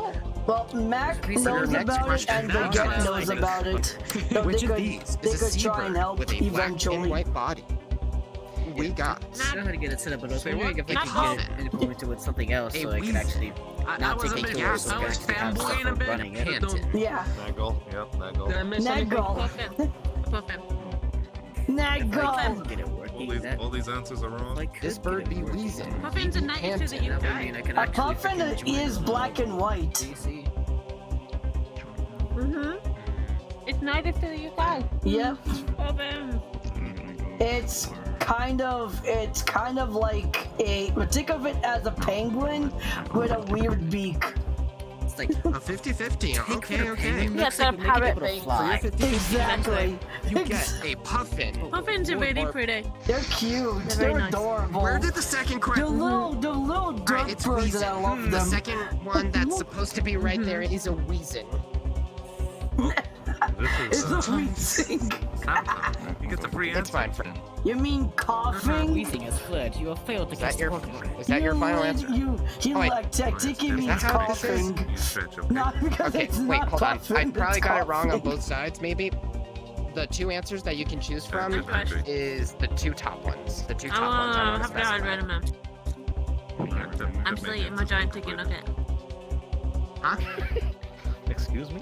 Well, Mac knows next about it, question and now Baguette is- knows about it. So Which they of could, these they is a could try and seabird help with a black and eventually. white body? We got. I know how to get it set up, but I was wondering if I Not could get it implemented with something else so I could weasel. actually I not was take a a bit tour gas. so I I was can have stuff fanboying a bit. running it. Canton. Yeah. Naggle, yep, Naggle. Did I miss anything? Naggle. Puffin. Naggle. Get it working. All these answers are wrong. Like This bird be wheezing. Puffin's a native to the Canton. That would mean UK. I could A actually puffin freaking join is black and white. DC. It's native to the UK. Yep. Puffin. It's kind of like think of it as a penguin with a weird beak. It's like A 50-50. Okay. Yeah, it's a parrot beak. For your 50-50 Exactly. you get a puffin. Puffins are really pretty. They're cute. They're They're very nice. adorable. Where did the second The question? little Alright, dirt it's birds, wheezing. and I love The them. second one that's supposed to be right there is a wheezing. This It's is a wheezing. you get the free It's answer. fine. You mean coughing? Wheezing has fled. You have failed to Is that catch your Pokemon. is that your final answer? He Oh, wait. like technically Is means that how this is? coughing. You stretch your Not because Okay, it's wait, not hold on. coughing, I it's probably got it wrong on coughing. both sides, maybe. The two answers that you can choose from Good question. is the two top ones. The two Oh, top ones I I want to have to hide specify. random. I'm still eating my giant chicken nugget. Huh? Excuse me?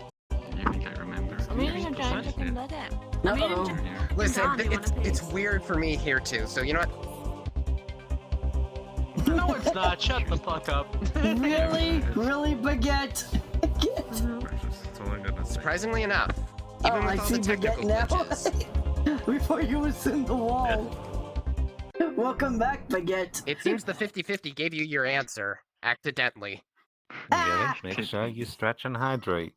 You think I remember? I'm eating a giant chicken nugget. No. I'm eating chicken. Listen, Down, you want a it's piece? weird for me here too. So you know what? No, it's not. Shut the fuck up. Really, Baguette? That's all I'm gonna say. Surprisingly enough, even I with all see the technical Baguette now. glitches, Before you was in the wall. Welcome back, Baguette. it seems the 50-50 gave you your answer accidentally. Ah! Make sure you stretch and hydrate.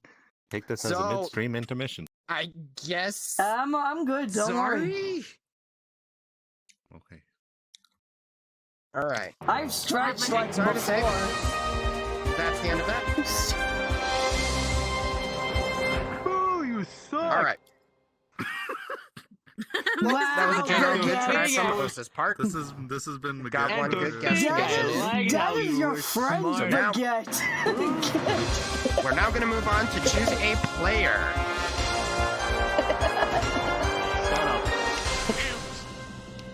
Take this as a So- midstream intermission. I guess. I'm good. Don't worry. Sorry. Okay. All right. I've stretched like Sorry to say. before. That's the end of that. Oh, you suck. All right. Wow, That was a general good Baguette. try on Summerlost's part. This has been Got Miguel. one good That guesstimation. is, that is your friend, So now- Baguette. We're now going to move on to choose a player.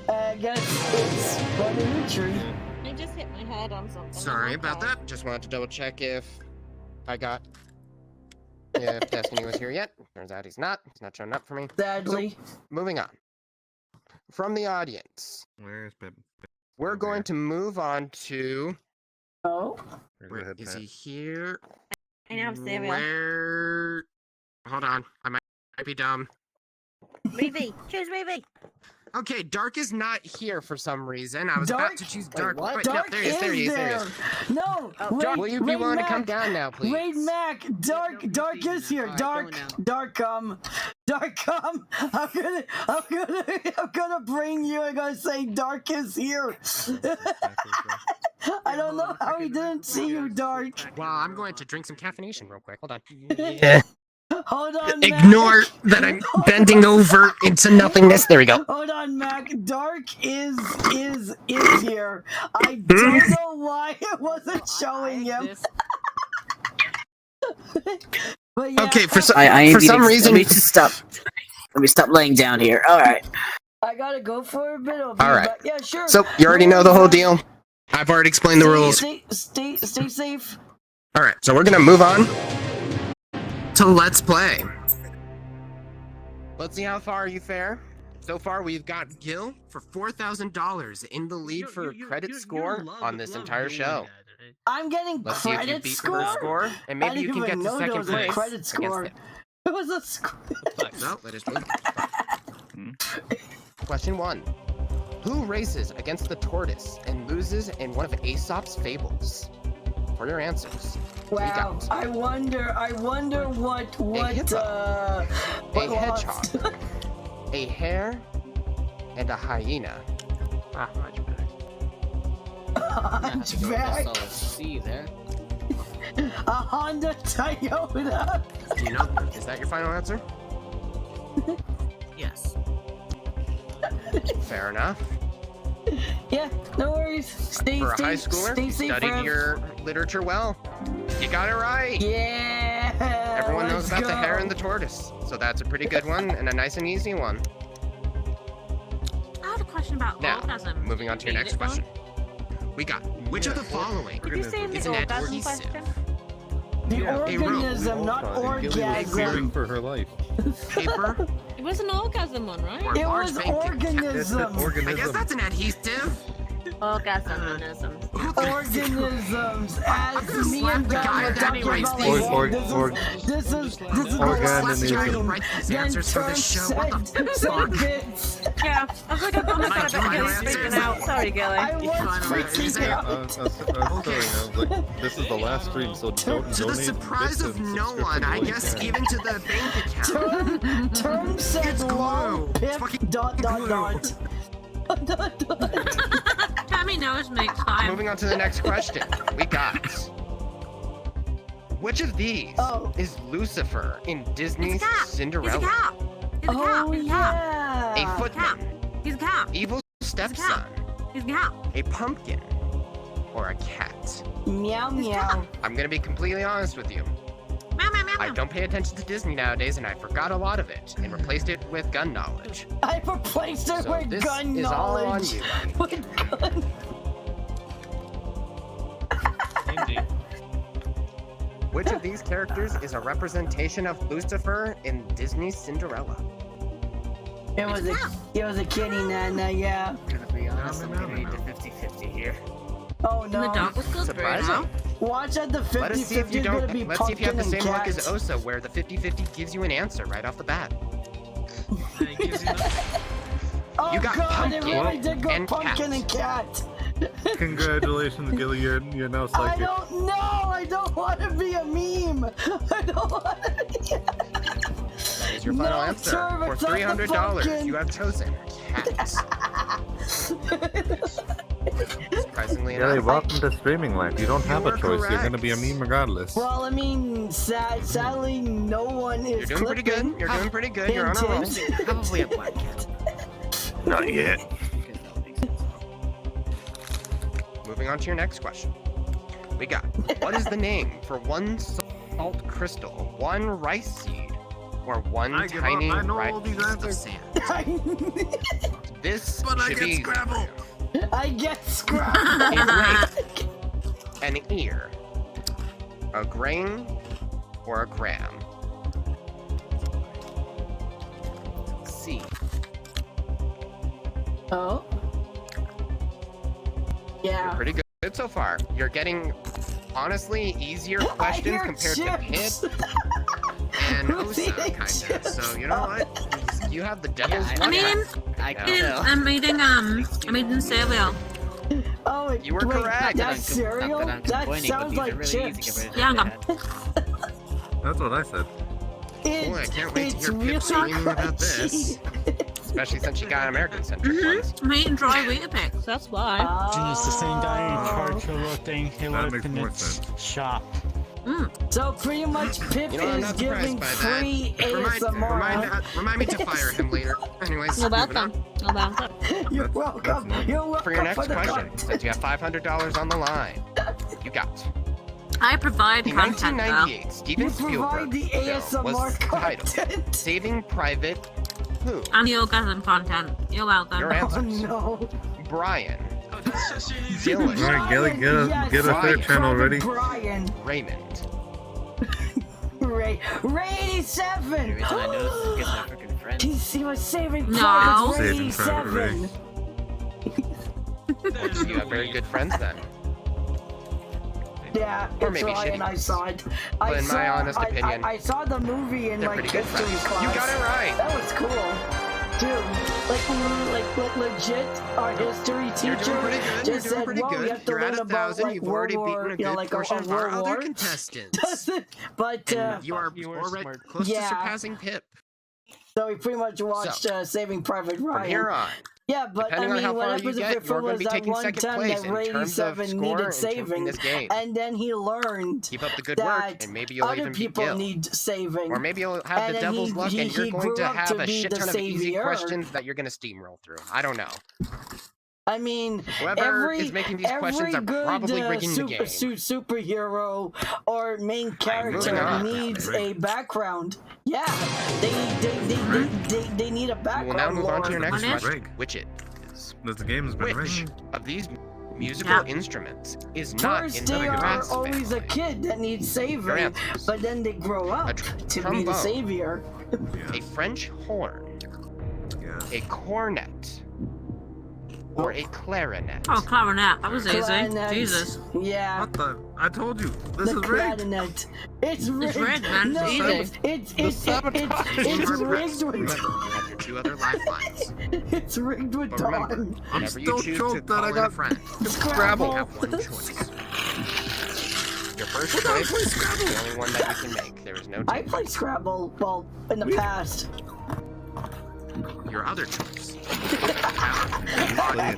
I guess it's Butternutry. I just hit my head on something. Sorry about that. Just wanted to double check if I got if Destiny was here yet. Turns out he's not. He's not showing up for me. Sadly. So, moving on. From the audience, Where's Pip? we're going to move on to. Oh. Where is he here? I know, I'm serious. Where? Hold on. I might be dumb. Ruby, choose Ruby. Okay, Dark is not here for some reason. I was Dark? about to choose Dark. What? Wait, Dark no, there he is. There he is. There he is. No. Will you be willing to come down now, please? Raid Mac, Dark is here. Dark, come. I'm gonna bring you. I'm gonna say Dark is here. I don't know how he didn't see you, Dark. Well, I'm going to drink some caffeination real quick. Hold on. Hold on, Ignore Mac. that I'm bending over into nothingness. There we go. Hold on, Mac. Dark is here. I don't know why it wasn't showing him. But yeah, Okay, for some reason. Let me stop laying down here. All right. I gotta go for a bit of. All right. Yeah, sure. So you already know the whole deal. I've already explained the rules. Stay safe. All right, so we're gonna move on to Let's Play. Let's see how far you fare. So far, we've got Gil for $4,000 in the lead for credit score on this entire show. I'm getting Let's see if you credit beat score. her score, and maybe you can get to second place. Credit score. against It was a score. No, let us move. Question 1. Who races against the tortoise and loses in one of Aesop's fables? For your answers. Wow. I wonder what a hedgehog, a hare, and a hyena. Ah, much better. Hunchback. See there. A Honda Toyota. You know, is that your final answer? Yes. Fair enough. Yeah, no worries. Stay For a high schooler, stay you safe. studied your literature well. You got it right. Yeah. Everyone knows about let's the go. hare and the tortoise, so that's a pretty good one and a nice and easy one. I have a question about Now, orgasm. moving on to your next question. We got which of the following Did you say is the an orgasm adhesive? question? The A rope. organism, not orgasm. for her life. Paper It was an orgasm one, right? or It large was bank organism. I guess that's an adhesive. Orgasm. Organisms, as me and the John guy were that talking writes about, these. this is the Organism. last Who stream. writes these Then answers for this show? What the said fuck? bits. Yeah, I was like, I'm almost Mike, got you to wanna get answer? freaking out. Sorry, Gilly. I was freaking out. This is the last stream, so don't To the donate surprise bits of and no one, I subscription guess links. even to the bank account. Term said It's long glue. It's pip fucking dot. Tammy knows makes fine. Moving on to the next question. We got. Which of these is Lucifer in Disney's Cinderella? He's a cow. He's a cow. Oh He's a cow. yeah. A footman, He's a cow. evil stepson, He's a cow. a pumpkin, or a cat? Meow meow. I'm gonna be completely honest with you. Meow, meow, meow, I meow. don't pay attention to Disney nowadays, and I forgot a lot of it and replaced it with gun knowledge. I replaced it So with this gun is all on knowledge. you. With gun. Which of these characters is a representation of Lucifer in Disney's Cinderella? It was a kitty nana, yeah. To be honest, I'm gonna need the 50-50 here. Oh The no. dog was good, Surprising. Watch at the 50-50 Let's see if you gonna don't. be Let's see if you have pumpkin the and same luck cat. as Osa, where the 50-50 gives you an answer right off the bat. Oh You got god, pumpkin it really did go and pumpkin cat. and cat. Congratulations, Gilly. You're now I psychic. don't know. I don't want to be a meme. I don't want to be. That is your final No, answer. sir, For it's not the $300, pumpkin. you have chosen cat. Surprisingly Gilly, enough. welcome to streaming life. You don't have a are choice. You're gonna correct. be a meme regardless. Well, I mean, sadly, no one is. You're doing pretty good. clipping You're doing pretty good. You're on a roll. hinted. Probably a black cat. Not yet. Moving on to your next question. We got, what is the name for one salt crystal, one rice seed, or one tiny rice of sand? This should be Scrabble. I get A Scrabble. grain, an ear, a grain, or a gram. C. Oh. Yeah. You're pretty good so far. You're getting, honestly, easier questions compared to Pip and Osa, kinda. So, you know what? You have the devil's luck. I'm eating cereal. Oh, you were wait, correct. That's cereal? That sounds like chips. Yeah, That's what I said. Boy, I can't wait to hear Pip screaming about this. Especially since she got American-centric ones. I'm eating dry Weetabix, that's why. It's the same guy in charge of a thing. He That worked makes in more its sense. shop. So pretty much Pip You know, I'm is not giving surprised by free that. ASMR. Remind me to fire him later. Anyways, You're moving welcome. You're welcome. You're welcome. You're welcome For your next the question, content. since you have $500 on the line, you got. I provide In content, 1998, Steven You provide Spielberg the film was ASMR titled content. Saving Private Who? And the orgasm content. You're welcome. Your Oh answers. no. Brian. Oh, that's so easy. Dylan. Alright, Gilly, Yes, get a third channel ready. Brian. Raymond. Ray 87. Reason I know this is because my freaking friend. He was saving No. private Ray Saving Private Ray. 87. You have very good friends then. Yeah, Or it's maybe Ryan, shitty I saw it. But in my honest opinion, I saw the movie in they're like pretty good history friends. class. You got it right. That was cool. Dude, like legit, our history You're teacher doing pretty good. just You're doing said, pretty well, good. you have to You're at learn about 1,000. like You've World already War, beaten a you know, good like portion a of our World other War. contestants. But And you are You were already smart. close to Yeah. surpassing Pip. so we pretty much watched Saving Private Ryan. From here on, Yeah, but depending I on mean, how what far happens you if get, it you're going to was be that taking one second time place that in Ray terms of 87 score needed and saving, this game. and then he learned Keep up the good work, that and maybe you'll other even beat people Gil. need saving. Or maybe you'll have And the then devil's he- luck, he- and you're he going grew to up to have a be shit the ton of easy savior. questions that you're going to steamroll through. I don't know. I mean, Whoever is making these questions are good, probably rigging the game. Superhero or main character moving on. needs a background. Yeah, they need a background. We'll now move on to your next lore. question, which is, This game's been which rigged. of these musical instruments is not in First, the they are grass always a family? kid that needs Your saving, answers. but then they grow up to be the trombone. savior. A French horn, Yes. a cornet, or a clarinet? Oh, clarinet. That was easy. Clarinet. Jesus. Yeah. What the? I told you. This The is rigged. clarinet. It's rigged. rigged, man. No, It's it's rigged with Remember, you have your 2 other lifelines. it's rigged with But remember, dawn. whenever you still choose to choked that call I in a got friend, Scrabble. you have one choice. Your first choice is the only one that you can make. There is no I take. played Scrabble, well, in the past. Your other choice. Play it now. Make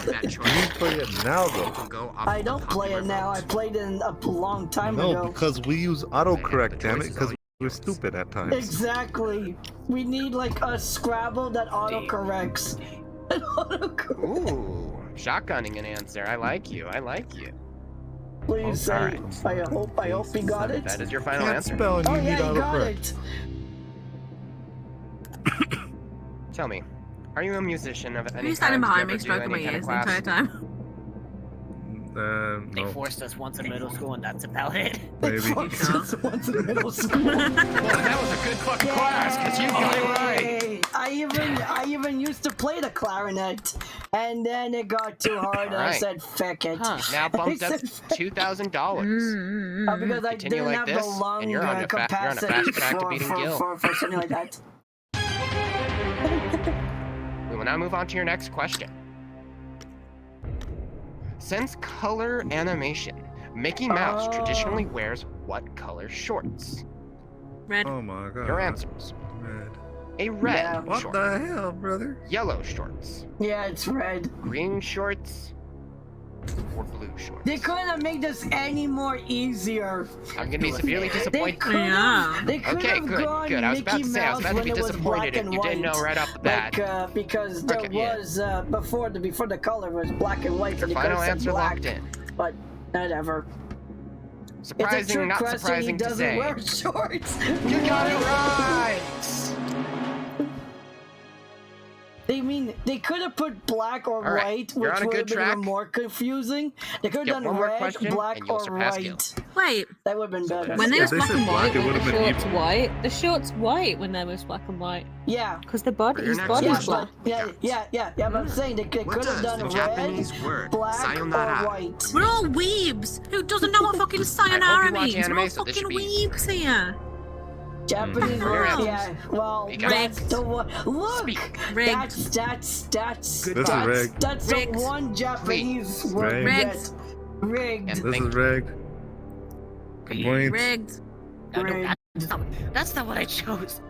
that You choice. play it now, though. Can go off I of don't the play popular it now. I vote. played it a long time No, ago. because we use autocorrect, damn it, because we're stupid at times. Exactly. We need like a Scrabble that autocorrects. Ooh, shotgunning an answer. I like you. I like you. Please say. Alright. I hope he got it. That is your final Can't answer. spell and Oh you need yeah, he got autocorrect. it. Tell me, are you a musician of any Who's standing kind? behind me, Did you ever do stroking my any kind ears of the entire class? time? They No, forced us once in middle school, and that's about it. maybe. Once in middle school. Well, that was a good fucking class, because you got it right. Yay. I even used to play the clarinet, and then it got too hard, and I Alright. said, "Feck it." Now bumped I up said, $2,000. because I Continue didn't like have this, the lung and you're on a capacity fast track to beating Gil. for something like that. We will now move on to your next question. Since color animation, Mickey Mouse traditionally wears what color shorts? Red. Oh my god. Your answers. Red. A red Yeah. What short, the hell, brother? yellow shorts, Yeah, it's red. green shorts, or blue shorts. They couldn't make this any more easier. I'm gonna be severely They disappointed. could Yeah. They could Okay, have good, gone good. I was about Mickey to say, I was Mouse about to when be it was disappointed black if and you didn't know white. right off the bat. Like, because there Okay, yeah. was before the color was black and white. Your and you final could've said answer black, locked in. But whatever. It's a Surprising, trick not question. surprising He to doesn't say. wear shorts. You got it right! They mean they could have put black or All right, white, you're which on a would good have been track. even more confusing. They could have Get done one more red, question, black, and you'll or surpass Gil. white. Wait. That would have been better. When they was black and white, it would have been shorts evil. white. The shorts white when they was black and white. Yeah. Because the body, For your his next body's question. black. Yeah, but I'm saying they could What have does done the red, Japanese word black, sayonara or white. We're all weebs. Who doesn't know what fucking I sayonara hope you watch means? We're anime, all so this fucking should be weebs here. Japanese For your word, answers. yeah. Well, Speak up. that's the one. Look, Speak. Rigged. that's This is rigged. that's the Rigged. one Japanese word. Rigged. Yes. Rigged. And This think- is rigged. Complaints. Rigged. No, Rigged. that's not what I chose.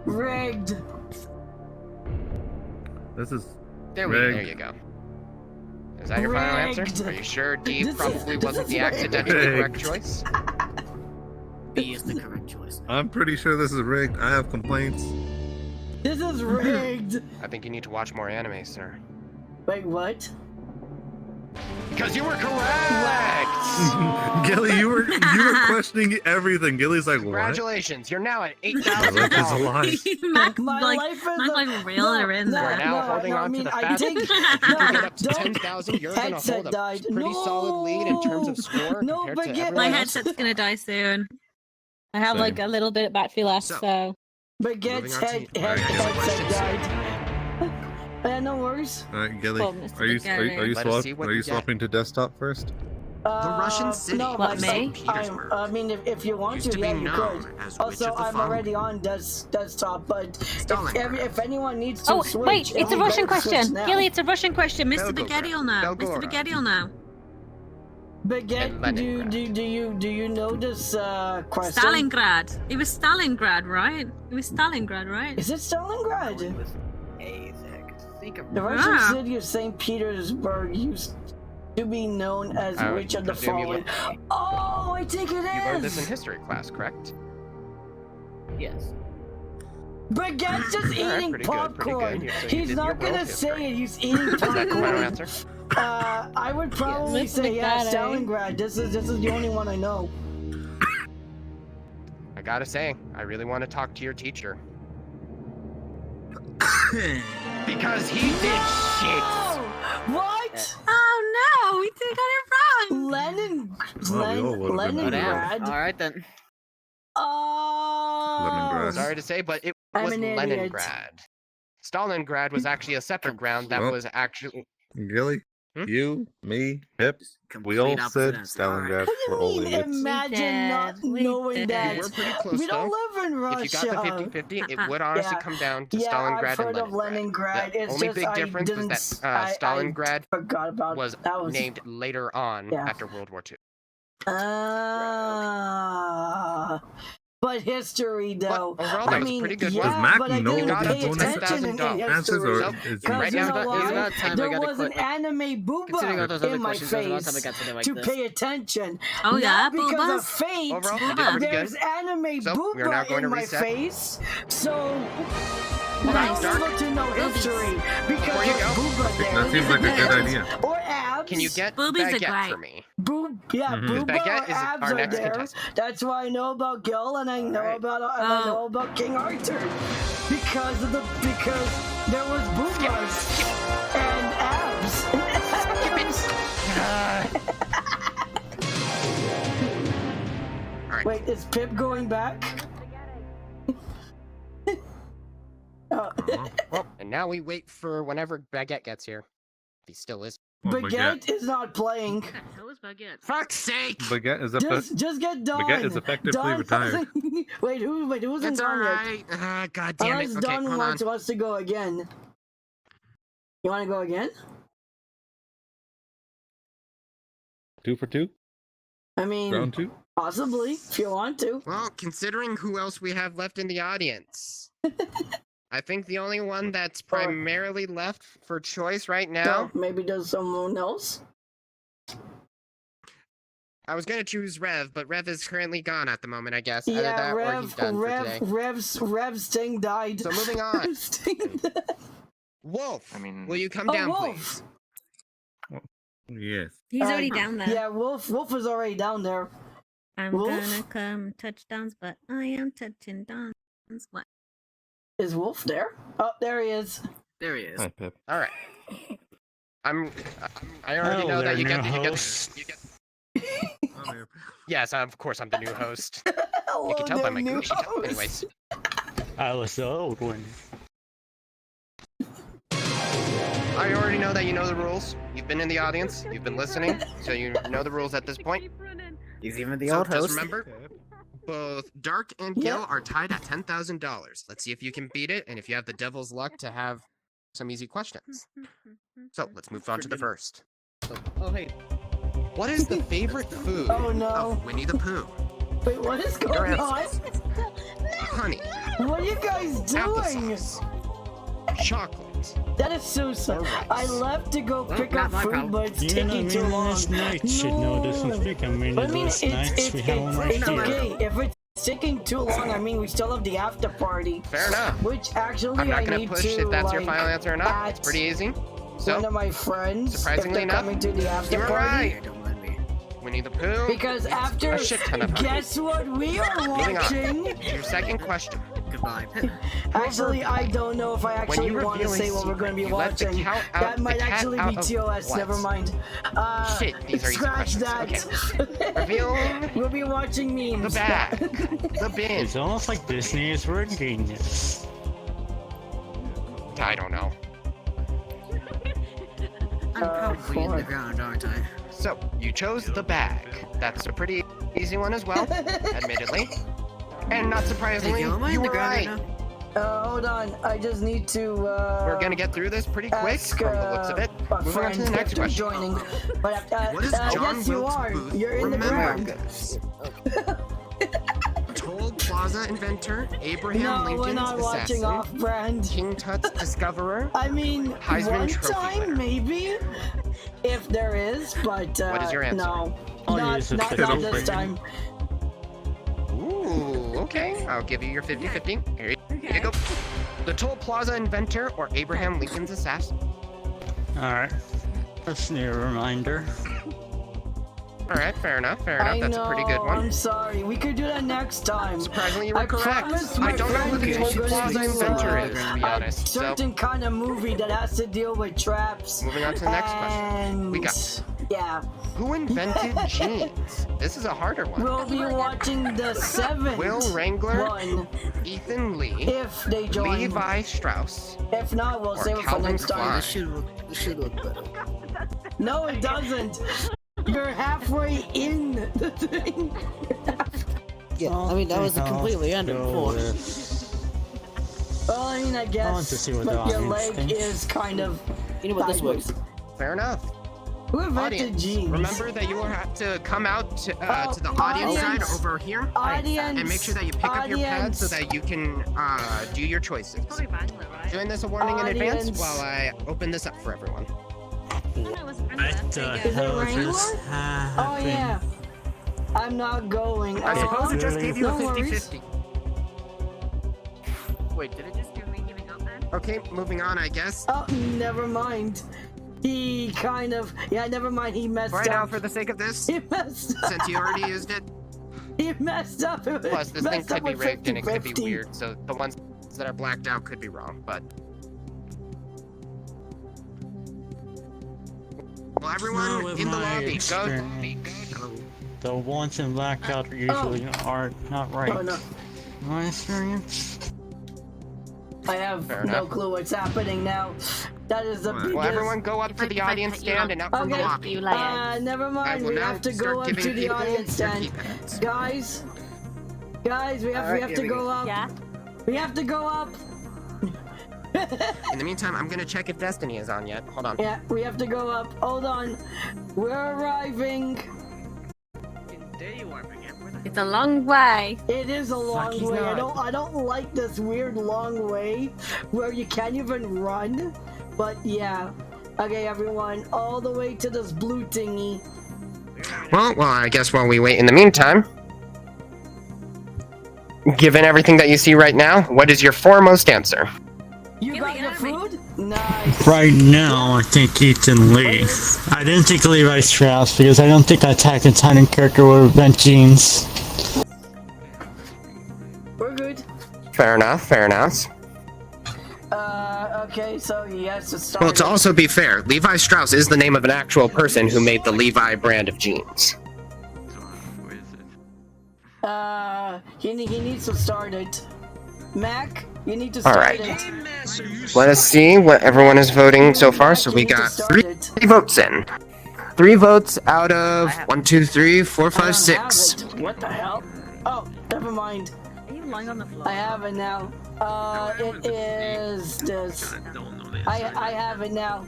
Rigged. This is There rigged. you go. Is that your final answer? Rigged. Are you sure D This is- probably this wasn't is the rigged. accidentally correct choice? B is the correct choice. I'm pretty sure this is rigged. I have complaints. This is rigged. I think you need to watch more anime, sir. Wait, what? Because you were correct! Gilly, you were questioning everything. Gilly's like, what? Congratulations, you're now at My life is a $8,000. lie. Mac, My like, life is Mac, like, reeling her in You are there. now holding on to the fact that if you can get up to don't- 10,000, you're going to headset hold a died. pretty solid lead in terms of score No, compared but to get- everyone My else. headset's gonna die soon. I have Same. like a little bit of battery left, so. Baguette's Moving on to- Alright, headset questions. died. No worries. All right, Gilly, Well, Mr. are you Spaghetti. Let us see what you get. swapping to desktop first? Russian city No, of but St. I Petersburg mean, if you want used to, to be yeah, you known could. as which Also, of the I'm following? already on desktop, but if anyone needs to Oh, switch, wait, it's a you Russian better switch question. now. Gilly, it's a Russian question. Mr. Belgorod. Spaghetti will know. Mr. Belgorod. Spaghetti will know. Baguette, And Leningrad. do you know this question? Stalingrad. It was Stalingrad, right? It was Stalingrad, right? Is it Stalingrad? The Ah. Russian city of St. Petersburg used to be known as I would which of the presume you following? Oh, I think it is. You learned this in history class, correct? Yes. Baguette's just Alright, eating pretty good, popcorn. So you He's did not your gonna world say history. it. He's eating Is that the final popcorn. answer? I would probably Yes. say yeah, Look at that, eh? Stalingrad. This is the only one I know. I gotta say, I really want to talk to your teacher. Because he did shit! What? Oh no, we did got it wrong. Lenin, Well, we all would've been Leningrad. Alright then. Oh. Leningrad. Sorry to say, but it I'm was an idiot. Leningrad. Stalingrad was actually a separate ground that Well. was actually... Gilly, Hmm? you, me, Pip, we all Complete said opposite answer. Stalingrad. What do We're all you mean? idiots. Imagine not We knowing did. that. You were pretty close, We don't though. live in Russia. If you got the 50-50, it would honestly Yeah. come down to Yeah, Stalingrad I've heard and of Leningrad. The It's only just big I difference was didn't. that Stalingrad I forgot about was that. Was named later on Yeah. after World War II. But history, though. But overall, that I was a mean, pretty good yeah, one. Mac but I know didn't got pay up to attention in $10,000 answers, or history. is Right Because now, you know but why? it's about time I There got a was an quick- anime Considering all those booba other in my questions, there was one time I face got something like to this. pay attention. Oh yeah, Not because boobas. of fate. Overall, you did Booba. pretty There's good. anime So, we are now booba going in to my reset. face, so Nice. now Dark. I'm able to know history because Before you there's go, booba there. That seems like a good idea. Or abs. Can you get Boobies are baguette great. for me? Yeah, Mhm. booba Baguette or is abs our are next there. contestant. That's why I know about Gil and I know Alright. about and I know about King Arthur because there was boobas and abs. Alright. Wait, is Pip going back? Oh. Well, and now we wait for whenever Baguette gets here. If he still is. Baguette is not playing. What the hell is baguette? Fuck's sake! Baguette is Just get Dawn. Baguette is effectively Dawn retired. hasn't- wait, who's in It's Dawn yet? alright. God damn it. Unless Okay, Dawn hold on. wants to go again. You want to go again? 2 for 2? I mean, Round 2? possibly if you want to. Well, considering who else we have left in the audience, I think the only one that's primarily left for choice right now. So maybe does someone else? I was gonna choose Rev, but Rev is currently gone at the moment, I guess. Either Yeah, that or he's done for today. Rev's Sting died. So moving on. Sting died. Wolf, I mean- will you come Oh, down, Wolf. please? Yes. He's already down there. Yeah, Wolf is already down there. I'm Wolf? gonna come touch Don's butt. I am touching Don's butt. Is Wolf there? Oh, there he is. There he is. Hi, Pip. All right. I already Hello know that there, you get new the, you get, host. you get Yes, of course I'm the new host. Hello, You can tell by there, my new Gucci top. host. Anyways, I was the old one. I already know that you know the rules. You've been in the audience. You've been listening, so you know the rules at this point. He's even the So old just host. remember, both Dark and Gil are tied at $10,000. Let's see if you can beat it, and if you have the devil's luck to have some easy questions. So let's move on to the first. Oh, hey. What is the favorite food Oh, no. of Winnie the Pooh? Wait, what is Your going on? answers. Honey, What are you guys doing? applesauce, chocolate. That is so sad. I left to go pick not up my food, problem. but it's You taking know, too long. last night should know this and speak. I mean, I mean, last nights we had one right it's here. okay. If it's taking too long, I mean, we still have the after party. Fair enough. Which actually I'm not I gonna need push to, if that's your like, final answer or not. It's ask pretty easy. So, one of my friends, surprisingly if they're enough, coming to the after you were party. right. Winnie the Pooh. Because after, a shit ton of honey. guess what we are Moving watching? on. Your second question. Goodbye. Actually, I don't know if I actually you want to reveal a say what we're going to be secret, you let the watching. cat out- That might the cat actually out be of TOS. what? Never mind. Shit, these are easy Scratch questions. that. Reveal We'll be watching memes. the bag. The bin. It's almost like Disney is word genius. I don't know. I'm probably in the ground, aren't I? So, you chose the bag. That's a pretty easy one as well, admittedly. And not surprisingly, Am I you in the were ground right. right now? Hold on. I just need to. We're gonna get through this pretty quick ask, from the looks of it. a Moving on to the friend next if they're question. joining. But What is John yes, you Wilkes are. Booth You're in the remembered ground. as? Toll Plaza inventor, Abraham No, we're Lincoln's not watching assassin, off-brand. King Tut's discoverer. I mean, Heisman one Trophy time winner. maybe, if there is, but What is your answer? no, I'll not use it. not this time. Ooh, okay. I'll give you your 50-50. Here you go. The Toll Plaza inventor or Abraham Lincoln's assassin? Alright. That's a reminder. Alright, fair enough, fair enough. I That's know, a pretty good one. I'm sorry. We could do that next time. Surprisingly, you were I correct. promised my I don't know who the friend Toll we were gonna Plaza do, inventor is, to be a honest. So, certain kind of movie that has to deal with traps. moving on to the next question. We got Yeah, who invented jeans? This is a harder one. we'll be watching the seventh Will Wrangler, one Ethan Lee, if they join. Levi Strauss, If not, we'll or save it for Calvin next time. Klein. This should look better. No, it doesn't. You're halfway in the thing. Yeah, I mean, that was a completely end before. Well, I mean, I guess I want to see what the but your audience leg thinks. is kind of. You know what this sideways. was? Fair enough. Who invented Audience, jeans? remember that you will have to come out to the audience audience. side over here. Audience. And make sure that you pick up your pad so that you can do your choices. Doing this a warning in advance Audience. while I open this up for everyone. What the Is it hell Wrangler? just Oh happened? yeah. I'm not going. I suppose it just gave you a No worries. 50-50. Wait, did it just give me giving up then? Okay, moving on, I guess. Oh, never mind. He kind of. Yeah, never mind. He messed Right now, up. for the sake of this, He messed up. since you already used it, He messed up. plus this thing Messed up could be with rigged and it could be 50-50. weird, so the ones that are blacked out could be wrong, but... Well, everyone Well, with in the my lobby, go... experience, the ones in blackout usually are not right. Oh no. My experience. I have Fair no enough. clue what's happening now. That is the biggest. Well, everyone go up to the audience stand and out from the Okay. lobby. Never I mind. will We now have to start go up giving to the people audience their stand. keypads. Guys, we have to go up. Yeah. We have to go up. In the meantime, I'm gonna check if Destiny is on yet. Hold on. Yeah, we have to go up. Hold on. We're arriving. There you are, again. It's a long way. It is a long he's way. not. I don't like this weird long way where you can't even run. But yeah. Okay, everyone, all the way to this blue thingy. Well, I guess while we wait in the meantime, given everything that you see right now, what is your foremost answer? You got your food? Nice. Right now, I think Ethan Lee. I didn't think Levi Strauss because I don't think Attack on Titan character would have been jeans. We're good. Fair enough, fair enough. Okay, so yes, it's Well, to also be fair, Levi Strauss is the name of an actual person who made the Levi brand of jeans. He needs to start it. Mac, you need to All start right. it. Let us see what everyone is voting so far. So we got three votes in. 3 votes out of 1, 2, 3, 4, 5, 6. What the hell? Oh, never mind. Are you lying on the floor? I have it now. It is this. I have it now.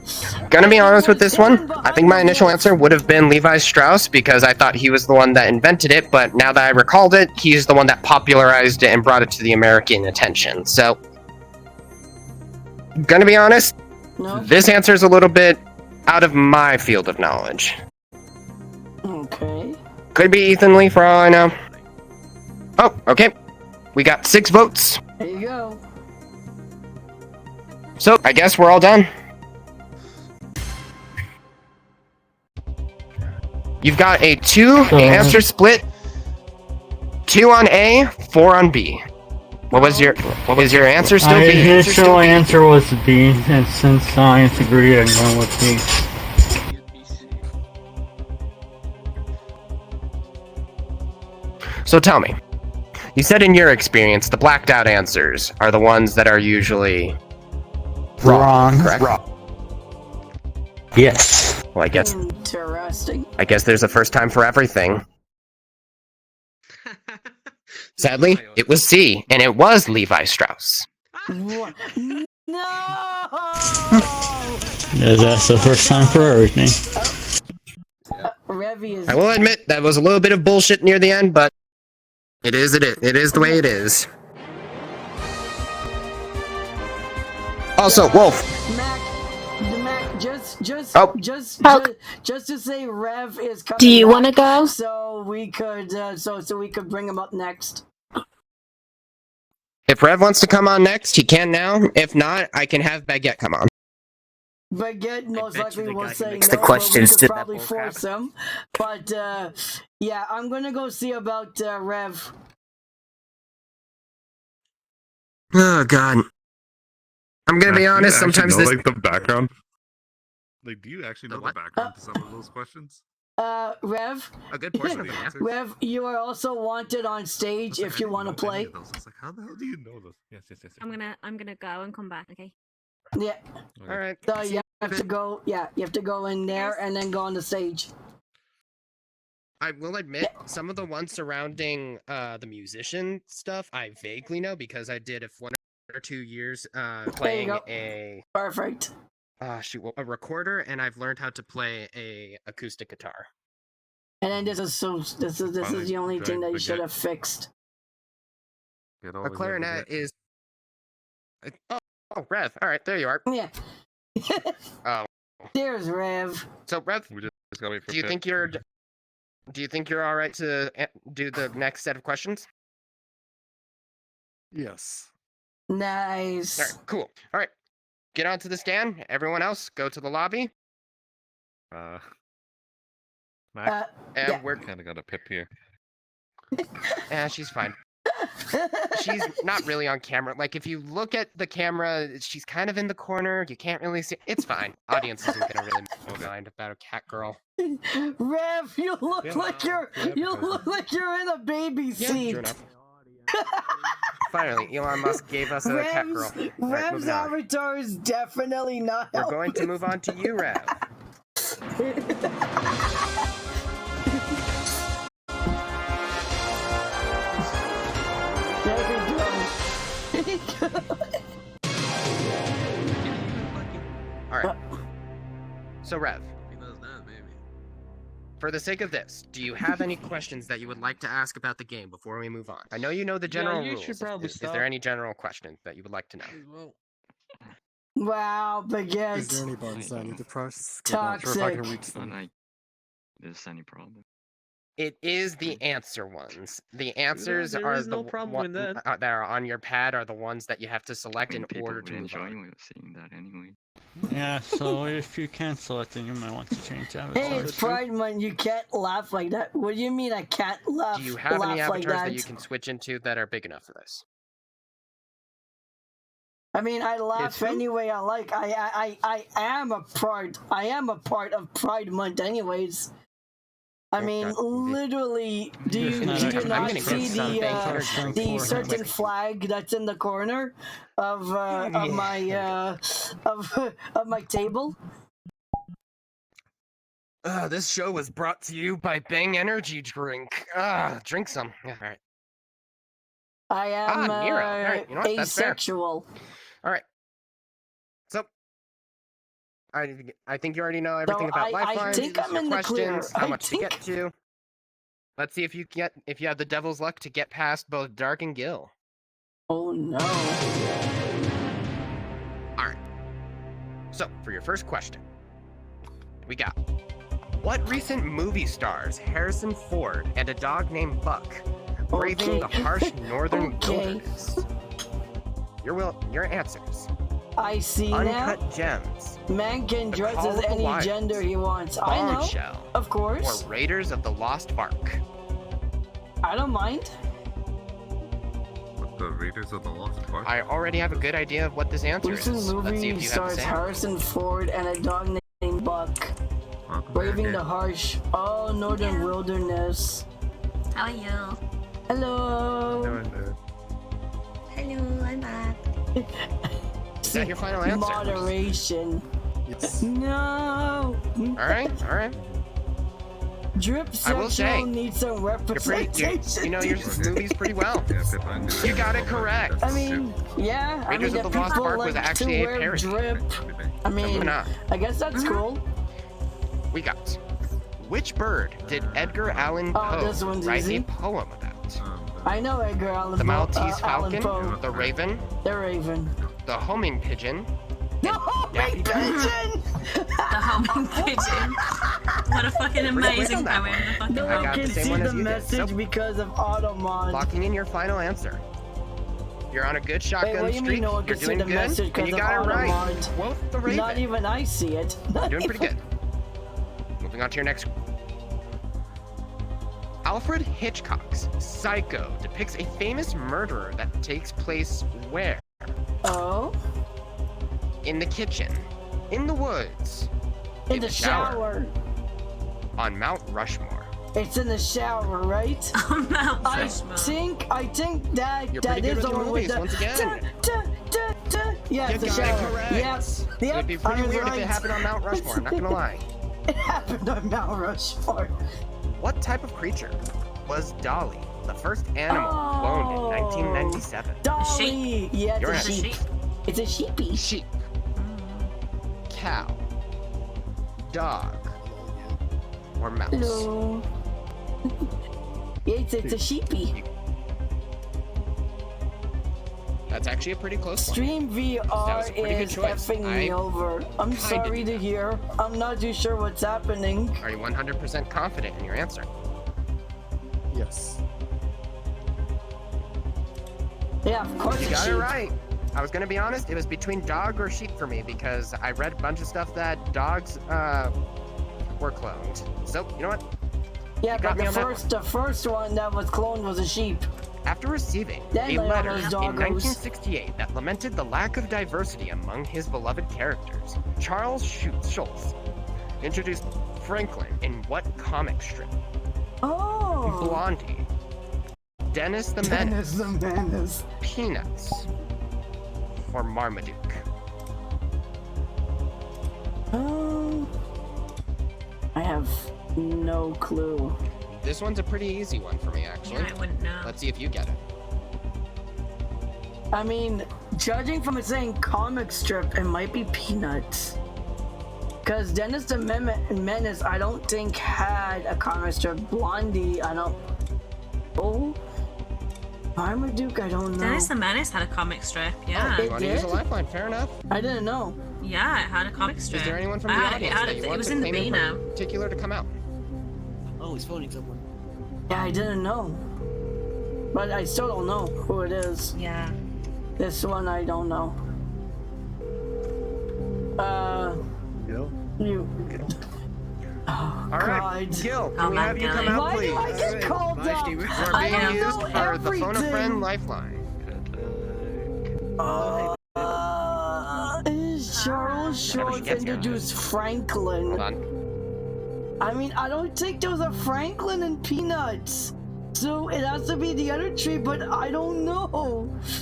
Gonna be honest with this one. I think my initial answer would have been Levi Strauss because I thought he was the one that invented it, but now that I recalled it, he's the one that popularized it and brought it to the American attention. So, gonna be honest, this answer is a little bit out of my field of knowledge. Okay. Could be Ethan Lee for all I know. Oh, okay. We got 6 votes. There you go. So, I guess we're all done. You've got a 2 answer split. 2 on A, 4 on B. What was your answer still My B? initial answer was B, and since science agreed, I'm going with B. So tell me, you said in your experience the blacked out answers are the ones that are usually wrong, correct? Yes. Well, I guess Interesting. there's a first time for everything. Sadly, it was C, and it was Levi Strauss. What? No! Yeah, that's the first time for everything. Revy is. I will admit that was a little bit of bullshit near the end, but it is the way it is. Also, Wolf. Mac, just to say, Rev is coming. Do you back, want to go? So we could, so we could bring him up next. If Rev wants to come on next, he can now. If not, I can have Baguette come on. Baguette most likely will say no, the questions but we to- could probably force him. But yeah, I'm gonna go see about Rev. Oh God. I'm gonna be honest. Sometimes this. like the background. Like, do you actually know the background to some of those questions? Rev. A good portion of the answers. Rev, you are also wanted on stage if you want to play. It's like, how the hell do you know this? Yes. I'm gonna go and come back. Okay. Yeah. All right. So you have to go. Yeah, you have to go in there and then go on the stage. I will admit, some of the ones surrounding the musician stuff, I vaguely know because I did 1 or 2 years playing a perfect. A recorder, and I've learned how to play a acoustic guitar. And then this is the only thing that you should have fixed. A clarinet is. Oh, Rev. All right, there you are. Yeah. Oh. There's Rev. So, Rev, We just gotta wait for do you think you're all right to do the next set of questions? Yes. Nice. All right, cool. All right, get onto the stand. Everyone else, go to the lobby. Mac, And we're kind of got a pip here. she's fine. She's not really on camera. Like, if you look at the camera, she's kind of in the corner. You can't really see. It's fine. Audience isn't gonna really mind about a cat girl. Rev, you look like you're in a baby seat. True enough. Finally, Elon Musk gave us a cat girl. All right, Rev's moving on. avatar is definitely not. We're going to move on to you, Rev. Alright. So, Rev, for the sake of this, do you have any questions that you would like to ask about the game before we move on? I know you know the general you rules. should probably Is there any general questions that you would like to know? Wow, Baguette. Is there any bugs I need to press? Toxic. If I can reach them. There's any problem. It is the answer ones. The answers there are is the no problem one with that. that are on your pad are the ones that you have to select in People order would to move enjoy on. seeing that anyway. Yeah, so if you cancel it, then you might want to change that. Hey, it's Pride Month. You can't laugh like that. What do you mean I can't laugh? Do you have any laugh like avatars that? that you can switch into that are big enough for this? I mean, I laugh any way I like. I am a part. I am a part of Pride Month, anyways. I mean, literally, do you not see the certain flag that's in the corner of my of my table? This show was brought to you by Bang Energy Drink. Drink some. Yeah, all right. I am Nero. All right, you know what? That's fair. asexual. All right. So, I think you already know everything about lifelines. I think I'm in the clear. Questions, how much to get to. Let's see if you have the devil's luck to get past both Dark and Gil. Oh no. All right. So, for your first question, we got: what recent movie stars Harrison Ford and a dog named Buck braving the harsh northern wilderness? Your answers. I see Uncut now. Gems. Man can The dress Call as of the any Wild, gender he wants. I know. Bombshell, Of course. Or Raiders of the Lost Ark. I don't mind. The Raiders of the Lost Ark? I already have a good idea of what this answer is. Recent Let's see if movie you have the stars same. Harrison Ford and a dog named Buck. Braving the harsh, northern wilderness. How are you? Hello. Hello, I'm back. Is that your final answer? Moderation. No. Alright. Drip I will say, sexual needs some representation. you know your movies pretty well. You got it correct. I mean, yeah. Raiders of the Lost Ark was actually a parody. Drip. I mean, I guess that's cool. We got: which bird did Edgar Allan Poe this one's write easy. a poem about? I know Edgar Allan Poe. The Maltese Allan falcon, Poe. the raven, The raven. the homing pigeon, The homing pigeon! The homing pigeon. What a fucking amazing poem. No I one got can the same see one as the you did. message So, because of Automon. locking in your final answer. You're on a good shotgun Wait, what do you streak. mean no one You're can see doing the good, message and because you of got it right. Automon? Quote the raven. Not even I see it. You're doing pretty good. Moving on to your next. Alfred Hitchcock's Psycho depicts a famous murderer that takes place where? Oh? In the kitchen, in the woods, In the shower. on Mount Rushmore. It's in the shower, right? I think that You're that pretty good is with the your one with movies, the once again. Yeah, You it's the got it shower. correct. Yes. Yep. It'd be pretty weird if it happened on Mount Rushmore, I'm not gonna lie. It happened on Mount Rushmore. What type of creature was Dolly, the first animal cloned in 1997? Dolly! Yeah, You're it's a sheep. It's a sheepy. Sheep. Cow. Dog. Or mouse. Hello. Yeah, it's a sheepy. That's actually a pretty close one. Stream That was VR a pretty good is choice. effing me I over. I'm kinda sorry to hear. I'm not too sure what's happening. Are you 100% confident in your answer? Yes. Yeah, of course You it's got sheep. it right. I was gonna be honest, it was between dog or sheep for me because I read a bunch of stuff that dogs were cloned. So, you know what? Yeah, You got but me the on that one. first one that was cloned was a sheep. After receiving Then a they letter all in those doggos. 1968 that lamented the lack of diversity among his beloved characters, Charles Schulz introduced Franklin in what comic strip? Oh! Blondie, Dennis the Menace, Dennis the Menace, Peanuts, or Marmaduke? I have no clue. This one's a pretty easy one for me, actually. Yeah, I wouldn't know. Let's see if you get it. I mean, judging from it saying comic strip, it might be Peanuts. Because Dennis the Menace, I don't think had a comic strip. Blondie, I don't. Oh, Marmaduke, I don't know. Dennis the Menace had a comic strip, yeah. You want to use a lifeline? Fair enough. I didn't know. Yeah, it had a comic strip. Is there anyone from the audience that you it want was to in the claim B in now. particular to come out? Oh, he's phoning someone. Yeah, I didn't know. But I still don't know who it is. Yeah. This one I don't know. You. Oh, All right, God. Gil, can we have you come out, Why please? do I get called up? You're I being don't used know for the phone a friend everything. lifeline. Charles Schulz introduced Franklin. Hold on. I mean, I don't think there was a Franklin in Peanuts. So it has to be the other tree, but I don't know.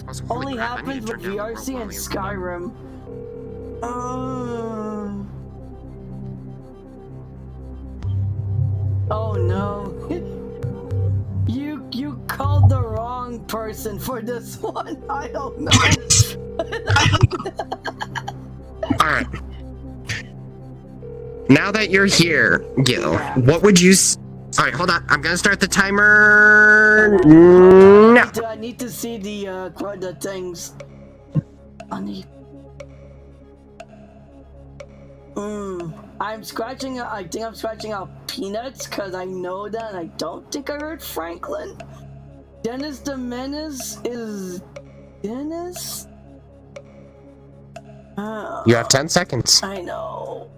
Also, holy Only crap, I need happens to with turn down the VRC and volume. Skyrim. Oh no. You called the wrong person for this one. I don't know. Alright. Now that you're here, Gil, what would you Alright, hold on. I'm gonna start the timer now. I need to see the things. I'm scratching. I think I'm scratching out Peanuts because I know that. And I don't think I heard Franklin. Dennis the Menace is Dennis. You have 10 seconds. I know.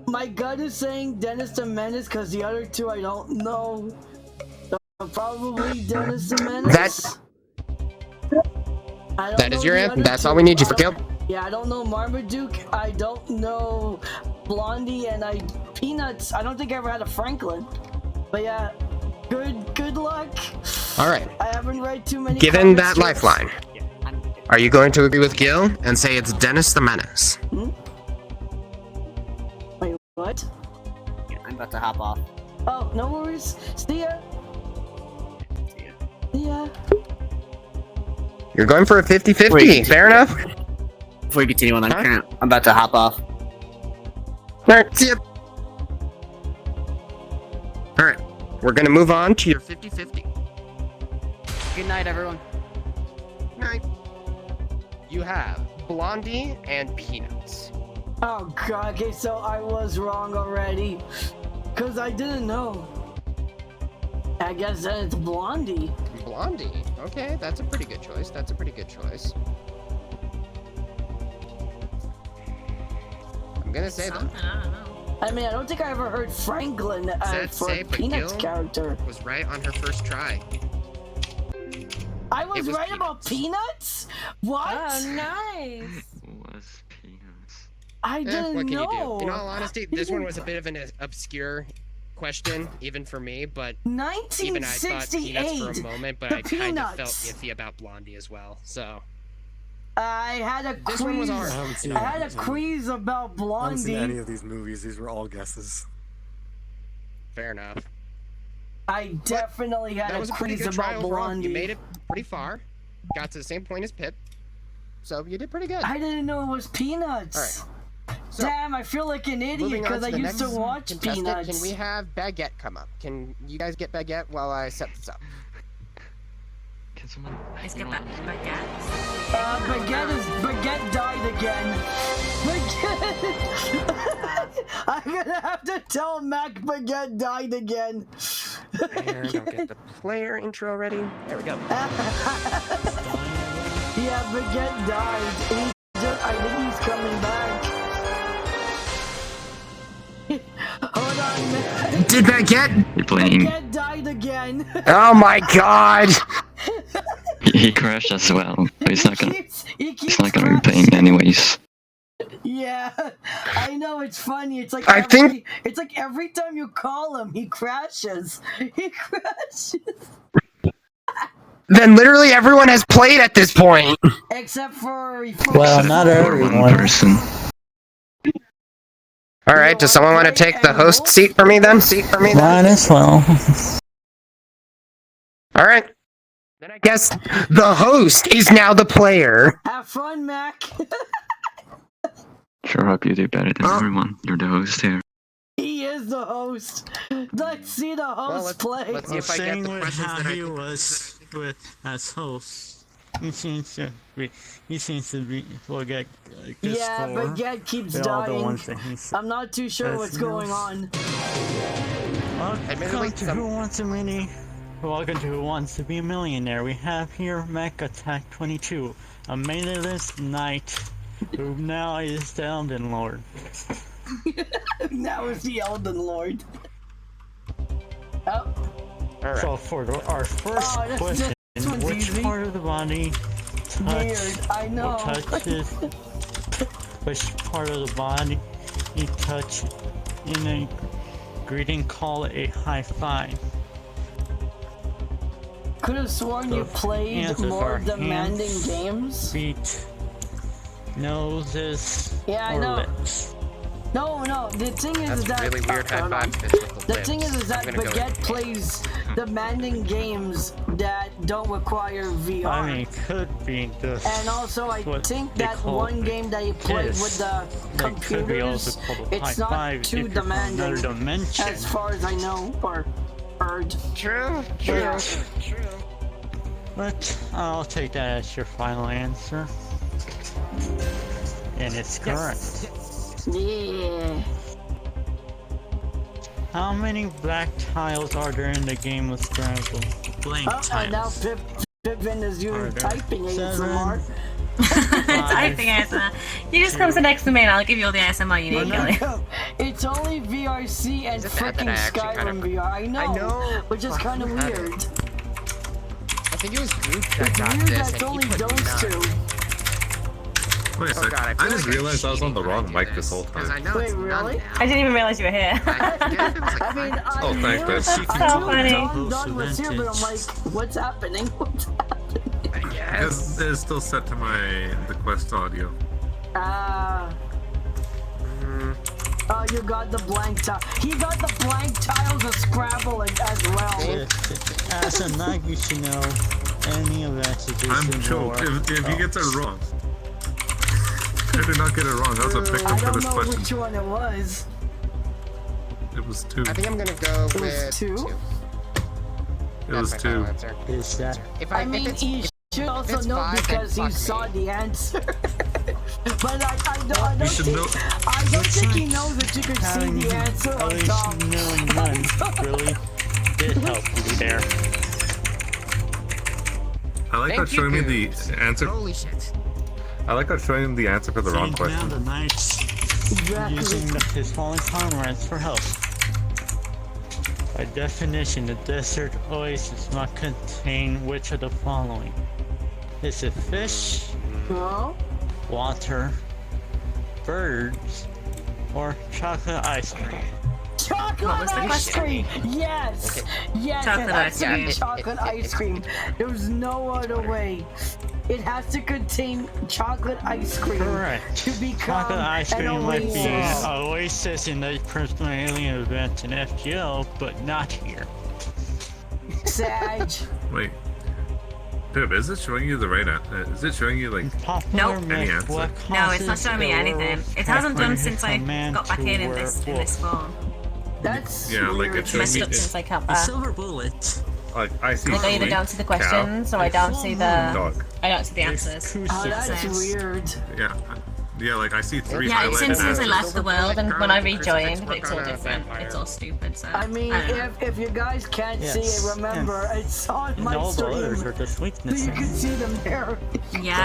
My gut is saying Dennis the Menace because the other two I don't know. So probably Dennis the Menace. That is your answer. That's all we need you for, Gil. Yeah, I don't know Marmaduke. I don't know Blondie, and Peanuts. I don't think I ever had a Franklin. But yeah, good luck. All right. I haven't read too many. Given that comic strips. lifeline, are you going to agree with Gil and say it's Dennis the Menace? Wait, what? Yeah, I'm about to hop off. Oh, no worries. See ya. See ya. You're going for a 50-50. Fair enough. Before you continue on, I'm about to hop off. Alright, see ya. Alright, we're gonna move on to your 50-50. Good night, everyone. Night. You have Blondie and Peanuts. Oh god, okay, so I was wrong already. Cause I didn't know. I guess then it's Blondie. Blondie. Okay, that's a pretty good choice. That's a pretty good choice. I'm gonna say that. I mean, I don't think I ever heard Franklin for a Peanuts character. Was right on her first try. I was right about Peanuts? What? Oh, nice. Was Peanuts. I didn't what can know. you do? In all honesty, this one was a bit of an obscure question, even for me, but even I thought Peanuts for a moment, but I kind of felt iffy about Blondie as well, so. I had a This one was quiz. hard. I had a quiz about I haven't seen any Blondie. of these movies. These were all guesses. Fair enough. I definitely had That a was a pretty quiz good try about overall. Blondie. You made it pretty far. Got to the same point as Pip. So you did pretty good. I didn't know it was Peanuts. Alright. So, Damn, I feel like an idiot moving on because I the used to next watch contestant, Peanuts. Can we have Baguette come up? Can you guys get Baguette while I set this up? Can someone? Let's get Baguette. Baguette died again. Baguette. I'm gonna have to tell Mac Baguette died again. And I'll get the player intro ready. There we go. Yeah, Baguette died. I think he's coming back. Hold on, man. Did Baguette? You're playing. Baguette died again. Oh my god! He crashed as well. But he's not gonna. He He's not gonna be playing anyways. Yeah, I know, it's funny. It's like it's like every time you call him, he crashes. He crashes. Then literally everyone has played at this point. Except for Well, not everyone. One person. All right, does someone want to take the host seat for me then? Might as well. All right. Then I guess the host is now the player. Have fun, Mac. Sure hope you do better than everyone. You're the host here. He is the host. Let's see the host play. Let's see if I get the questions that I was with as host. He seems to forget good Yeah, score. Baguette keeps They're all the dying. ones that he said. I'm not too sure Yes, what's he going knows. on. Welcome to Who Wants a Mini? Welcome to Who Wants to Be a Millionaire. We have here Mech Attack 22, a mainless knight who now is the Elden Lord. Now it's the Elden Lord. Oh. All So for our first question, which part of the body I know. touches which part of the body you touch in a greeting, call it a high five. Could have sworn you played answers more are demanding hands, games. Feet, noses, Yeah, I or know. lips. No, the thing is That's that really weird. High five. the thing is that I'm gonna go Baguette plays demanding games that don't require VR. I mean, it could be this. And also, I what think they that call one game that you played this. with the That could be also computers, called a high it's not five too if you're from another demanding, dimension. as far as I know or heard. True. Yeah. But I'll take that as your final answer. And it's correct. Yeah. How many black tiles are there in the game of Scrabble? Blank And now tiles. Pippin is Are doing there typing ASMR. Typing ASMR. You just come sit next to me and I'll give you all the ASMR you need, Kelly. It's only VRC and Is it bad that freaking I actually Skyrim kind of- VR. I know, which is kind of Fuck. weird. I think it was Goop that It's got weird this, that and it's he only put those none. two. Wait a Oh sec. God, I feel just like realized I was on the cheating wrong when I mic do this whole Because I time. know Wait, it's really? none now. I didn't even realize you were here. I mean, Oh, thanks, babe. I knew funny. Don was here, but I'm like, what's happening? What's happening? Because it's still set to the quest audio. Oh, you got the blank tile. He got the blank tiles of Scrabble as well. As a knight, you should know any of that is I'm in sure war. if you get that wrong. I did not get it wrong. That was a pick I for don't this know question. which one it was. It was 2. I think I'm gonna go It was with 2? It was That's my final 2. answer. Is that I mean, if he it's, should also it's know 5, then because he fuck saw me. the answer. But I don't You should know. think he knows that you could see the answer at on least top. knowing none really did help you there. I like how Thank you, showing me the Goose. answer. Holy shit. I like how showing the answer for the wrong See, now question. the knights Exactly. using his fallen comrades for help. By definition, the desert oasis must contain which of the following? Is it fish, No? water, birds, or chocolate ice cream? Chocolate What was the ice question? cream! Yes! Yes, Chocolate it has ice to be cream. chocolate ice cream. There's no other way. It has to contain chocolate ice cream Correct. to become Chocolate ice an cream might be oasis. an oasis in the personal alien event in FGO, but not here. Sag. Wait. Pip, is it showing you the right answer? Is it showing you like Popular Nope. myth, Any answer? what No, it's not causes showing me the anything. werewolf It hasn't done to since I turn man got back to in this werewolf? form. That's Yeah, like weird. it shows Messed me up since I come The back. silver bullet. like I see I either three don't see the cow, questions or I don't see the dog. I don't see the answers. Oh, that's Sense. weird. Yeah, like I see 3 Yeah, highlighted since I answers. left the world and when I rejoined, Crucifix but it's all work on a different. vampire. It's all stupid. So I mean, I don't know. if you guys can't see Yes, it, remember, it's on And my all the others stream. are just So you weaknesses. can see them there. Yeah,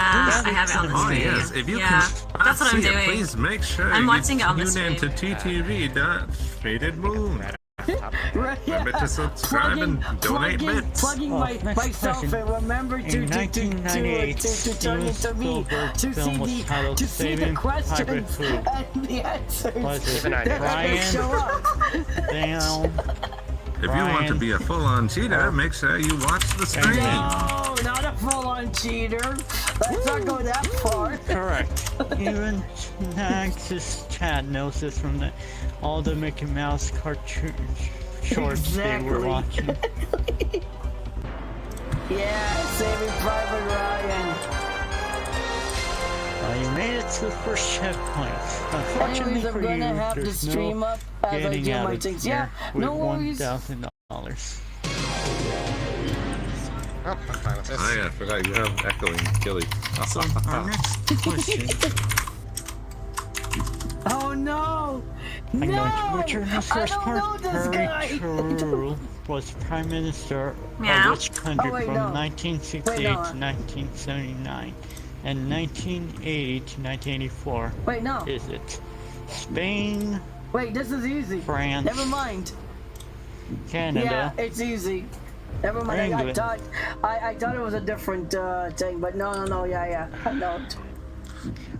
I have it on the Oh screen. yes, if you Yeah, can that's what I'm see it, doing. please make sure I'm you watching it on the tune in to screen. ttv.fadedmoon. Right, yeah. Remember to subscribe and donate bits. Plugging Oh, my, next myself question. and remember to In 1998, turn into Steven me Spielberg's to film was see titled the Saving Private questions Food. and the answers Was it Even I know. that show up. Down. If you want to be a full-on cheater, make sure you watch the stream. No, not a full-on cheater. Let's not go that far. Correct. Even Nax's chat knows this from all the Mickey Mouse cartoon shorts they were Exactly. watching. Yeah, Saving Private Ryan. You made it to the first checkpoint. Unfortunately Anyways, I'm for gonna you, have to there's stream no up as I getting do out my of things. here Yeah, with no worries. $1,000. Oh, I'm fine with this. Oh yeah, I forgot you have echoing Gilly. So our next question. Oh no! I'm going to No! butcher the I first don't know part. this guy. Harry True was Prime Minister Meow. of which country Oh, wait, from no. 1968 Wait, no. to 1979 and 1980 to 1984? Wait, no. Is it Spain, Wait, this is easy. France, Never mind. Canada, Yeah, it's easy. Never mind. I England. thought it was a different thing, but no. Yeah. I know.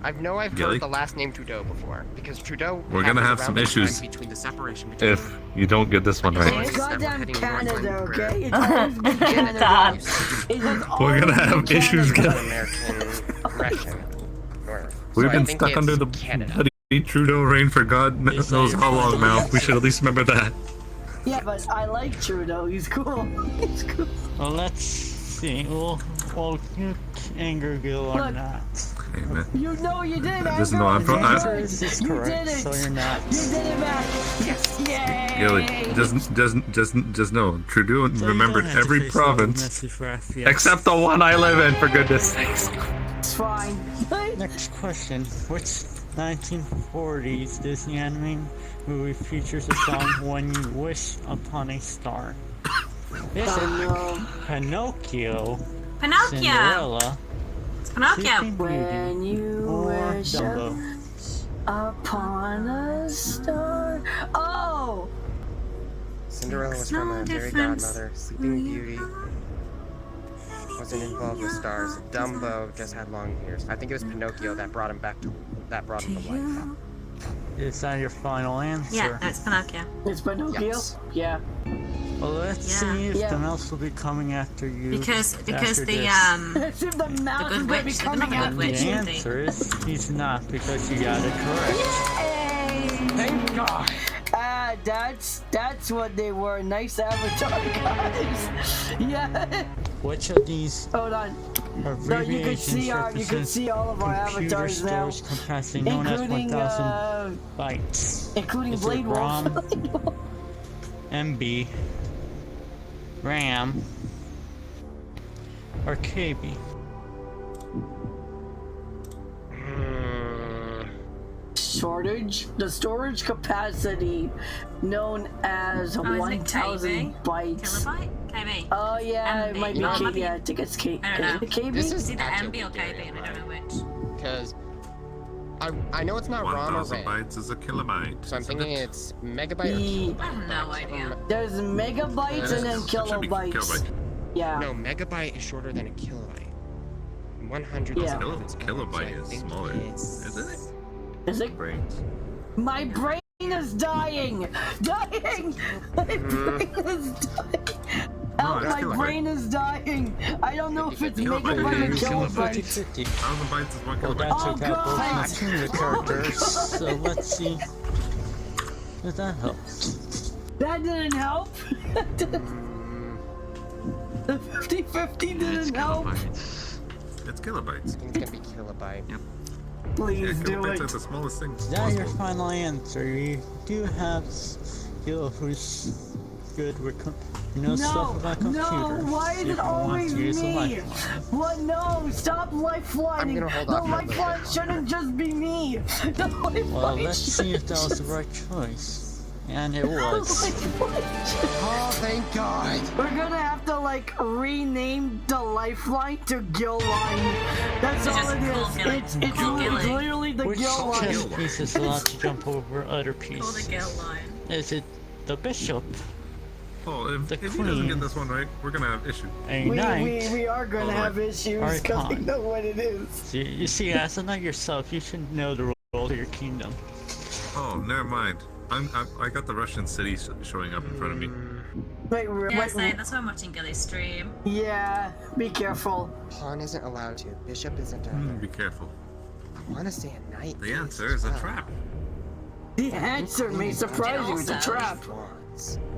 I've Gilly? heard the last name Trudeau before because Trudeau. We're gonna have some issues between the separation between if you don't get this one right. It's goddamn Canada, okay? It's always been Canada. We're gonna have issues, Gilly. American Russian. North. We've So I been think stuck it's under the Canada. bloody Trudeau reign for God knows how long now. We should at least remember that. Yeah, but I like Trudeau. He's cool. He's cool. Well, let's see. Well, you anger Gil or Look. not? Hey, man. You know you did, man. Just know I'm from. This is You correct, did it. so you're not. You did it, man. Yes. Yay. Gilly, just know Trudeau So you remembered don't have to every face all the province messy for FPS. except the one I live in, for goodness sakes. It's fine. Next question. Which 1940s Disney anime movie features the song When You Wish Upon a Star? Is it Pinocchio, Pinocchio. Cinderella, It's Pinocchio. Sleeping When Beauty, you or wish Dumbo? upon a star. Oh! Cinderella was from a fairy godmother. Sleeping Beauty wasn't involved with stars. Dumbo just had long ears. I think it was Pinocchio that brought him to life. Is that your final answer? Yeah, that's Pinocchio. It's Pinocchio? Yes. Yeah. Well, let's see if the mouse will be coming after you. Because after the Let's see if the mouse is going to be coming the out. good The witch. answer is he's not, because you got it correct. Thank God. That's what they were. Nice avatar, guys. Yeah. Which of these Hold on. So you can see all of our avatars now, capacity known as 1000 bytes. including Is it Blade Wolf. ROM, MB, RAM, or KB? The storage capacity known as Oh, isn't it 1000 KB? bytes. Kilobyte? KB. Oh yeah, it MB. might be Oh, it might KB. be- I think it's KB. I don't know. Is it KB? This It's is either actually MB or KB, and I don't know which. Because I know it's not ROM or 1,000 RAM. bytes is a kilobyte. So I'm thinking it's megabyte The- I have no idea. There's megabytes and then It should be kilobytes. kilobyte. Yeah. No, megabyte is shorter than a kilobyte. 100 is Yeah. a kilobyte. Kilobyte is smaller, isn't it? Is it? Brains. My brain is dying! Dying! My brain is dying! Help, it's my kilobyte. brain is dying! I don't know if it's Kilobyte. megabyte or Kilobyte. kilobyte. 50-50. 1,000 bytes is 1 Well, kilobyte. that Oh, took out both God. my computer characters, so let's see if that helps. That didn't help! The 50-50 It's didn't help! kilobytes. It's kilobytes. I think it's gonna be kilobyte. Yep. Please Yeah, do kilobytes are it. the smallest thing. Is that your possible. final answer? You do have skill who's good with stuff about computers. No, why is if it you want always to use a me? lifeline. What? No, stop lifelining. I'm gonna hold The off on a little lifeline bit. shouldn't just be me. The lifeline Well, let's see if that was the shouldn't right choice. And it just- was. Lifeline should- Oh, thank God! We're gonna have to like rename the lifeline to Gill Line. That's It's all just it called is. Gilling. It's Called Gilling. literally the Which Gill Line. chess piece is allowed to jump over other Call the pieces? girl line. Is it the bishop, Oh, The if he doesn't queen. get this one right, we're gonna have issue. a We knight? are gonna Alright. have issues Alright, because we fine. know what it is. You see, as a knight yourself, you should know the rules of your kingdom. Oh, never mind. I got the Russian city showing up in front of me. Wait, Yeah, so that's why I'm watching Gilly's stream. yeah, be careful. Pawn isn't allowed to. Bishop isn't either. Be careful. I want to say a knight. The answer is a trap. The answer may surprise you. It's a Also- trap.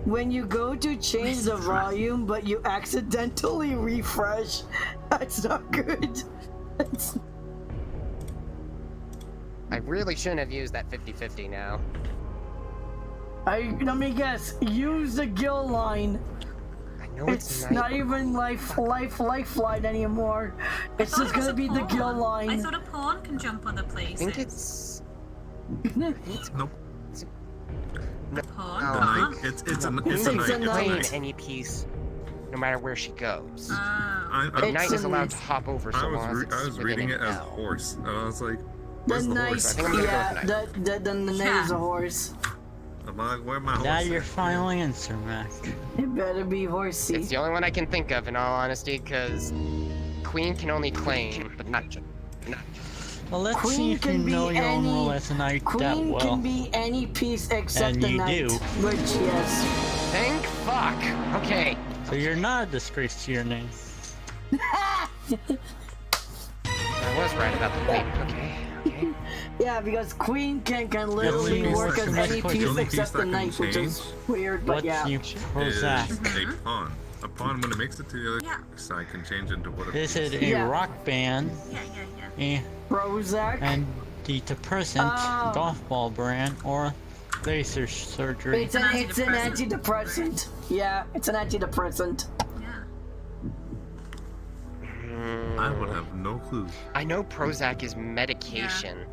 When you go to change the volume, but you accidentally refresh, that's not good. That's... I really shouldn't have used that 50-50 now. Let me guess. Use the Gill Line. I know It's not even lifeline anymore. It's just gonna be the Gill I Line. thought a pawn can jump other I places. think it's... Nope. A pawn? No. Pawn? It's a It's a knight. knight. Playing any piece, no matter where she goes. Oh. I The knight It's is a allowed to knight. hop over so long as it's I was within reading an it as L. horse, and I was like, The where's the knight. horse? I think I'm gonna go Yeah, with knight. the knight is a horse. I'm like, where my Is that horse? your at? final answer, Mac? It better be It's horsey. the only one I can think of, in all honesty, because Queen can only claim, but not just. Well, let's Queen see if you can be know your own any- role as a knight that Queen well. can be any piece except And the you knight. do. Which, yes. Thank fuck. Okay. So you're not a disgrace to your name. I was right about the queen. Okay. Yeah, because Queen can literally only work piece as that any can- piece the only except the knight, which is weird, but What's yeah. the Is Prozac? a pawn. A pawn, when it makes it to the other side, can change into whatever. Is it a Yeah. rock band, a Prozac? antidepressant, Oh. golf ball brand, or laser surgery? It's an antidepressant. Yeah, it's an antidepressant. I would have no clue. I know Prozac is medication.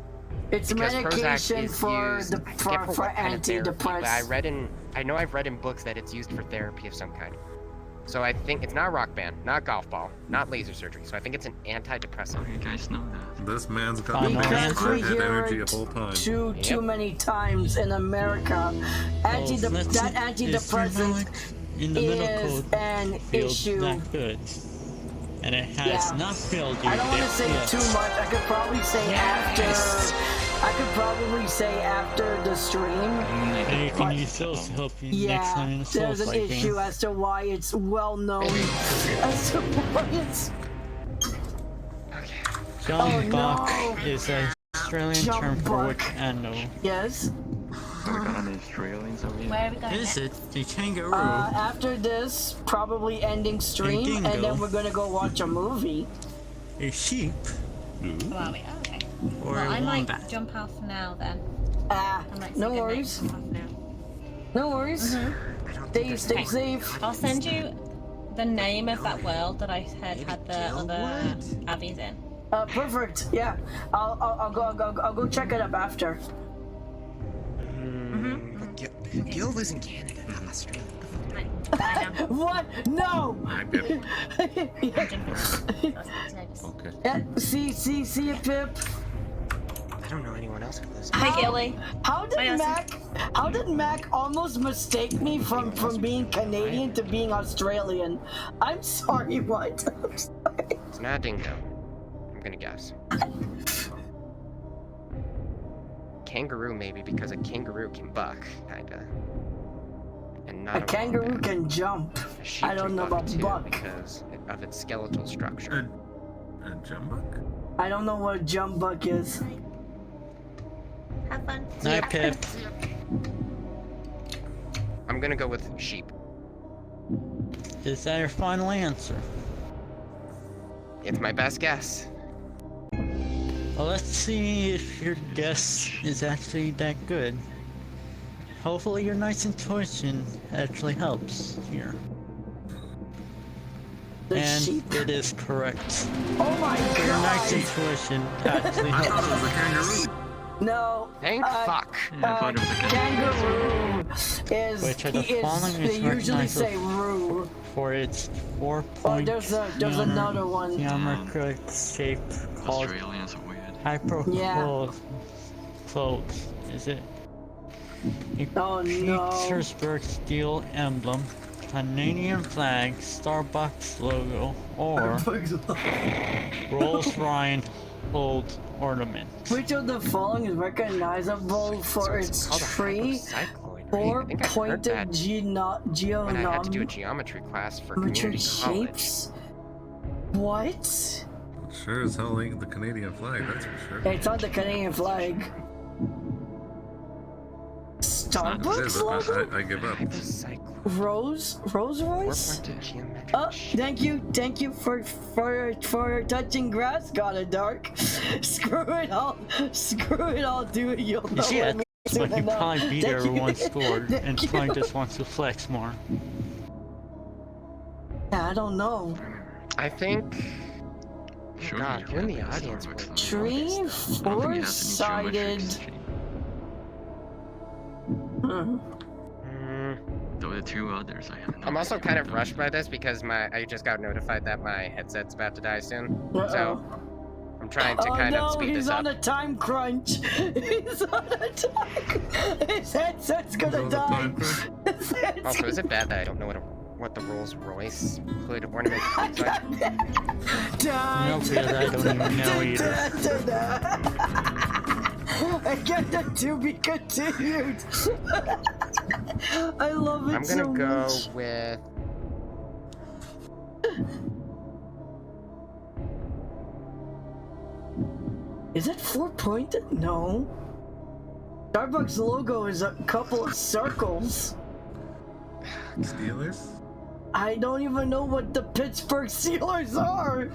It's because medication Prozac is for used, the I forget for what kind of therapy, but antidepressant. I know I've read in books that it's used for therapy of some kind. So I think it's not rock band, not golf ball, not laser surgery. So I think it's an antidepressant. You guys know that. This man's got the Because biggest we hard-head hear energy it of all time. too many times in America. That antidepressant in the middle is code an feels issue. not good, and it has Yeah. not failed you. I don't want to yet. say too much. I could probably say after the stream. And you can use those to help you next time in Yeah, the Soul there's an Fight issue game. as to why it's well known. As to why it's. John Buck no. is an Australian Jump term for buck. which I know. Yes. We got an Australian over here. Where are we going Is it the kangaroo? After this, probably ending stream, and then we're gonna go watch a movie. A sheep? Where are we? Oh, okay. Or Well, a I might wombat? jump off now then. Ah, I might no say goodnight worries. for half an hour. No worries. Stay Okay. safe. I'll send you the name of that world that I had the other abbeys in. Perfect. Yeah, I'll go check it up after. Gil lives in Canada, not Australia. What? No. Okay. Yeah, see you, Pip. I don't know anyone else who lives. Hi, Gilly. How did Hi, How did Mac almost mistake me from being Canadian to being Australian? I'm sorry. What? I'm sorry. It's not a dingo. I'm gonna guess. Kangaroo maybe, because a kangaroo can buck, kinda. And not A kangaroo can jump. A sheep I don't can know about too, buck. because of its skeletal structure. A jumbuck? I don't know what a jump buck is. Have fun. Night, Pip. I'm gonna go with sheep. Is that your final answer? It's my best guess. Well, let's see if your guess is actually that good. Hopefully your knight's intuition actually helps here. And it is correct. Oh my Your knight's god! intuition actually I helps. thought it was a kangaroo. No. Thank fuck. Kangaroo is. Which are the following They usually recognizable say roo. For its 4-point there's another one. geometric shape called Australians are weird. hyperclothes. Is it? Oh no. Petersburg steel emblem, Canadian flag, Starbucks logo, or Rolls-Royce gold ornament. Which of the following is recognizable for its tree? Four-pointed when I had to do a geometry class for community college. shapes? What? Sure as hell ain't the Canadian flag, that's for sure. It's on the Canadian flag. Starbucks logo? I give up. Rolls Royce? Oh, thank you for touching grass, got it dark. Screw it all, dude. You'll know You see, what I mean that's what soon you enough. probably beat Thank you. everyone scored, and Thank you. probably just wants to flex more. Yeah, I don't know. I think. Sure, God, you who in can the have audience Starbucks would? on Tree, I don't think it has any four-sided. geometric shape. Though the two others, I have no I'm also idea kind what of rushed by this because I just got notified that my headset's about to die soon. So I'm trying to kind of speed he's this on up. a time crunch. He's on a time. His headset's gonna die. His Also, is it bad that I don't know what a what the Rolls Royce hood ornament looks like? No, because I don't even know either. I get that to be continued. I love it. I'm gonna so go much. with. Is it 4-pointed? No. Starbucks logo is a couple of circles. Steelers? I don't even know what the Pittsburgh Steelers are.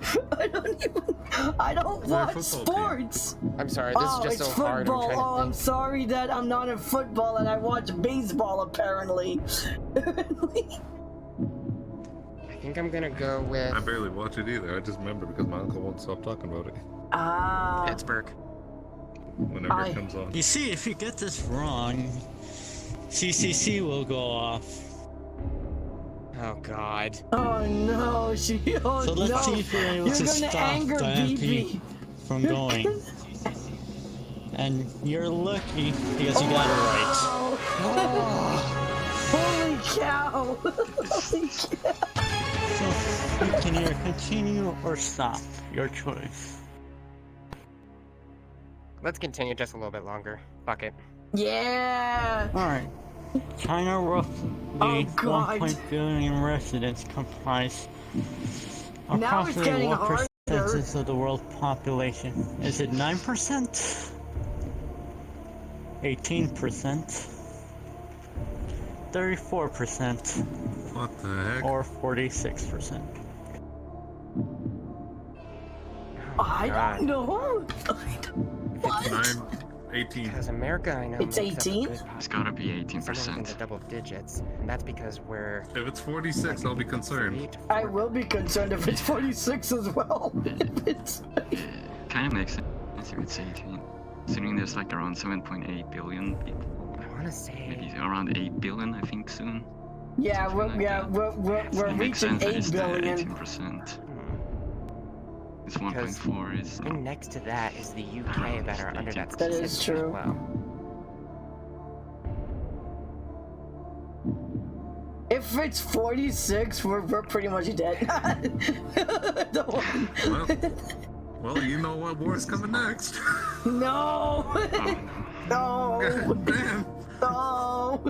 I don't watch sports. I'm sorry, this is just it's so hard. I'm football. trying to I'm sorry that I'm not in football and I watch baseball apparently. I think I'm gonna go with. I barely watch it either. I just remember because my uncle won't stop talking about it. Pittsburgh. Whenever it comes on. You see, if you get this wrong, CCC will go off. Oh God. Oh no, So let's see if you're able to stop Dianthe from going. And you're lucky because you got it right. Holy cow! Holy cow! So you can either continue or stop. Your choice. Let's continue just a little bit longer. Fuck it. Yeah! Alright. China roughly 1.1 billion residents comprise Now it's approximately getting 1% harder. of the world population. Is it 9%? 18%? 34%? What the heck? Or 46%? I don't know. What? 18. Because America, I know. It's 18? It's gotta be 18%. In the double digits, and that's because we're. If it's 46, I'll be concerned. I will be concerned if it's 46 as well. Kind of makes sense if it's 18. Considering there's like around 7.8 billion people. I want to say. Maybe around 8 billion, I think, soon. Yeah, we're It makes reaching sense that 8 it's the billion. 18%. It's 1.4 is. I think next to that is the UK that are under that That statistic is true. as well. If it's 46, we're pretty much dead. Well, you know what war's coming next. No! No! Damn. No!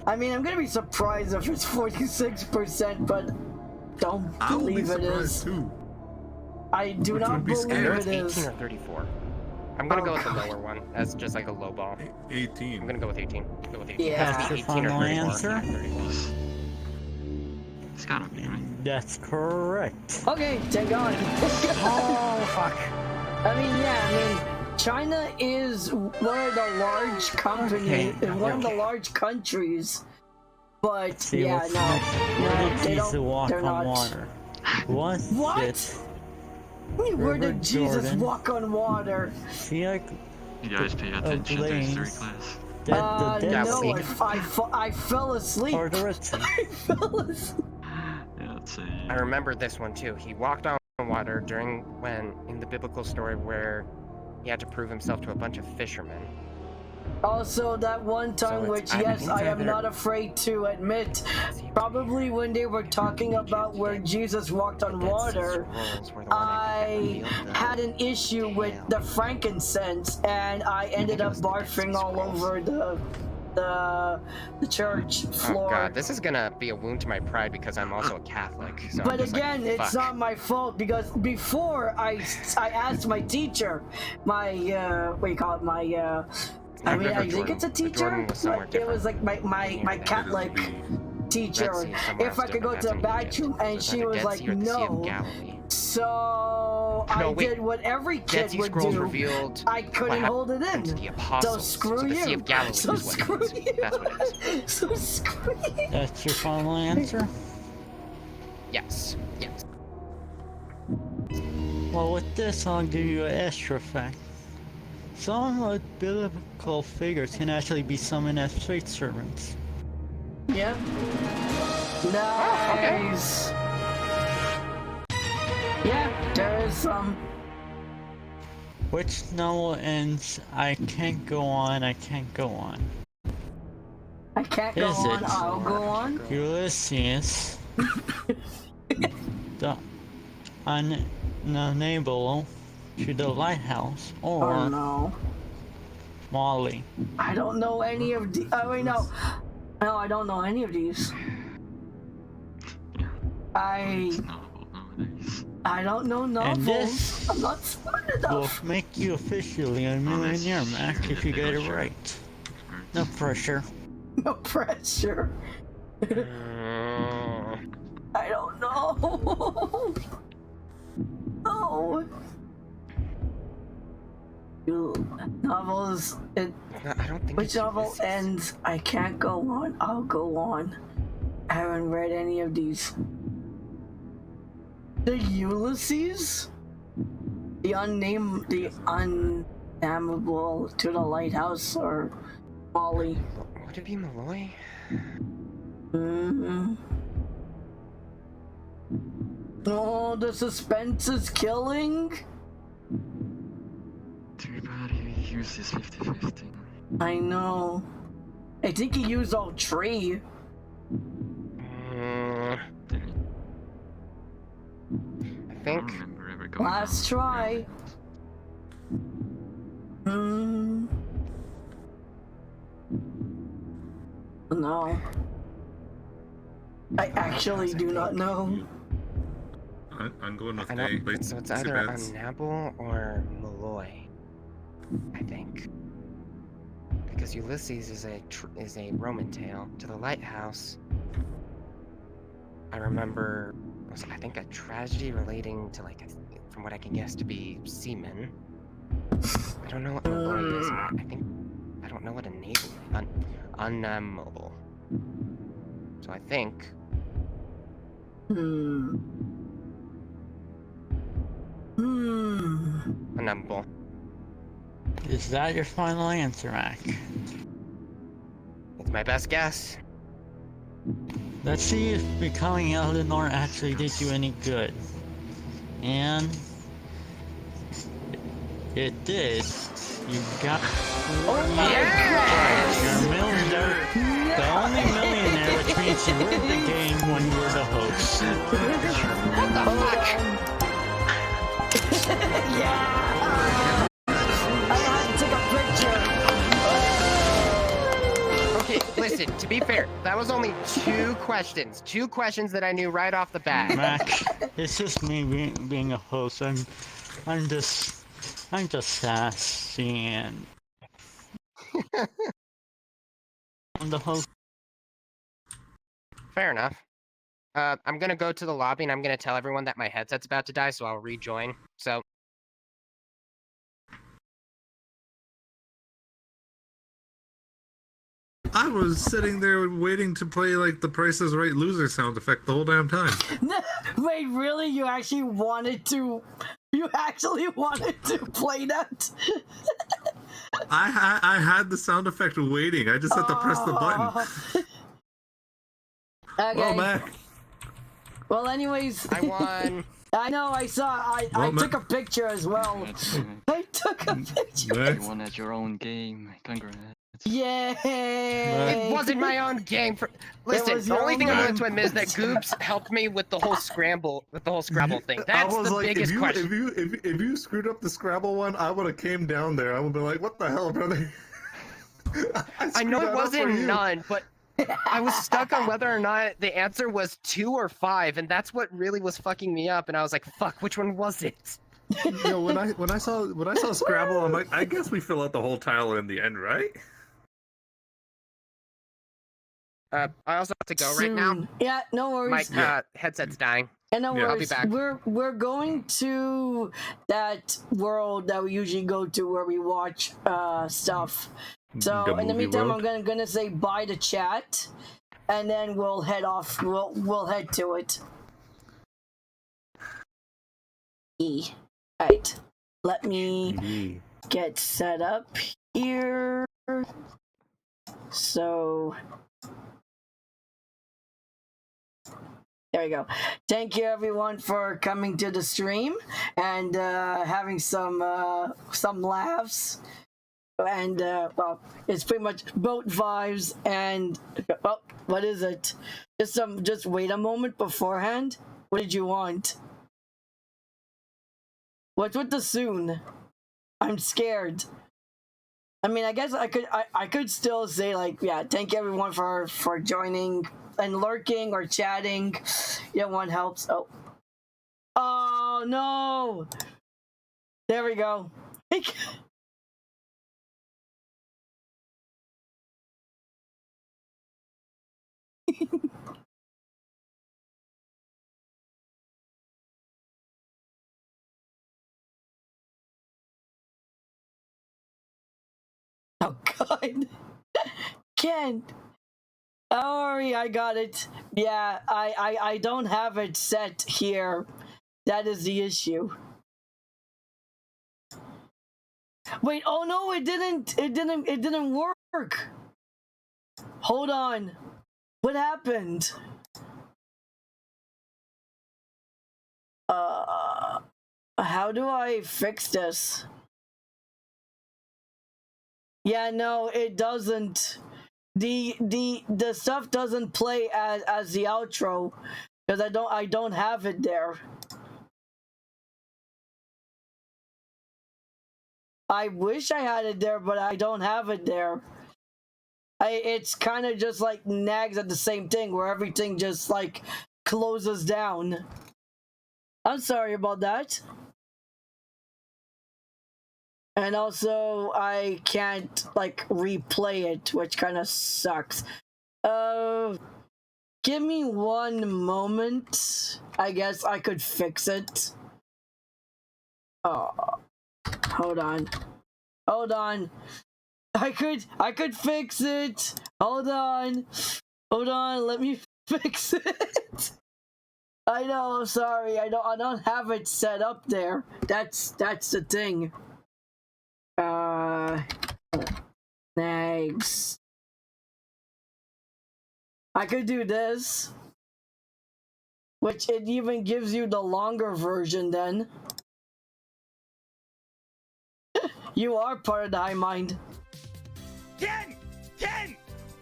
I mean, I'm gonna be surprised if it's 46%, but don't I'll be believe it surprised is. too. I do Which not would be believe scary. it is. 18 or 34. I'm gonna go with the lower one as just like a low ball. 18. I'm gonna go with 18. Go with 18. Yeah. It has to be That's 18 your or final 34. answer? It's gotta be, right? That's correct. Okay, take on. Oh, fuck. I mean, China is one of the large companies, one of the large countries, but See, yeah, what's no, next? Where no, did they Jesus don't. walk They're on not. water? Was What? it? Where River did Jesus Jordan? walk on water? See, like You guys pay attention to history class. the Dead No, Sea. I fell asleep. Or the Red Sea. I fell asleep. Yeah, let's see. I remember this one too. He walked on water during when in the biblical story where he had to prove himself to a bunch of fishermen. Also, that one time, So which I yes, think I am either- not afraid to admit, probably when they were talking about where Jesus walked on water, I had an issue with the frankincense, and I ended up barfing all over the church floor. Oh god, this is gonna be a wound to my pride because I'm also a Catholic. So I'm But just like, again, it's fuck. not my fault because before I asked my teacher, my what do you call it, my I mean, I think it's a teacher. Jordan was somewhere It was like my Catholic teacher. Red Sea is somewhere If I else could go to the different, that's in bathroom, Egypt. and So it's she either was Dead like, Sea or the Sea of no. Galilee. So No, I wait. did what every Dead kid Sea would Scrolls do. revealed I couldn't what hold it happened to in. the So apostles. screw so the you. Sea of Galilee So is what it screw is. you. That's what it is. So screw you. That's your final answer? Yes. Yes. Well, with this, I'll give you an extra fact. Some biblical figures can actually be summoned as fate servants. Yeah. Nice. Yeah, there is some. Which novel ends, I can't go on, I can't go on. I can't can't go Is on, it? I'll go on. Ulysses. the unable to the lighthouse, or Oh no. Molly. I don't know any of the. Oh wait, no. No, I don't know any of these. I don't know And novels. this I'm not smart will enough. make you officially a millionaire, Mac, if you get it right. No pressure. No pressure. I don't know. No. Novels. I don't think. Which novel ends? I can't go on. I'll go on. I haven't read any of these. The Ulysses? The unnamable to the lighthouse, or Molly? Would it be Malloy? Oh, the suspense is killing. Everybody uses 50-50. I know. I think he used all three. I think. Last try. No. I actually do not know. I'm going with I know, A. so it's either Unnable or Malloy, I think. Because Ulysses is a Roman tale. To the lighthouse, I remember, I think a tragedy relating to, like, from what I can guess to be seamen. I don't know what Malloy is. I don't know what unnamable. So I think. Unnamable. Is that your final answer, Mac? It's my best guess. Let's see if becoming Eleanor actually did you any good. And it did. You got you're a millionaire. The only millionaire, which means you win the game when you were the host. What the fuck? Yeah! I had to take a picture. Okay, listen, to be fair, that was only two questions. Two questions that I knew right off the bat. Mac, it's just me being a host. I'm just sassy and I'm the host. Fair enough. I'm gonna go to the lobby and I'm gonna tell everyone that my headset's about to die, so I'll rejoin. So. I was sitting there waiting to play like the Price is Right loser sound effect the whole damn time. Wait, really? You actually wanted to play that? I had the sound effect waiting. I just had to press the button. Okay. Well, Mac. Well, anyways. I won. I know, I saw. I took a picture as well. I took a picture. You won at your own game. Congrats. Yay! It wasn't my own game. Listen, the only thing I'm willing to admit is that Goobs helped me with the whole Scramble thing. That's the biggest question. If you screwed up the Scrabble one, I would have came down there. I would be like, "What the hell, brother?" I know it wasn't none, but I was stuck on whether or not the answer was 2 or 5, and that's what really was fucking me up. And I was like, "Fuck, which one was it?" You know, when I saw Scrabble, I'm like, I guess we fill out the whole tile in the end, right? I also have to go right now. Yeah, no worries. My headset's dying. And no worries. I'll be back. We're going to that world that we usually go to where we watch stuff. So in the meantime, I'm gonna say bye to chat, and then we'll head off. We'll head to it. Right. Let me get set up here. So. There we go. Thank you everyone for coming to the stream and having some laughs. and well, it's pretty much boat vibes. And oh, what is it? Just wait a moment beforehand. What did you want? What's with the soon? I'm scared. I mean, I guess I could still say like, yeah, thank you everyone for joining and lurking or chatting. Yeah, one helps. Oh no! There we go. Oh god. Ken! Don't worry, I got it. Yeah, I don't have it set here. That is the issue. Wait, oh no, it didn't work. Hold on. What happened? How do I fix this? Yeah, no, it doesn't. The stuff doesn't play as the outro because I don't have it there. I wish I had it there, but I don't have it there. It's kind of just like nags at the same thing where everything just like closes down. I'm sorry about that. And also I can't like replay it, which kind of sucks. Give me one moment. I guess I could fix it. Oh, hold on. I could fix it. Hold on. Let me fix it. I know. I'm sorry. I don't have it set up there. That's the thing. Thanks. I could do this, which it even gives you the longer version then. You are part of the high mind. Ken!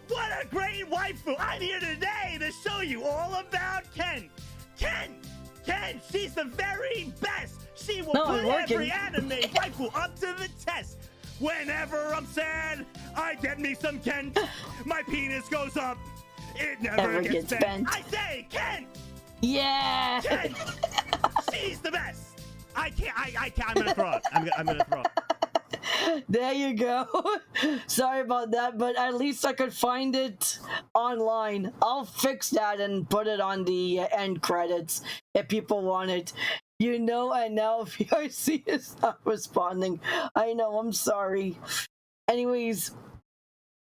What a great waifu! I'm here today to show you all about Ken! Ken, she's the very best! She will put every anime waifu up to the test! Whenever I'm sad, I get me some Ken. My penis goes up. It never gets bent. I say, Ken! Yeah! Ken! She's the best! I can't, I'm gonna throw up. I'm gonna throw up. There you go. Sorry about that, but at least I could find it online. I'll fix that and put it on the end credits if people want it. You know, and now VRC is not responding. I know, I'm sorry. Anyways,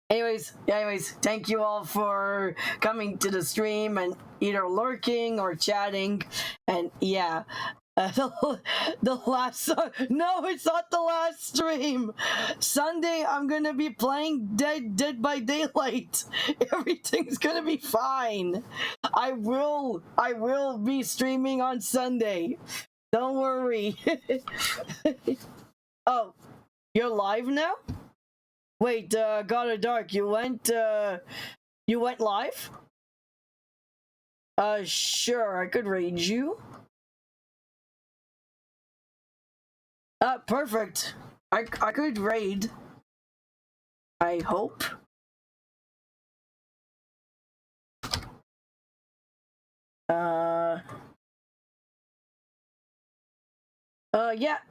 thank you all for coming to the stream and either lurking or chatting. And yeah, the last no, it's not the last stream. Sunday I'm gonna be playing Dead by Daylight. Everything's gonna be fine. I will be streaming on Sunday. Don't worry. Oh, you're live now? Wait, God of Dark, you went live? Sure, I could raid you. Perfect. I could raid. I hope.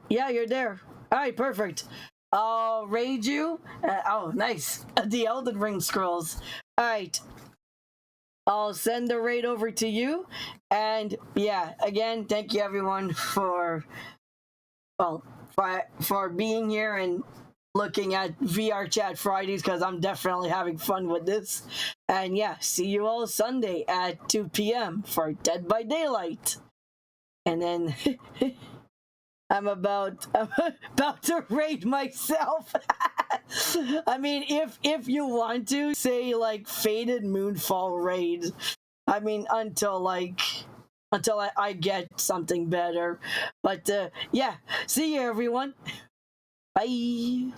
Yeah, you're there. Alright, perfect. I'll raid you. Oh, nice. The Elden Ring scrolls. Alright. I'll send the raid over to you. And yeah, again, thank you everyone for being here and looking at VRChat Fridays, because I'm definitely having fun with this. And yeah, see you all Sunday at 2 p.m. for Dead by Daylight. And then I'm about to raid myself. I mean, if you want to say like Faded Moonfall raid, I mean until I get something better. But yeah, see you everyone. Bye.